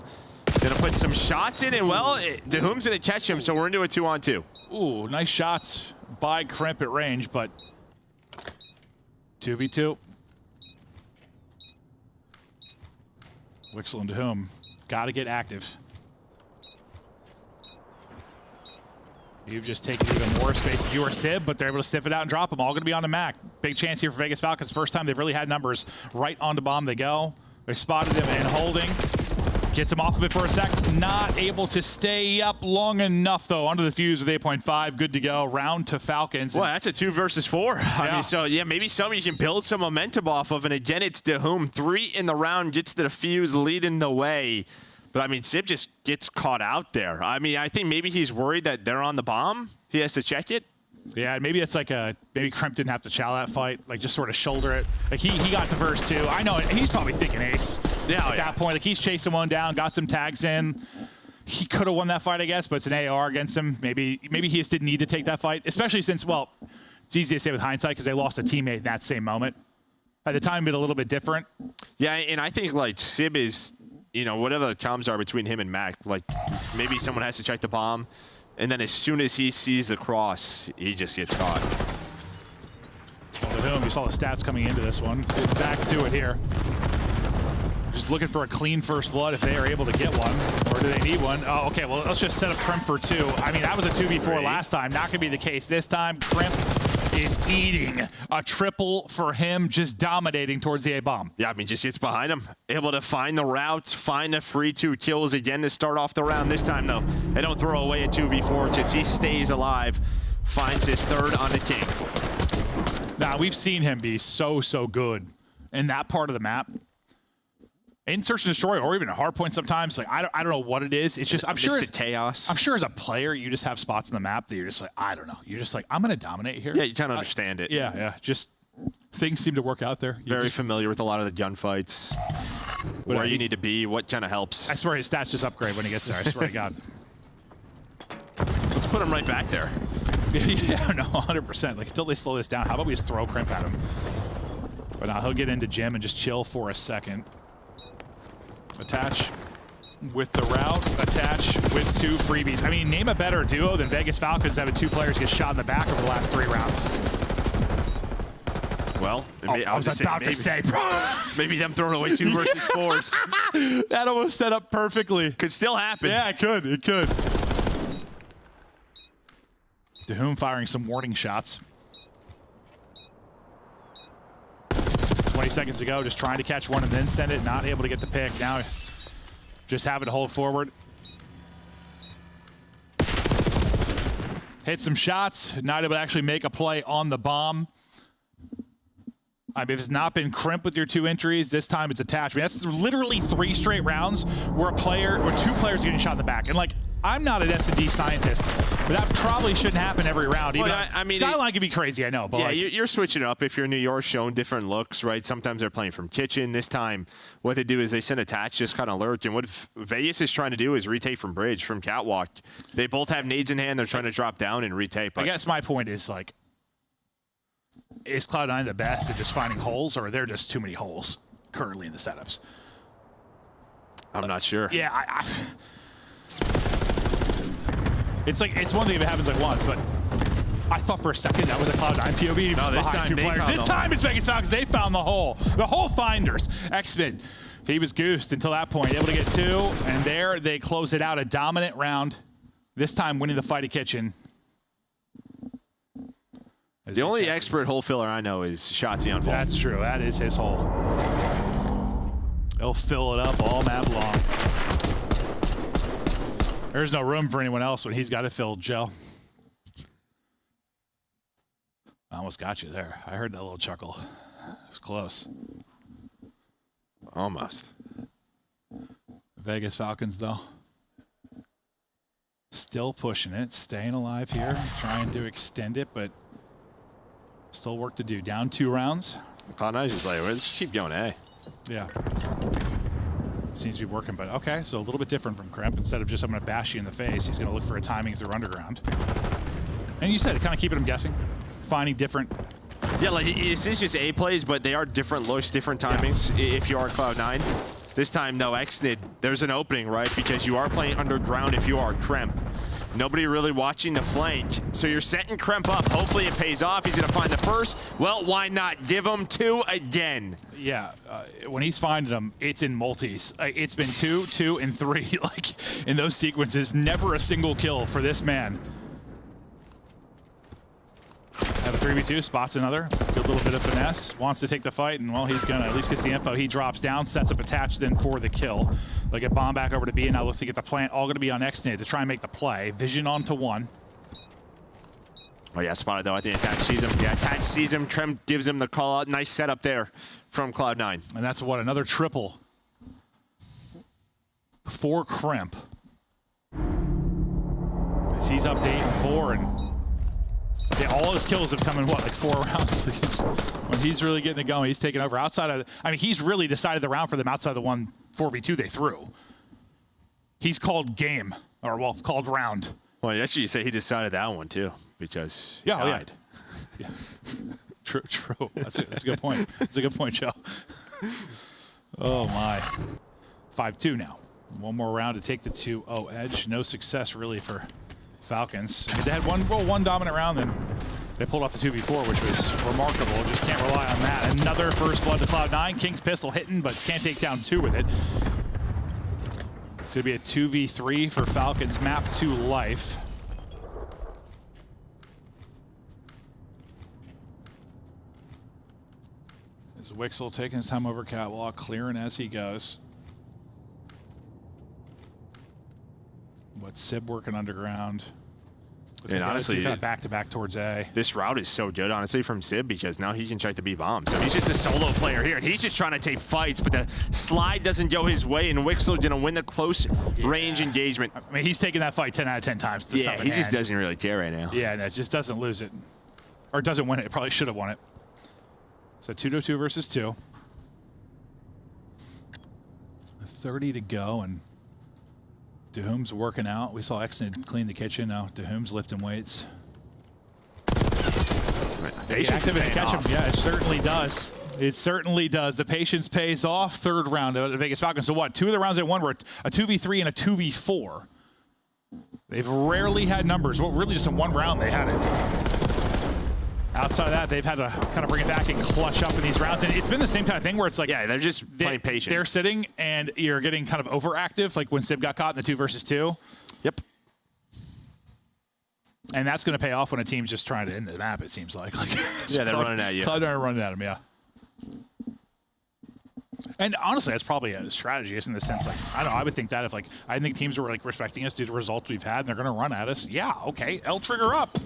gonna put some shots in, and well, Dahum's gonna catch him. So we're into a 2-on-2. Ooh, nice shots by Crimp at range, but 2v2. Wixel and Dahum gotta get active. You've just taken even more space if you are Sib, but they're able to sniff it out and drop them. All going to be on the Mac. Big chance here for Vegas Falcons. First time they've really had numbers. Right onto bomb they go. They spotted him and holding. Gets him off of it for a sec. Not able to stay up long enough, though. Under the fuse with 8.5. Good to go. Round to Falcons. Well, that's a 2 versus 4. Yeah. I mean, so, yeah, maybe something you can build some momentum off of. And again, it's Dahum. 3 in the round. Gets to the fuse, leading the way. But, I mean, Sib just gets caught out there. I mean, I think maybe he's worried that they're on the bomb. He has to check it. Yeah, maybe it's like maybe Kremp didn't have to chow that fight. Like, just sort of shoulder it. Like, he got the first 2. I know, he's probably thinking ace at that point. Like, he's chasing one down, got some tags in. He could have won that fight, I guess, but it's an AR against him. Maybe he just didn't need to take that fight, especially since, well, it's easy to say with hindsight because they lost a teammate in that same moment. At the time, it a little bit different. Yeah, and I think, like, Sib is... You know, whatever the comms are between him and Mac, like maybe someone has to check the bomb, and then as soon as he sees the cross, he just gets caught. Well, you saw the stats coming into this one. Get back to it here. Just looking for a clean first blood if they are able to get one, or do they need one? Oh, okay, well, let's just set up Crimp for 2. I mean, that was a 2v4 last time. Not gonna be the case this time. Crimp is eating a triple for him, just dominating towards the A-bomb. Yeah, I mean, just gets behind him. Able to find the routes, find the free 2 kills again to start off the round. This time, though, they don't throw away a 2v4 because he stays alive, finds his 3rd on the king. Now, we've seen him be so good in that part of the map. In search and destroy, or even a hard point sometimes. Like, I don't know what it is. It's just, I'm sure the chaos. I'm sure as a player, you just have spots in the map that you're just like, I don't know. You're just like, I'm going to dominate here. Yeah, you kind of understand it. Yeah. Just things seem to work out there. Very familiar with a lot of the gunfights. Where you need to be, what kind of helps. I swear his stats just upgrade when he gets there. I swear to God. Let's put him right back there. Yeah, no, 100%. Like, until they slow this down, how about we just throw Crimp at him? But now he'll get into Jim and just chill for a second. Attach with the route, attach with 2 freebies. I mean, name a better duo than Vegas Falcons having 2 players get shot in the back over the last 3 rounds. Well, I was about to say, maybe them throwing away 2 versus 4s. That almost set up perfectly. Could still happen. Yeah, it could. It could. Dahum firing some warning shots. 20 seconds to go, just trying to catch one and then send it, not able to get the pick. Now just having to hold forward. Hit some shots, not able to actually make a play on the bomb. I mean, if it's not been Crimp with your 2 entries, this time it's attached. I mean, that's literally 3 straight rounds where 2 players are getting shot in the back. And like, I'm not an S&D scientist, but that probably shouldn't happen every round. Even I mean, Skyline can be crazy, I know. But yeah, like, you're switching it up if you're New York, showing different looks, right? Sometimes they're playing from kitchen. This time, what they do is they send attach, just kind of lurk. And what Vegas is trying to do is retake from bridge, from catwalk. They both have nades in hand. They're trying to drop down and retake. But I guess my point is, like, is Cloud9 the best at just finding holes, or are there just too many holes currently in the setups? I'm not sure. Yeah, it's like, it's one thing if it happens like once, but I thought for a second that was a Cloud9 POV. No, this time 2 players. This time it's Vegas Falcons. They found the hole. The hole finders. X-Men. He was goosed until that point. Able to get 2, and there they close it out. A dominant round. This time winning the fight at kitchen. The only expert hole filler I know is Shotzi on Vault. That's true. That is his hole. He'll fill it up all map long. There's no room for anyone else when he's got it filled, Joe. I almost got you there. I heard that little chuckle. It was close. Almost. Vegas Falcons, though. Still pushing it, staying alive here, trying to extend it, but still work to do. Down 2 rounds. Cloud9's just like, let's keep going, A. Yeah. Seems to be working, but okay, so a little bit different from Kremp. Instead of just, I'm going to bash you in the face, he's going to look for a timing through underground. And you said it, kind of keeping him guessing, finding different. Yeah, like this is just A plays, but they are different looks, different timings if you are Cloud9. This time, no, Xnid, there's an opening, right? Because you are playing underground if you are Kremp. Nobody really watching the flank. So you're setting Kremp up. Hopefully it pays off. He's going to find the first. Well, why not? Give him 2 again. Yeah, when he's finding them, it's in multis. It's been 2, 2, and 3. Like, in those sequences, never a single kill for this man. Have a 3v2, spots another. Good little bit of finesse. Wants to take the fight, and well, he's gonna at least get the info. He drops down, sets up attached then for the kill. They'll get bomb back over to B, and now looks to get the plant all gonna be on Xnid to try and make the play. Vision onto 1. Oh yeah, spotted though. I think Attach sees him. Yeah, Attach sees him. Trem gives him the call out. Nice setup there from Cloud9. And that's what, another triple for Kremp. As he's up to 8 and 4, and yeah, all his kills have come in, what, like 4 rounds? When he's really getting it going, he's taking over outside of, I mean, he's really decided the round for them outside of the 1 4v2 they threw. He's called game, or well, called round. Well, yesterday you say he decided that one too, because he died. Oh, yeah. True. That's a good point. That's a good point, Joe. Oh my. 5-2 now. 1 more round to take the 2-0 edge. No success really for Falcons. I mean, they had one dominant round, then they pulled off the 2v4, which was remarkable. Just can't rely on that. Another first blood to Cloud9. King's pistol hitting, but can't take down 2 with it. It's going to be a 2v3 for Falcons. Map 2 life. As Wixel taking his time over catwalk, clearing as he goes. What's Sib working underground? And honestly, kind of back to back towards A. This route is so good, honestly, from Sib, because now he can check the B bomb. So he's just a solo player here, and he's just trying to take fights, but the slide doesn't go his way, and Wixel's gonna win the close range engagement. I mean, he's taking that fight 10 out of 10 times. Yeah, he just doesn't really care right now. Yeah, no, just doesn't lose it, or doesn't win it. Probably should have won it. So 2-2 versus 2. 30 to go, and Dahum's working out. We saw Xnid clean the kitchen. Now Dahum's lifting weights. Patience catch him. Yeah, it certainly does. It certainly does. The patience pays off. 3rd round of the Vegas Falcons. So what? 2 of the rounds they won were a 2v3 and a 2v4. They've rarely had numbers. Well, really just in 1 round they had it. Outside of that, they've had to kind of bring it back and clutch up in these rounds. And it's been the same kind of thing where it's like, yeah, they're just playing patient. They're sitting and you're getting kind of overactive, like when Sib got caught in the 2 versus 2. Yep. And that's going to pay off when a team's just trying to end the map, it seems like. Yeah, they're running at you. Cloud9 are running at them, yeah. And honestly, that's probably a strategy, isn't in the sense, like, I don't know, I would think that if, like, I think teams were, like, respecting us due to the results we've had, and they're going to run at us. Yeah, okay, L trigger up.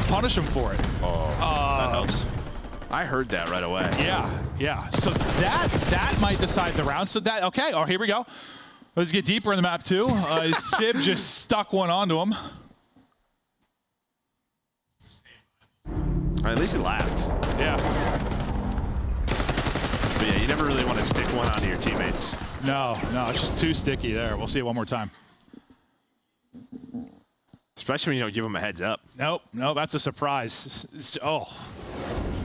Punish them for it. Oh, that helps. I heard that right away. Yeah. So that might decide the round. So that, okay, oh, here we go. Let's get deeper in the map, too. Sib just stuck one onto him. At least he laughed. Yeah. But yeah, you never really want to stick one onto your teammates. No, it's just too sticky there. We'll see it one more time. Especially when you don't give them a heads up. Nope, that's a surprise.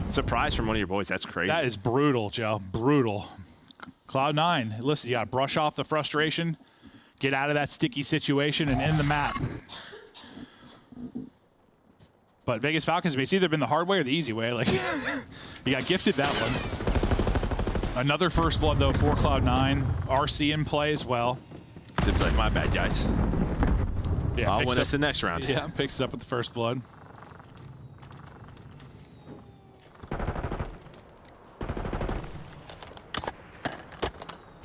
Surprise from one of your boys. That's crazy. That is brutal, Joe. Brutal. Cloud9, listen, you got to brush off the frustration, get out of that sticky situation, and end the map. But Vegas Falcons, it's either been the hard way or the easy way. Like, you got gifted that one. Another first blood, though, for Cloud9. RC in play as well. Seems like my bad, guys. Yeah, I'll win us the next round. Yeah, picks it up with the first blood.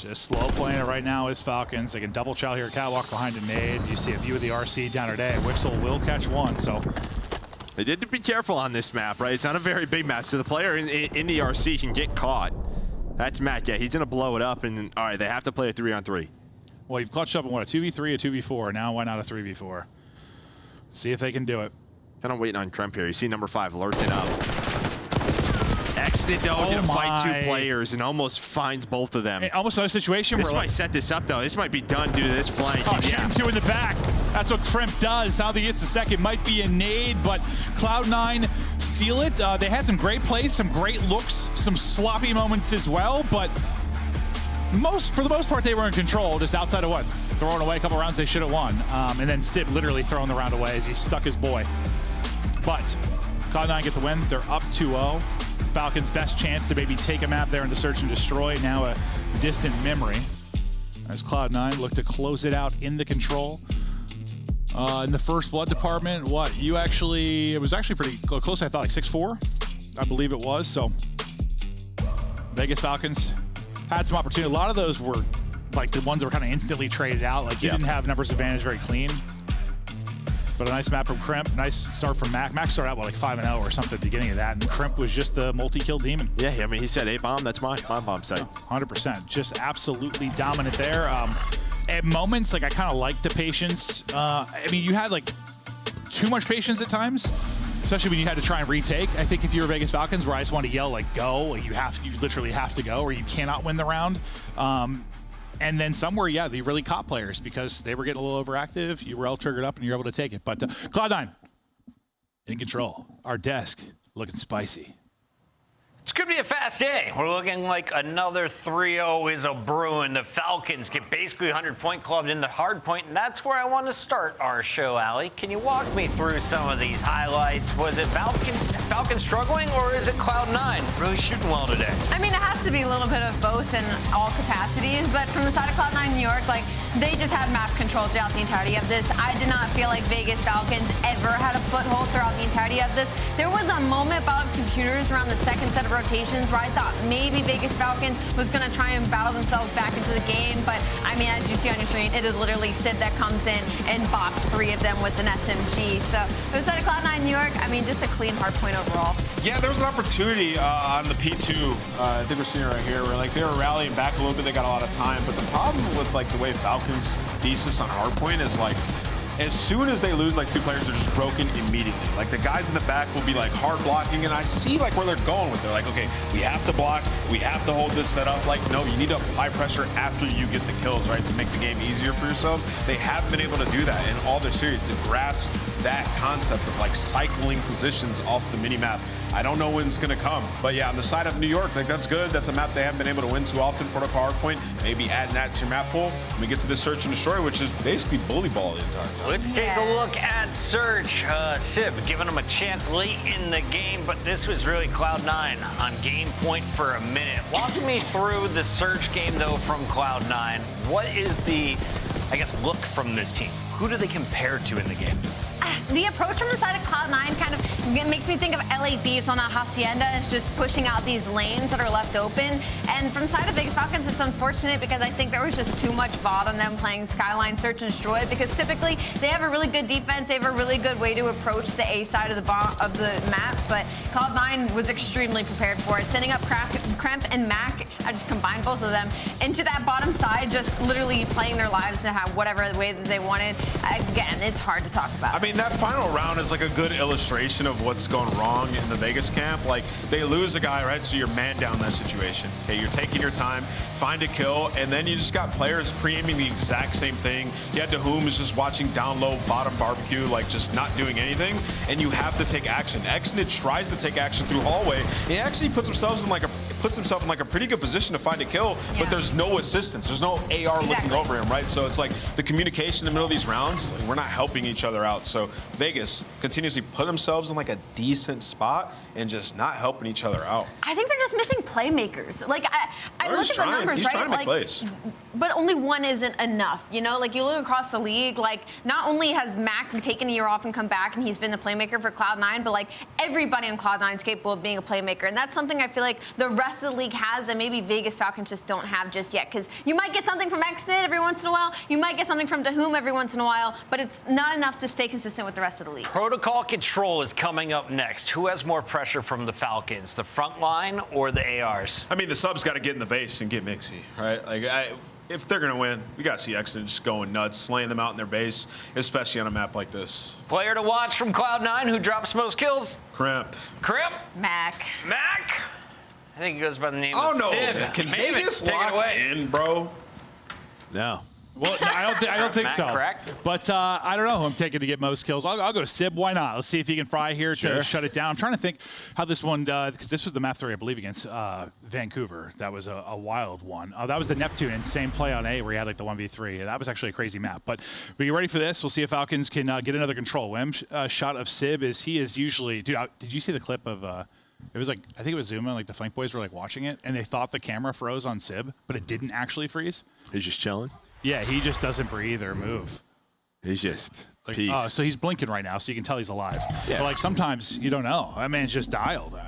Just slow playing it right now is Falcons. They can double chow here, catwalk behind a nade. You see a view of the RC down today. Wixel will catch one, so. They did to be careful on this map, right? It's not a very big map, so the player in the RC can get caught. That's Matt. Yeah, he's going to blow it up, and all right, they have to play a 3-on-3. Well, you've clutched up in what, a 2v3, a 2v4. Now why not a 3v4? See if they can do it. Kind of waiting on Kremp here. You see number 5 lurking up. Extid though to fight 2 players and almost finds both of them. Almost another situation this where might set this up though. This might be done due to this flank. Oh, shooting 2 in the back. That's what Kremp does. How he gets the second might be a nade, but Cloud9 seal it. They had some great plays, some great looks, some sloppy moments as well, but for the most part, they were in control, just outside of what? Throwing away a couple rounds they should have won. And then Sib literally throwing the round away as he stuck his boy. But Cloud9 get the win. They're up 2-0. Falcons' best chance to maybe take a map there into search and destroy, now a distant memory. As Cloud9 look to close it out in the control. In the first blood department, it was actually pretty close. I thought like 6-4, I believe it was. So Vegas Falcons had some opportunity. A lot of those were like the ones that were kind of instantly traded out. Like you didn't have numbers advantage very clean. But a nice map from Kremp, nice start from Mac. Mac started out with like 5-0 or something at the beginning of that, and Kremp was just the multi-kill demon. Yeah, I mean, he said A-bomb, that's my bomb site. 100%, just absolutely dominant there. At moments, like I kind of liked the patience. I mean, you had like too much patience at times, especially when you had to try and retake. I think if you were Vegas Falcons, where I just want to yell like go, like you literally have to go, or you cannot win the round. And then somewhere, yeah, they really caught players because they were getting a little overactive. You were all triggered up and you're able to take it. But Cloud9 in control. Our desk looking spicy. It's going to be a fast day. We're looking like another 3-0 is a brewing. The Falcons get basically 100-point clubbed into hard point, and that's where I want to start our show, Allie. Can you walk me through some of these highlights? Was it Falcons struggling, or is it Cloud9 really shooting well today? I mean, it has to be a little bit of both in all capacities, but from the side of Cloud9 New York, like, they just had map control throughout the entirety of this. I did not feel like Vegas Falcons ever had a foothold throughout the entirety of this. There was a moment about computers around the second set of rotations where I thought maybe Vegas Falcons was going to try and battle themselves back into the game, but I mean, as you see on your screen, it is literally Sid that comes in and bops 3 of them with an SMG. So for the side of Cloud9 New York, I mean, just a clean hard point overall. Yeah, there was an opportunity on the P2. I think we're seeing it right here, where like they were rallying back a little bit. They got a lot of time, but the problem with like the way Falcons thesis on hardpoint is like, as soon as they lose like 2 players, they're just broken immediately. Like the guys in the back will be like hard blocking, and I see like where they're going with it. Like, okay, we have to block, we have to hold this setup. Like, no, you need to apply pressure after you get the kills, right, to make the game easier for yourselves. They haven't been able to do that in all their series, to grasp that concept of like cycling positions off the mini-map. I don't know when it's gonna come, but yeah, on the side of New York, like that's good. That's a map they haven't been able to win too often. Protocol hardpoint, maybe adding that to your map pool. And we get to this search and destroy, which is basically bully ball the entire time. Let's take a look at Search. Sib giving them a chance late in the game, but this was really Cloud9 on game point for a minute. Walk me through the Search game, though, from Cloud9. What is the, I guess, look from this team? Who do they compare to in the game? The approach from the side of Cloud9 kind of makes me think of LA Thieves on that Hacienda. It's just pushing out these lanes that are left open. And from the side of Vegas Falcons, it's unfortunate because I think there was just too much VOD on them playing Skyline Search and Destroy, because typically they have a really good defense. They have a really good way to approach the A side of the map. But Cloud9 was extremely prepared for it, sending up Kremp and Mac. I just combined both of them into that bottom side, just literally playing their lives to have whatever way that they wanted. Again, it's hard to talk about. I mean, that final round is like a good illustration of what's going wrong in the Vegas camp. Like, they lose a guy, right? So you're man down that situation. Okay, you're taking your time, find a kill, and then you just got players pre-aiming the exact same thing. You had Who's just watching down low, bottom barbecue, like just not doing anything, and you have to take action. Exnid tries to take action through hallway. He actually puts himself in like a pretty good position to find a kill, but there's no assistance. There's no AR looking over him, right? So it's like the communication in the middle of these rounds, like, we're not helping each other out. So Vegas continuously put themselves in like a decent spot and just not helping each other out. I think they're just missing playmakers. Like I look at the numbers, He's right? trying to make like, plays. But only one isn't enough. You know, like you look across the league, like not only has Mac taken a year off and come back and he's been the playmaker for Cloud9, but like everybody on Cloud9 is capable of being a playmaker. And that's something I feel like the rest of the league has and maybe Vegas Falcons just don't have just yet. Because you might get something from Exnit every once in a while, you might get something from Dahum every once in a while, but it's not enough to stay consistent with the rest of the league. Protocol Control is coming up next. Who has more pressure from the Falcons, the front line or the ARs? I mean, the subs got to get in the base and get mixy, right? Like, if they're going to win, we got to see Exnit just going nuts, slaying them out in their base, especially on a map like this. Player to watch from Cloud9, who drops most kills? Crimp. Crimp? Mac. Mac? I think he goes by the name Oh, of no. Sib. Can Name Vegas it. Take it lock away. in, bro? No. Well, no, I don't think Matt, so. correct? But I don't know who I'm taking to get most kills. I'll go Sib. Why not? Let's see if he can fry here to shut it down. I'm trying to think how this one does, because this was the map 3, I believe, against Vancouver. That was a wild one. That was the Neptune and same play on A where he had like the 1v3. That was actually a crazy map. But we get ready for this. We'll see if Falcons can get another control win. Shot of Sib is he is usually, dude. Did you see the clip of? It was like I think it was Zuma. Like the Flank boys were like watching it, and they thought the camera froze on Sib, but it didn't actually freeze. He's just chilling. Yeah, he just doesn't breathe or move. He's just like, peace. Oh, so he's blinking right now, so you can tell he's alive. Yeah. But like sometimes you don't know. That man's just dialed.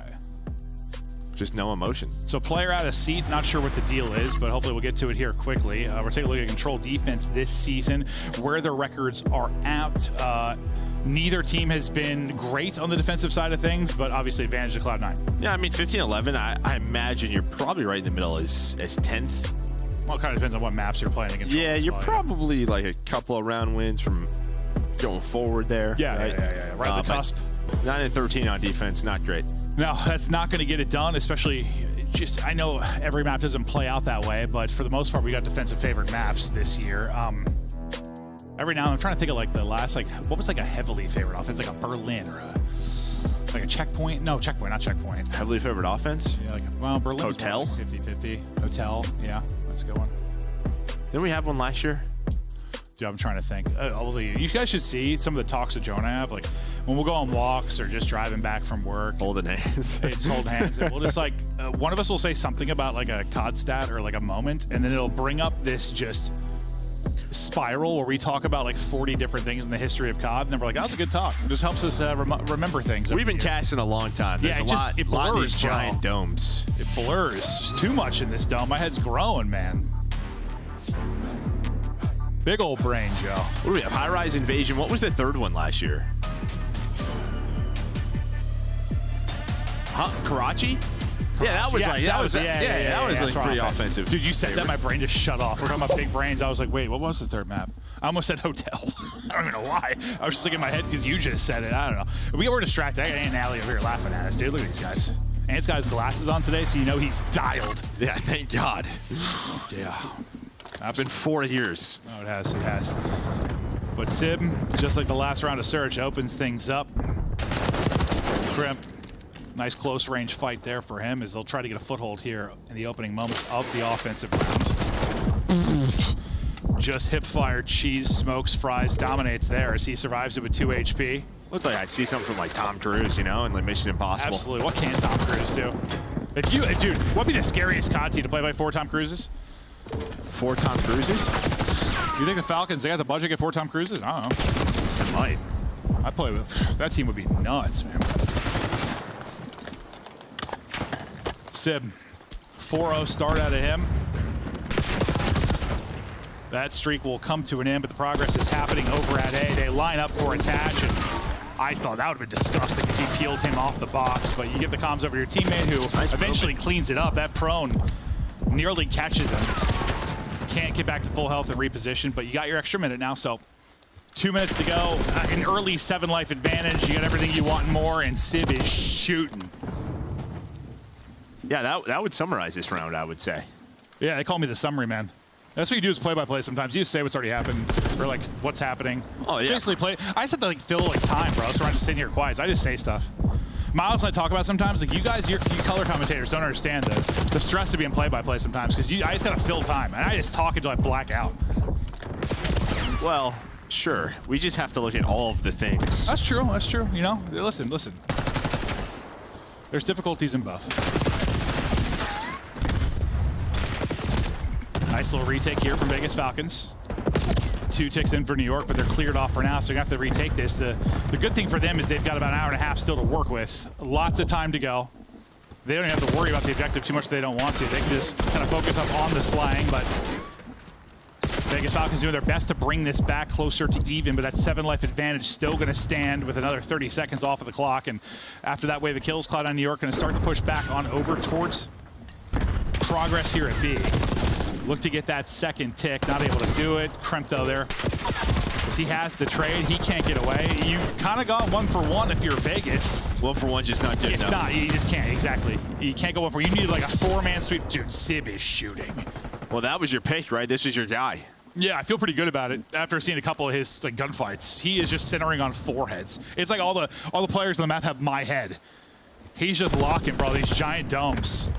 Just no emotion. So player out of seat, not sure what the deal is, but hopefully we'll get to it here quickly. We're taking a look at control defense this season, where their records are at. Neither team has been great on the defensive side of things, but obviously advantage to Cloud9. Yeah, I mean 15-11. I imagine you're probably right in the middle as 10th. Well, it kind of depends on what maps you're playing against. Yeah, you're probably like a couple of round wins from going forward there. Yeah, right? yeah. Right on the cusp. 9-13 on defense, not great. No, that's not going to get it done, especially just, I know every map doesn't play out that way, but for the most part, we got defensive favored maps this year. Every now and then, I'm trying to think of like the last, like, what was like a heavily favored offense, like a Berlin or like a checkpoint? No, checkpoint, not checkpoint. Heavily favored offense? Yeah, like, well, Berlin. Hotel? 50-50. Hotel, yeah, that's a good one. Didn't we have one last year? Dude, I'm trying to think. You guys should see some of the talks that Joe and I have. Like when we'll go on walks or just driving back from work. Holding hands. Just hold hands. And we'll just like, one of us will say something about like a COD stat or like a moment, and then it'll bring up this just spiral where we talk about like 40 different things in the history of COD, and then we're like, that was a good talk. It just helps us remember things. We've been casting a long time. There's it lot of blurs, these giant domes. It blurs. There's too much in this dome. My head's growing, man. Big old brain, Joe. What do we have? High-rise invasion. What was the third one last year? Karachi? Yeah, that was that was pretty offensive. Dude, you said that, my brain just shut off. We're talking about big brains. I was like, wait, what was the third map? I almost said hotel. I don't even know why. I was just looking in my head because you just said it. I don't know. We were distracted. I got Aunt Allie over here laughing at us, dude. Look at these guys. Ant's got his glasses on today, so you know he's dialed. Yeah, thank God. Yeah. It's been 4 years. Oh, it has. It has. But Sib, just like the last round of Surge, opens things up. Crimp. Nice close range fight there for him as they'll try to get a foothold here in the opening moments of the offensive round. Just hip fire, cheese, smokes, fries, dominates there as he survives it with 2 HP. Looked like I'd see something from like Tom Cruise, you know, in like Mission Impossible. Absolutely. What can Tom Cruise do? Dude, what'd be the scariest COD team to play by 4 Tom Cruises? 4 Tom Cruises? You think the Falcons, they got the budget to get 4 Tom Cruises? I don't know. They might. I'd play with, that team would be nuts, man. Sib, 4-0 start out of him. That streak will come to an end, but the progress is happening over at A. They line up for attach, and I thought that would have been disgusting if he peeled him off the box, but you get the comms over to your teammate who eventually cleans it up. That prone nearly catches him. Can't get back to full health and reposition, but you got your extra minute now, so 2 minutes to go. An early 7 life advantage. You got everything you want and more, and Sib is shooting. Yeah, that would summarize this round, I would say. Yeah, they call me the summary man. That's what you do is play-by-play sometimes. You just say what's already happened or like what's happening. Oh, yeah. Basically play. I just have to like fill like time, bro. So I'm just sitting here quiet. So I just say stuff. Miles and I talk about sometimes, like you guys, you color commentators don't understand the stress of being play-by-play sometimes because I just gotta fill time and I just talk until I black out. Well, sure. We just have to look at all of the things. That's true. That's true. You know, listen. There's difficulties in both. Nice little retake here from Vegas Falcons. 2 ticks in for New York, but they're cleared off for now, so you have to retake this. The good thing for them is they've got about an hour and a half still to work with. Lots of time to go. They don't even have to worry about the objective too much if they don't want to. They can just kind of focus up on the slang, but Vegas Falcons doing their best to bring this back closer to even, but that 7 life advantage still going to stand with another 30 seconds off of the clock. And after that wave of kills, Cloud9 New York going to start to push back on over towards progress here at B. Look to get that second tick, not able to do it. Kremp though there, because he has the trade, he can't get away. You kind of got 1 for 1 if you're Vegas. 1 for 1 just not good enough. It's not, you just can't, exactly. You can't go 1 for 1. You need like a 4-man sweep. Dude, Sib is shooting. Well, that was your pick, right? This was your guy. Yeah, I feel pretty good about it after seeing a couple of his like gunfights. He is just centering on foreheads. It's like all the players on the map have my head. He's just locking, bro, these giant domes.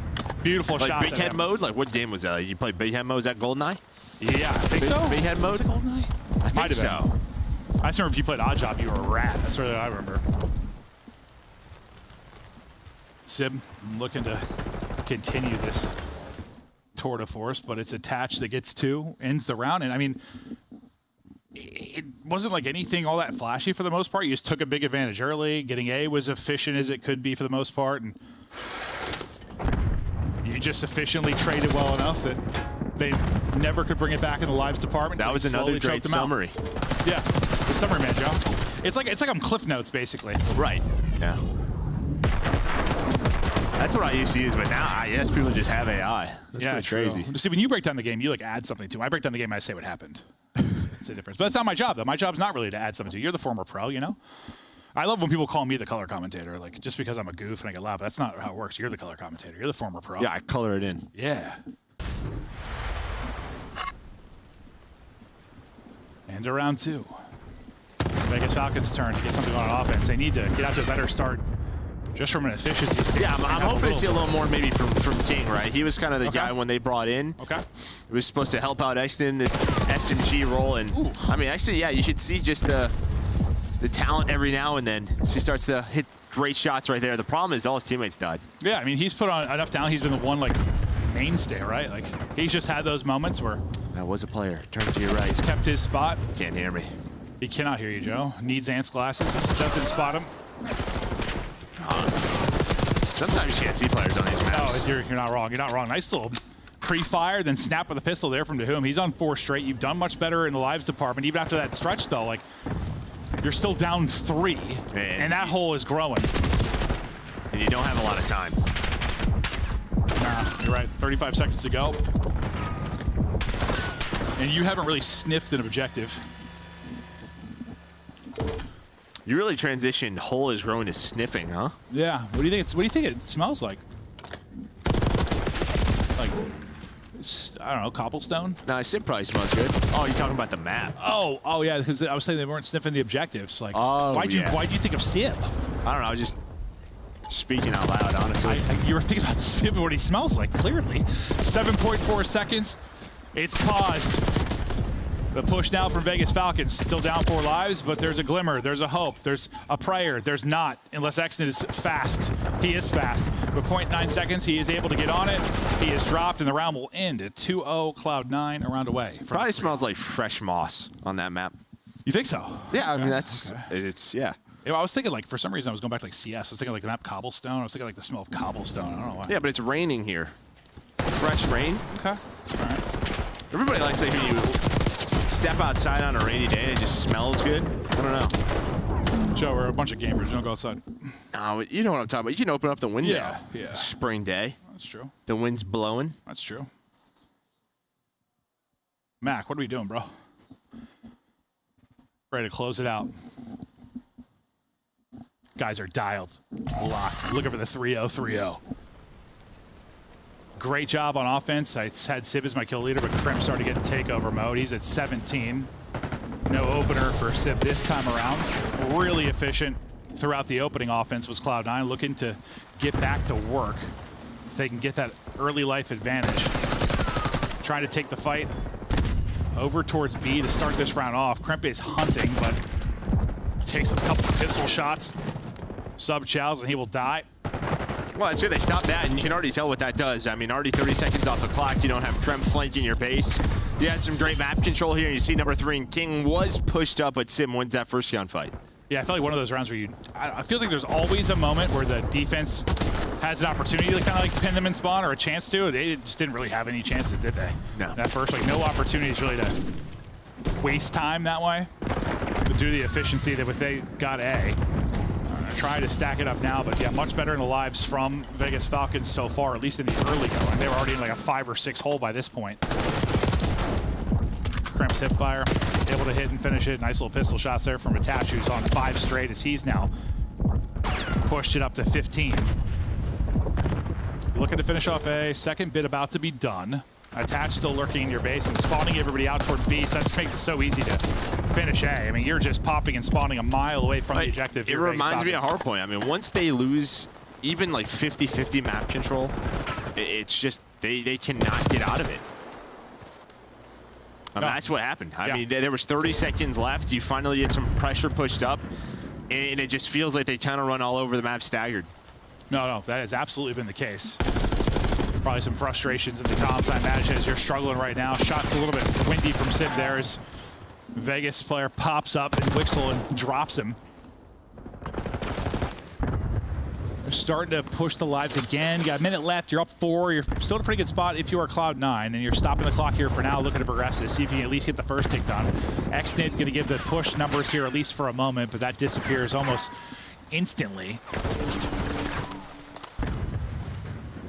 Beautiful like shot. Big head mode? Like what game was that? Like, you played big head mode? Is that GoldenEye? Yeah, I think so. Big head mode? Was it GoldenEye? I think so. I just remember if you played Odd Job, you were a rat. That's what I remember. Sib looking to continue this tour de force, but it's attached that gets 2, ends the round. And I mean, it wasn't like anything all that flashy for the most part. You just took a big advantage early. Getting A was efficient as it could be for the most part. And you just efficiently traded well enough that they never could bring it back in the lives department. That was another great summary. Yeah, the summary, man, Joe. It's like I'm Cliff Notes, basically. Right. Yeah. That's what I used to use, but now I guess people just have AI. That's yeah, crazy. See, when you break down the game, you like add something to it. I break down the game, I say what happened. It's a difference. But that's not my job, though. My job's not really to add something to it. You're the former pro, you know? I love when people call me the color commentator, like just because I'm a goof and I get loud, but that's not how it works. You're the color commentator. You're the former pro. Yeah, I color it in. Yeah. And round 2. Vegas Falcons' turn to get something on offense. They need to get out to a better start just from an efficiency standpoint. Yeah, I'm hoping to see a little more maybe from King, right? He was kind of the guy when they brought in. Okay. He was supposed to help out Exton in this SMG role. And I mean, actually, yeah, you should see just the talent every now and then. She starts to hit great shots right there. The problem is all his teammates died. Yeah, I mean, he's put on enough talent. He's been the one, like, mainstay, right? Like, he's just had those moments where... That was a player. Turn to your right. He's kept his spot. Can't hear me. He cannot hear you, Joe. Needs Ant's glasses. Doesn't spot him. Sometimes you can't see players on these maps. Oh, you're not wrong. You're not wrong. Nice little pre-fire, then snap with a pistol there from Dahum. He's on 4 straight. You've done much better in the lives department. Even after that stretch, though, like, you're still down 3, and that hole is growing. And you don't have a lot of time. Nah, you're right. 35 seconds to go. And you haven't really sniffed an objective. You really transitioned hole is growing to sniffing, huh? Yeah. What do you think? What do you think it smells like? Like, I don't know, cobblestone? No, it probably smells good. Oh, you're talking about the map. Oh yeah, because I was saying they weren't sniffing the objectives. Like, oh, why'd you think of Sib? I don't know. I was just speaking out loud, honestly. You were thinking about Sib and what he smells like, clearly. 7.4 seconds. It's paused. The push down from Vegas Falcons, still down 4 lives, but there's a glimmer, there's a hope, there's a prayer. There's not, unless Exton is fast. He is fast. With 0.9 seconds, he is able to get on it. He is dropped, and the round will end at 2-0 Cloud9, a round away. Probably smells like fresh moss on that map. You think so? Yeah, I mean, that's, it's, yeah. I was thinking, like, for some reason, I was going back to, like, CS. I was thinking, like, the map Cobblestone. I was thinking, like, the smell of cobblestone. I don't know why. Yeah, but it's raining here. Fresh rain. Okay. All right. Everybody likes to hear you step outside on a rainy day and it just smells good. I don't know. Joe, we're a bunch of gamers. We don't go outside. No, you know what I'm talking about. You can open up the window. Yeah. Spring day. That's true. The wind's blowing. That's true. Mac, what are we doing, bro? Ready to close it out. Guys are dialed. Locked. Looking for the 3-0-3-0. Great job on offense. I had Sib as my kill leader, but Krim started getting takeover mode. He's at 17. No opener for Sib this time around. Really efficient throughout the opening offense was Cloud9, looking to get back to work. If they can get that early life advantage. Trying to take the fight over towards B to start this round off. Krempe is hunting, but takes a couple of pistol shots. Sub chows, and he will die. Well, it's good they stopped that, and you can already tell what that does. I mean, already 30 seconds off the clock. You don't have Krem flanking your base. You have some great map control here. You see number 3 and King was pushed up, but Sim wins that first gunfight. Yeah, I feel like one of those rounds where I feel like there's always a moment where the defense has an opportunity to kind of like pin them in spawn or a chance to. They just didn't really have any chances, did they? No. That first, like, no opportunities really to waste time that way. But due to the efficiency that if they got A, try to stack it up now, but yeah, much better in the lives from Vegas Falcons so far, at least in the early going. They were already in like a 5 or 6 hole by this point. Krem's hipfire, able to hit and finish it. Nice little pistol shots there from Attach, who's on 5 straight as he's now pushed it up to 15. Looking to finish off A, second bit about to be done. Attach still lurking in your base and spawning everybody out towards B, so that just makes it so easy to finish A. I mean, you're just popping and spawning a mile away from the objective. It reminds me of Hardpoint. I mean, once they lose even like 50-50 map control, it's just they cannot get out of it. I mean, that's what happened. I mean, there was 30 seconds left. You finally get some pressure pushed up, and it just feels like they kind of run all over the map staggered. No, that has absolutely been the case. Probably some frustrations in the comms, I imagine, as you're struggling right now. Shots a little bit windy from Sid there as Vegas player pops up and Wixel and drops him. They're starting to push the lives again. You got a minute left. You're up 4. You're still in a pretty good spot if you are Cloud9, and you're stopping the clock here for now, looking to progress this, see if you can at least get the first tick done. Xnit going to give the push numbers here at least for a moment, but that disappears almost instantly.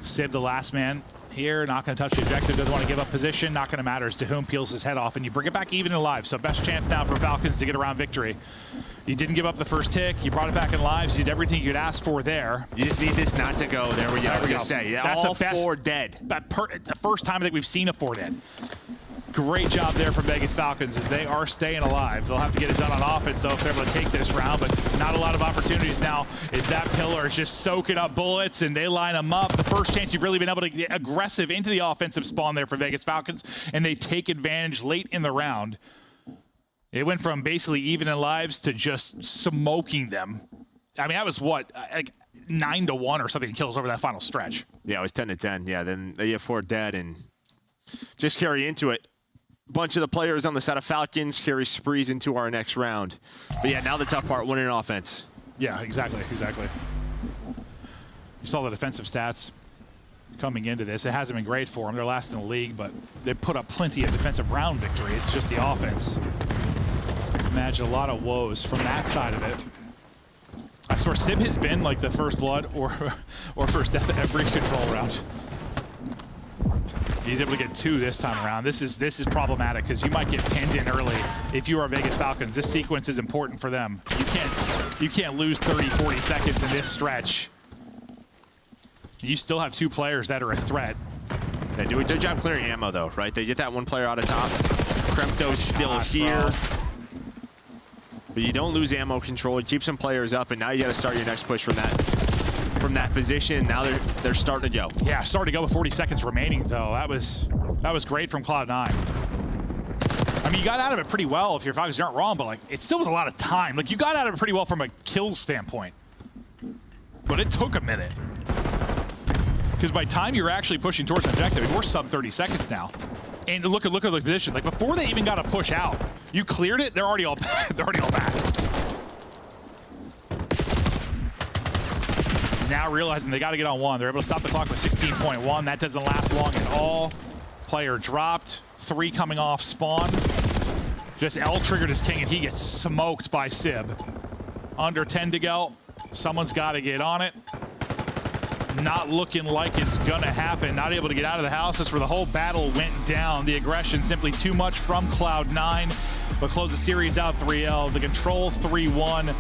Sib, the last man here, not going to touch the objective, doesn't want to give up position, not going to matter as to whom peels his head off, and you bring it back even and alive. So best chance now for Falcons to get around victory. You didn't give up the first tick, you brought it back in lives, you did everything you could ask for there. You just need this not to go. There we go. Just say, that's all 4 dead. The first time that we've seen a 4 dead. Great job there from Vegas Falcons as they are staying alive. They'll have to get it done on offense, though, if they're able to take this round, but not a lot of opportunities now if that pillar is just soaking up bullets and they line them up. The first chance you've really been able to get aggressive into the offensive spawn there for Vegas Falcons, and they take advantage late in the round. It went from basically even in lives to just smoking them. I mean, that was what, like 9-1 or something kills over that final stretch. Yeah, it was 10-10. Yeah, then they have 4 dead and just carry into it. Bunch of the players on the side of Falcons carry sprees into our next round. But yeah, now the tough part, winning offense. Yeah, exactly. You saw the defensive stats coming into this. It hasn't been great for them. They're last in the league, but they put up plenty of defensive round victories. It's just the offense. Imagine a lot of woes from that side of it. I swear Sib has been like the first blood or first death every control round. He's able to get 2 this time around. This is problematic because you might get pinned in early if you are Vegas Falcons. This sequence is important for them. You can't lose 30, 40 seconds in this stretch. You still have 2 players that are a threat. They do a good job clearing ammo though, right? They get that 1 player out of top. Kremto's still here. But you don't lose ammo control. You keep some players up, and now you got to start your next push from that position. Now they're starting to go. Yeah, starting to go with 40 seconds remaining, though. That was great from Cloud9. I mean, you got out of it pretty well if your Falcons aren't wrong, but like it still was a lot of time. Like you got out of it pretty well from a kills standpoint, but it took a minute because by the time you're actually pushing towards an objective, we're sub 30 seconds now. And look at the position. Like before they even got to push out, you cleared it. They're already all back. Now realizing they got to get on 1. They're able to stop the clock with 16.1. That doesn't last long at all. Player dropped. 3 coming off spawn. Just L triggered his king, and he gets smoked by Sib. Under 10 to go. Someone's got to get on it. Not looking like it's going to happen. Not able to get out of the house. That's where the whole battle went down. The aggression simply too much from Cloud9. But close the series out 3-L. The control 3-1.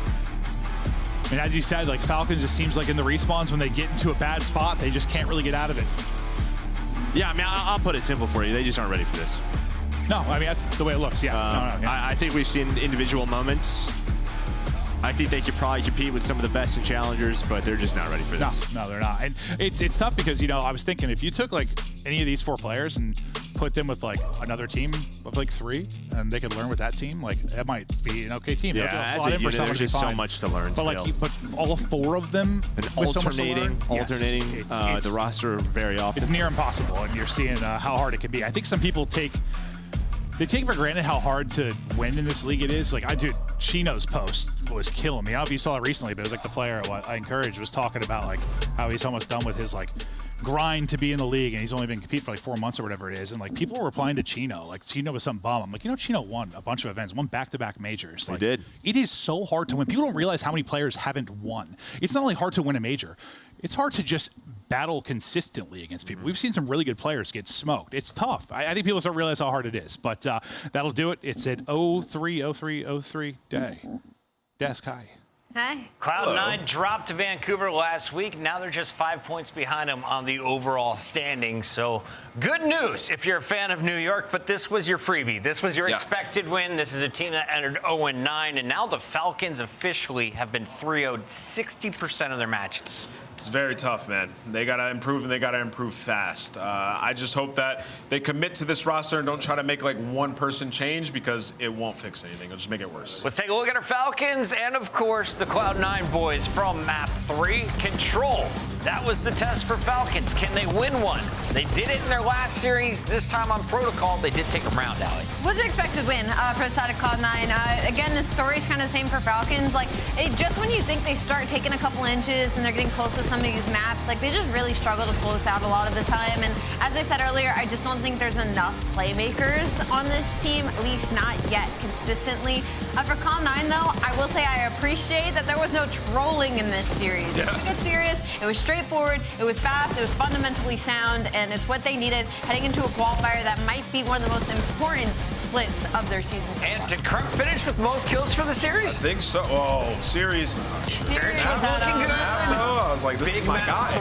And as you said, like Falcons just seems like in the respawns when they get into a bad spot, they just can't really get out of it. Yeah, I mean, I'll put it simple for you. They just aren't ready for this. No, I mean, that's the way it looks. Yeah. I think we've seen individual moments. I think they could probably compete with some of the best in challengers, but they're just not ready for this. No, they're not. And it's tough because, you know, I was thinking if you took like any of these 4 players and put them with like another team of like 3, and they could learn with that team, like that might be an okay team. Yeah, as a unit, there's just so much to learn. But like, but all 4 of them, and with alternating the roster very often. It's near impossible, and you're seeing how hard it can be. I think some people take for granted how hard to win in this league it is. Like, dude, Chino's post was killing me. I don't know if you saw it recently, but it was like the player I encouraged was talking about like how he's almost done with his like grind to be in the league, and he's only been competing for like 4 months or whatever it is. And like people were replying to Chino, like Chino was some bum. I'm like, Chino won a bunch of events, won back-to-back majors. Like, he did. It is so hard to win. People don't realize how many players haven't won. It's not only hard to win a major, it's hard to just battle consistently against people. We've seen some really good players get smoked. It's tough. I think people don't realize how hard it is, but that'll do it. It's at 03 day. Desk high. Hi. Cloud9 dropped to Vancouver last week. Now they're just 5 points behind them on the overall standings. So good news if you're a fan of New York, but this was your freebie. This was your expected win. This is a team that entered 0-9, and now the Falcons officially have been 3-0'd 60% of their matches. It's very tough, man. They got to improve, and they got to improve fast. I just hope that they commit to this roster and don't try to make like one person change, because it won't fix anything. It'll just make it worse. Let's take a look at our Falcons and, of course, the Cloud9 boys from Map 3. Control. That was the test for Falcons. Can they win one? They did it in their last series. This time on Protocol, they did take a round, Allie. Was an expected win for the side of Cloud9. Again, the story's kind of the same for Falcons. Like, just when you think they start taking a couple inches and they're getting close to some of these maps, like they just really struggle to close out a lot of the time. And as I said earlier, I just don't think there's enough playmakers on this team, at least not yet consistently. For Cloud9, though, I will say I appreciate that there was no trolling in this series. It was good series. It was straightforward. It was fast. It was fundamentally sound, and it's what they needed heading into a qualifier that might be one of the most important splits of their season. And did Crump finish with most kills for the series? I think so. Oh, series. Series was looking good. I was like, this is my guy.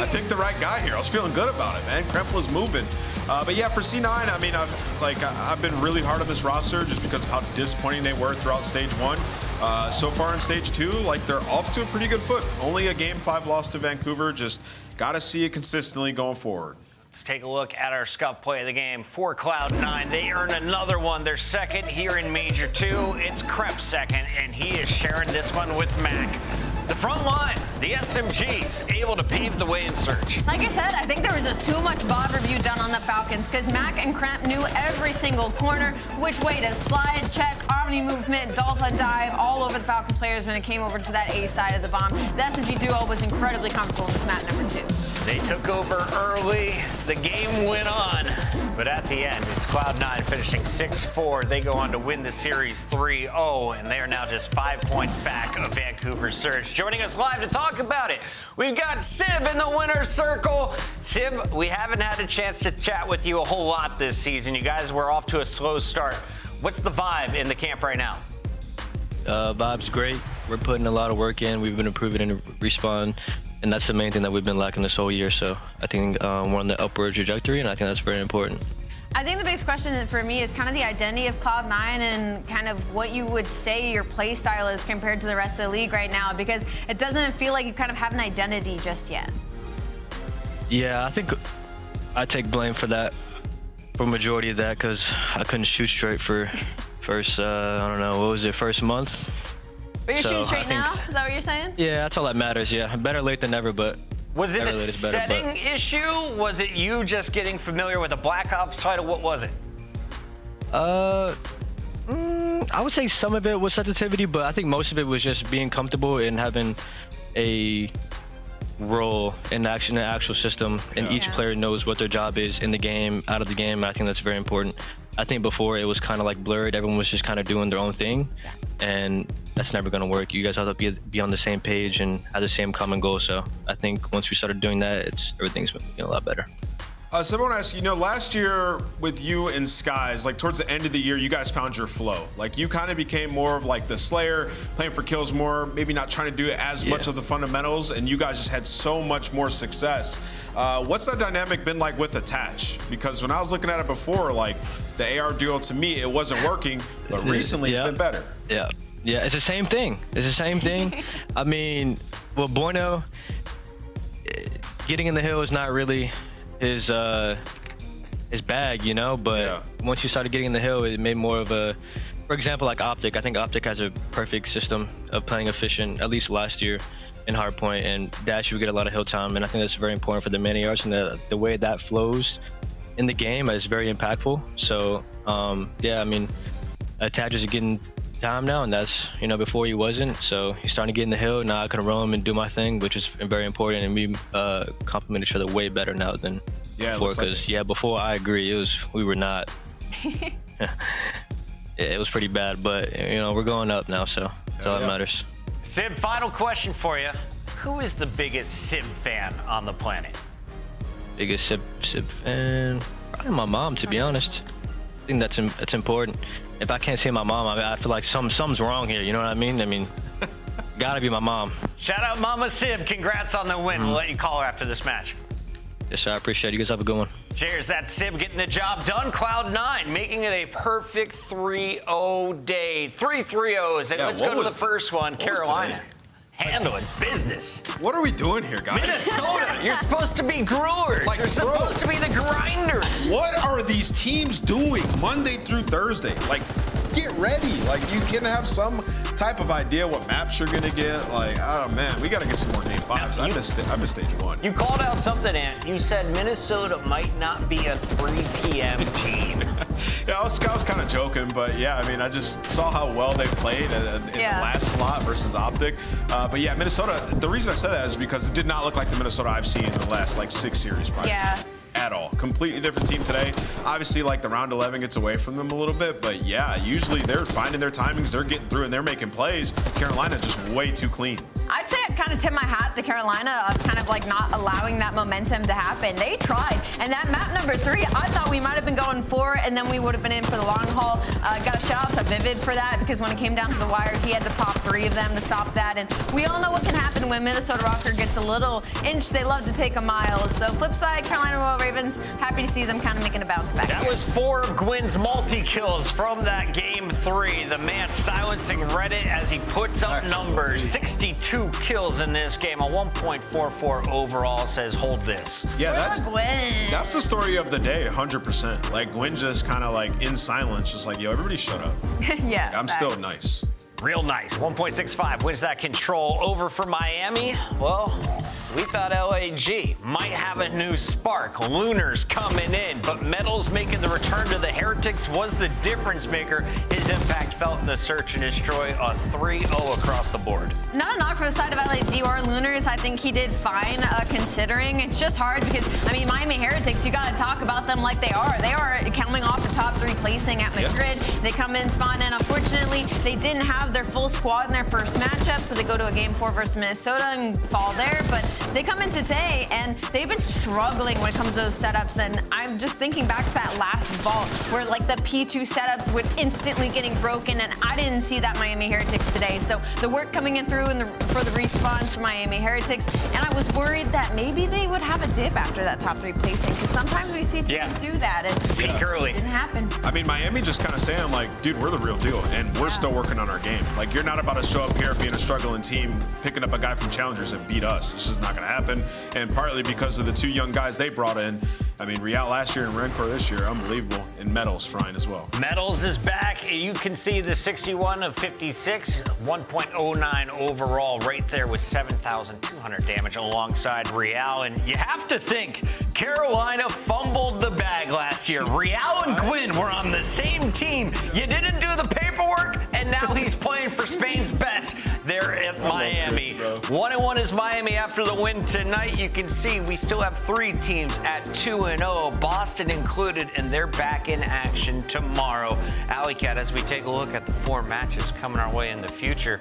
I picked the right guy here. I was feeling good about it, man. Kremp was moving. But yeah, for C9, I mean, I've been really hard on this roster just because of how disappointing they were throughout stage 1. So far in stage 2, like they're off to a pretty good foot. Only a game 5 loss to Vancouver. Just got to see it consistently going forward. Let's take a look at our scuff play of the game for Cloud9. They earn another one. They're second here in Major 2. It's Kremp second, and he is sharing this one with Mac. The front line, the SMGs, able to pave the way in Surge. Like I said, I think there was just too much VOD review done on the Falcons, because Mac and Kremp knew every single corner, which way to slide, check, Omni movement, Dolphin dive, all over the Falcons players when it came over to that A side of the bomb. The SMG duo was incredibly comfortable in this map number 2. They took over early. The game went on. But at the end, it's Cloud9 finishing 6-4. They go on to win the series 3-0, and they are now just 5 points back of Vancouver Surge. Joining us live to talk about it, we've got Sib in the winner's circle. Sib, we haven't had a chance to chat with you a whole lot this season. You guys were off to a slow start. What's the vibe in the camp right now? Vibe's great. We're putting a lot of work in. We've been improving in respawn, and that's the main thing that we've been lacking this whole year. So I think we're on the upward trajectory, and I think that's very important. I think the biggest question for me is kind of the identity of Cloud9 and kind of what you would say your play style is compared to the rest of the league right now, because it doesn't feel like you kind of have an identity just yet. Yeah, I think I take blame for that, for majority of that, because I couldn't shoot straight for first, I don't know, what was it, first month? But you're shooting straight now? Is that what you're saying? Yeah, that's all that matters, yeah. Better late than never, but... Was it a setting issue? Was it you just getting familiar with the Black Ops title? What was it? I would say some of it was sensitivity, but I think most of it was just being comfortable and having a role in the actual system, and each player knows what their job is in the game, out of the game, and I think that's very important. I think before it was kind of like blurred. Everyone was just kind of doing their own thing, and that's never going to work. You guys have to be on the same page and have the same common goal. So I think once we started doing that, everything's been a lot better. So I want to ask you, last year with you and Skies, like towards the end of the year, you guys found your flow. Like you kind of became more of like the Slayer, playing for kills more, maybe not trying to do as much of the fundamentals, and you guys just had so much more success. What's that dynamic been like with Attach? Because when I was looking at it before, like the AR duo, to me, it wasn't working, but recently it's been better. Yeah, it's the same thing. It's the same thing. I mean, well, Bueno, getting in the hill is not really his his bag, you know. But once you started getting in the hill, it made more of a, for example, like Optic. I think Optic has a perfect system of playing efficient, at least last year in hardpoint, and Dash would get a lot of hill time, and I think that's very important for the man-of-yards, and the way that flows in the game is very impactful. So yeah, I mean, Attachers are getting time now, and that's, you know, before he wasn't. So he's starting to get in the hill. Now I can roam and do my thing, which is very important, and we complement each other way better now than before. Because before, I agree, we were not. It was pretty bad, but you know, we're going up now, so that's all that matters. Sib, final question for you. Who is the biggest Sib fan on the planet? Biggest Sib fan? Probably my mom, to be honest. I think that's important. If I can't see my mom, I feel like something's wrong here. You know what I mean? I mean, gotta be my mom. Shout out Mama Sib. Congrats on the win. We'll let you call her after this match. Yes, sir. I appreciate it. You guys have a good one. Cheers. That's Sib getting the job done. Cloud9 making it a perfect 3-0 day. 3 3-0s. And let's go to the first one. Carolina handling business. What are we doing here, guys? Minnesota, you're supposed to be growers. You're supposed to be the grinders. What are these teams doing Monday through Thursday? Like, get ready. Like, you can have some type of idea what maps you're gonna get. Like, oh man, we gotta get some more game 5s. I missed stage 1. You called out something, Ant. You said Minnesota might not be a 3 p.m. team. I was kind of joking, but yeah, I mean, I just saw how well they played in the last slot versus Optic. But yeah, Minnesota, the reason I said that is because it did not look like the Minnesota I've seen in the last, like, 6 series probably. Yeah. At all. Completely different team today. Obviously, like, the round 11 gets away from them a little bit, but yeah, usually they're finding their timings, they're getting through, and they're making plays. Carolina just way too clean. I'd say I'd kind of tip my hat to Carolina of kind of like not allowing that momentum to happen. They tried, and that map number 3, I thought we might have been going 4, and then we would have been in for the long haul. Got a shout out to Vivid for that, because when it came down to the wire, he had to pop 3 of them to stop that, and we all know what can happen when Minnesota Røkkr gets a little inch. They love to take a mile. So flip side, Carolina Royal Ravens, happy to see them kind of making a bounce back. That was 4 of Gwyn's multi-kills from that game 3. The man silencing Reddit as he puts up numbers. 62 kills in this game, a 1.44 overall, says hold this. Yeah, that's the story of the day, 100%. Like, Gwyn just kind of like in silence, just like, yo, everybody shut up. Yeah, I'm still nice. Real nice. 1.65 wins that control over for Miami. Well, we thought LAG might have a new spark. Lunars coming in, but Metals making the return to the Heretics was the difference maker. His impact felt in the search and destroy, a 3-0 across the board. Not a knock for the side of LAG or Lunars. I think he did fine considering. It's just hard because, I mean, Miami Heretics, you got to talk about them like they are. They are coming off the top 3 placing at Madrid. Yep. They come in, spawn in. Unfortunately, they didn't have their full squad in their first matchup, so they go to a game 4 versus Minnesota and fall there. But they come in today, and they've been struggling when it comes to those setups. And I'm just thinking back to that last vault where, like, the P2 setups would instantly getting broken, and I didn't see that Miami Heretics today. So the work coming in through for the respawn for Miami Heretics, and I was worried that maybe they would have a dip after that top 3 placing, because sometimes we see teams do that, and peak early. It didn't happen. I mean, Miami just kind of saying, like, dude, we're the real deal, and we're still working on our game. Like, you're not about to show up here being a struggling team, picking up a guy from Challengers and beat us. It's just not going to happen. And partly because of the 2 young guys they brought in. I mean, Real last year and Røkkr this year, unbelievable. And Metals frying as well. Metals is back. You can see the 61 of 56, 1.09 overall, right there with 7,200 damage alongside Real. And you have to think Carolina fumbled the bag last year. Real and Gwyn were on the same team. You didn't do the paperwork, and now he's playing for Spain's best. They're at Miami. 1-1 is Miami after the win tonight. You can see we still have 3 teams at 2-0, Boston included, and they're back in action tomorrow. Alley Cat, as we take a look at the 4 matches coming our way in the future,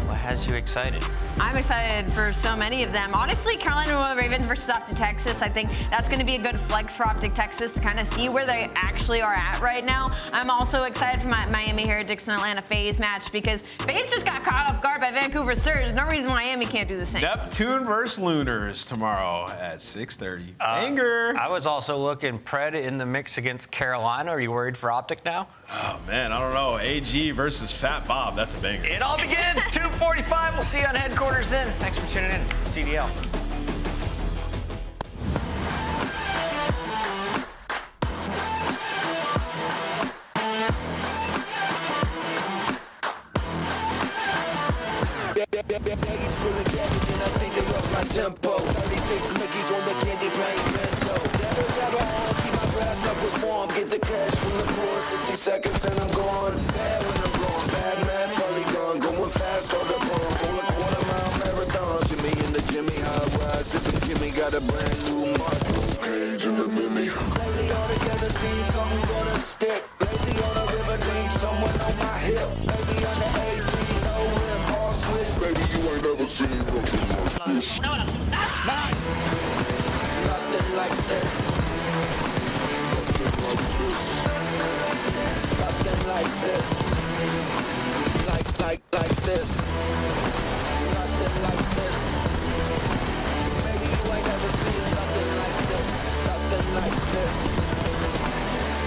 what has you excited? I'm excited for so many of them. Honestly, Carolina Royal Ravens versus Optic Texas, I think that's going to be a good flex for Optic Texas to kind of see where they actually are at right now. I'm also excited for my Miami Heretics and Atlanta FaZe match, because FaZe just got caught off guard by Vancouver Surge. There's no reason Miami can't do the same. Neptune versus Lunars tomorrow at 6:30. Banger. I was also looking Pred in the mix against Carolina. Are you worried for Optic now? Oh, man, I don't know. AG versus Fat Bob. That's a banger. It all begins 2:45. We'll see you on Headquarters in. Thanks for tuning in. It's the CDL. swarm, get the cash from the poor. 60 seconds and I'm gone. Bad when I'm gone, bad man, polygon. Going fast on the ball, full of quarter-mile marathon. Jimmy in the Jimmy, high ride, sipping Kimmy. Got a brand new mark, page in the Mimi. Lately all together, see something gonna stick. Lazy on a river, dream someone on my hip. Baby on the 18, no rim, all switch. Baby, you ain't never seen nothing like this. Nothing like this. Nothing like this. Like this. Nothing like this. Maybe you ain't never seen nothing like this. Nothing like this.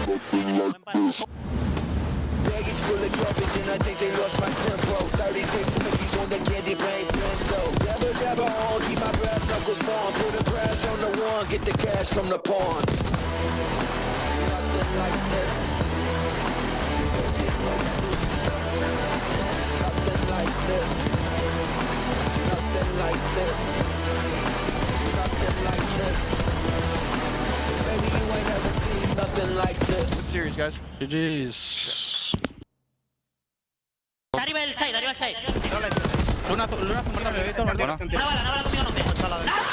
Nothing like this. Baggage full of cabbage and I think they lost my tempo. 36 Mickeys on the candy paint bento. Jabber, jabber on, keep my brass knuckles warm. Put a crash on the one, get the cash from the pawn. Nothing like this. Nothing like this. Nothing like this. Nothing like this. Baby, you ain't never seen nothing like this. Good series, guys. GG's. Arriba del side, arriba del side. Luna,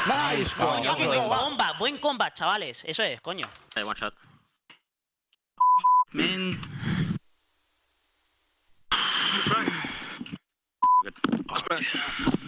Nice, coño, buen combat, chavales. Eso es, coño. One shot. Man. Good.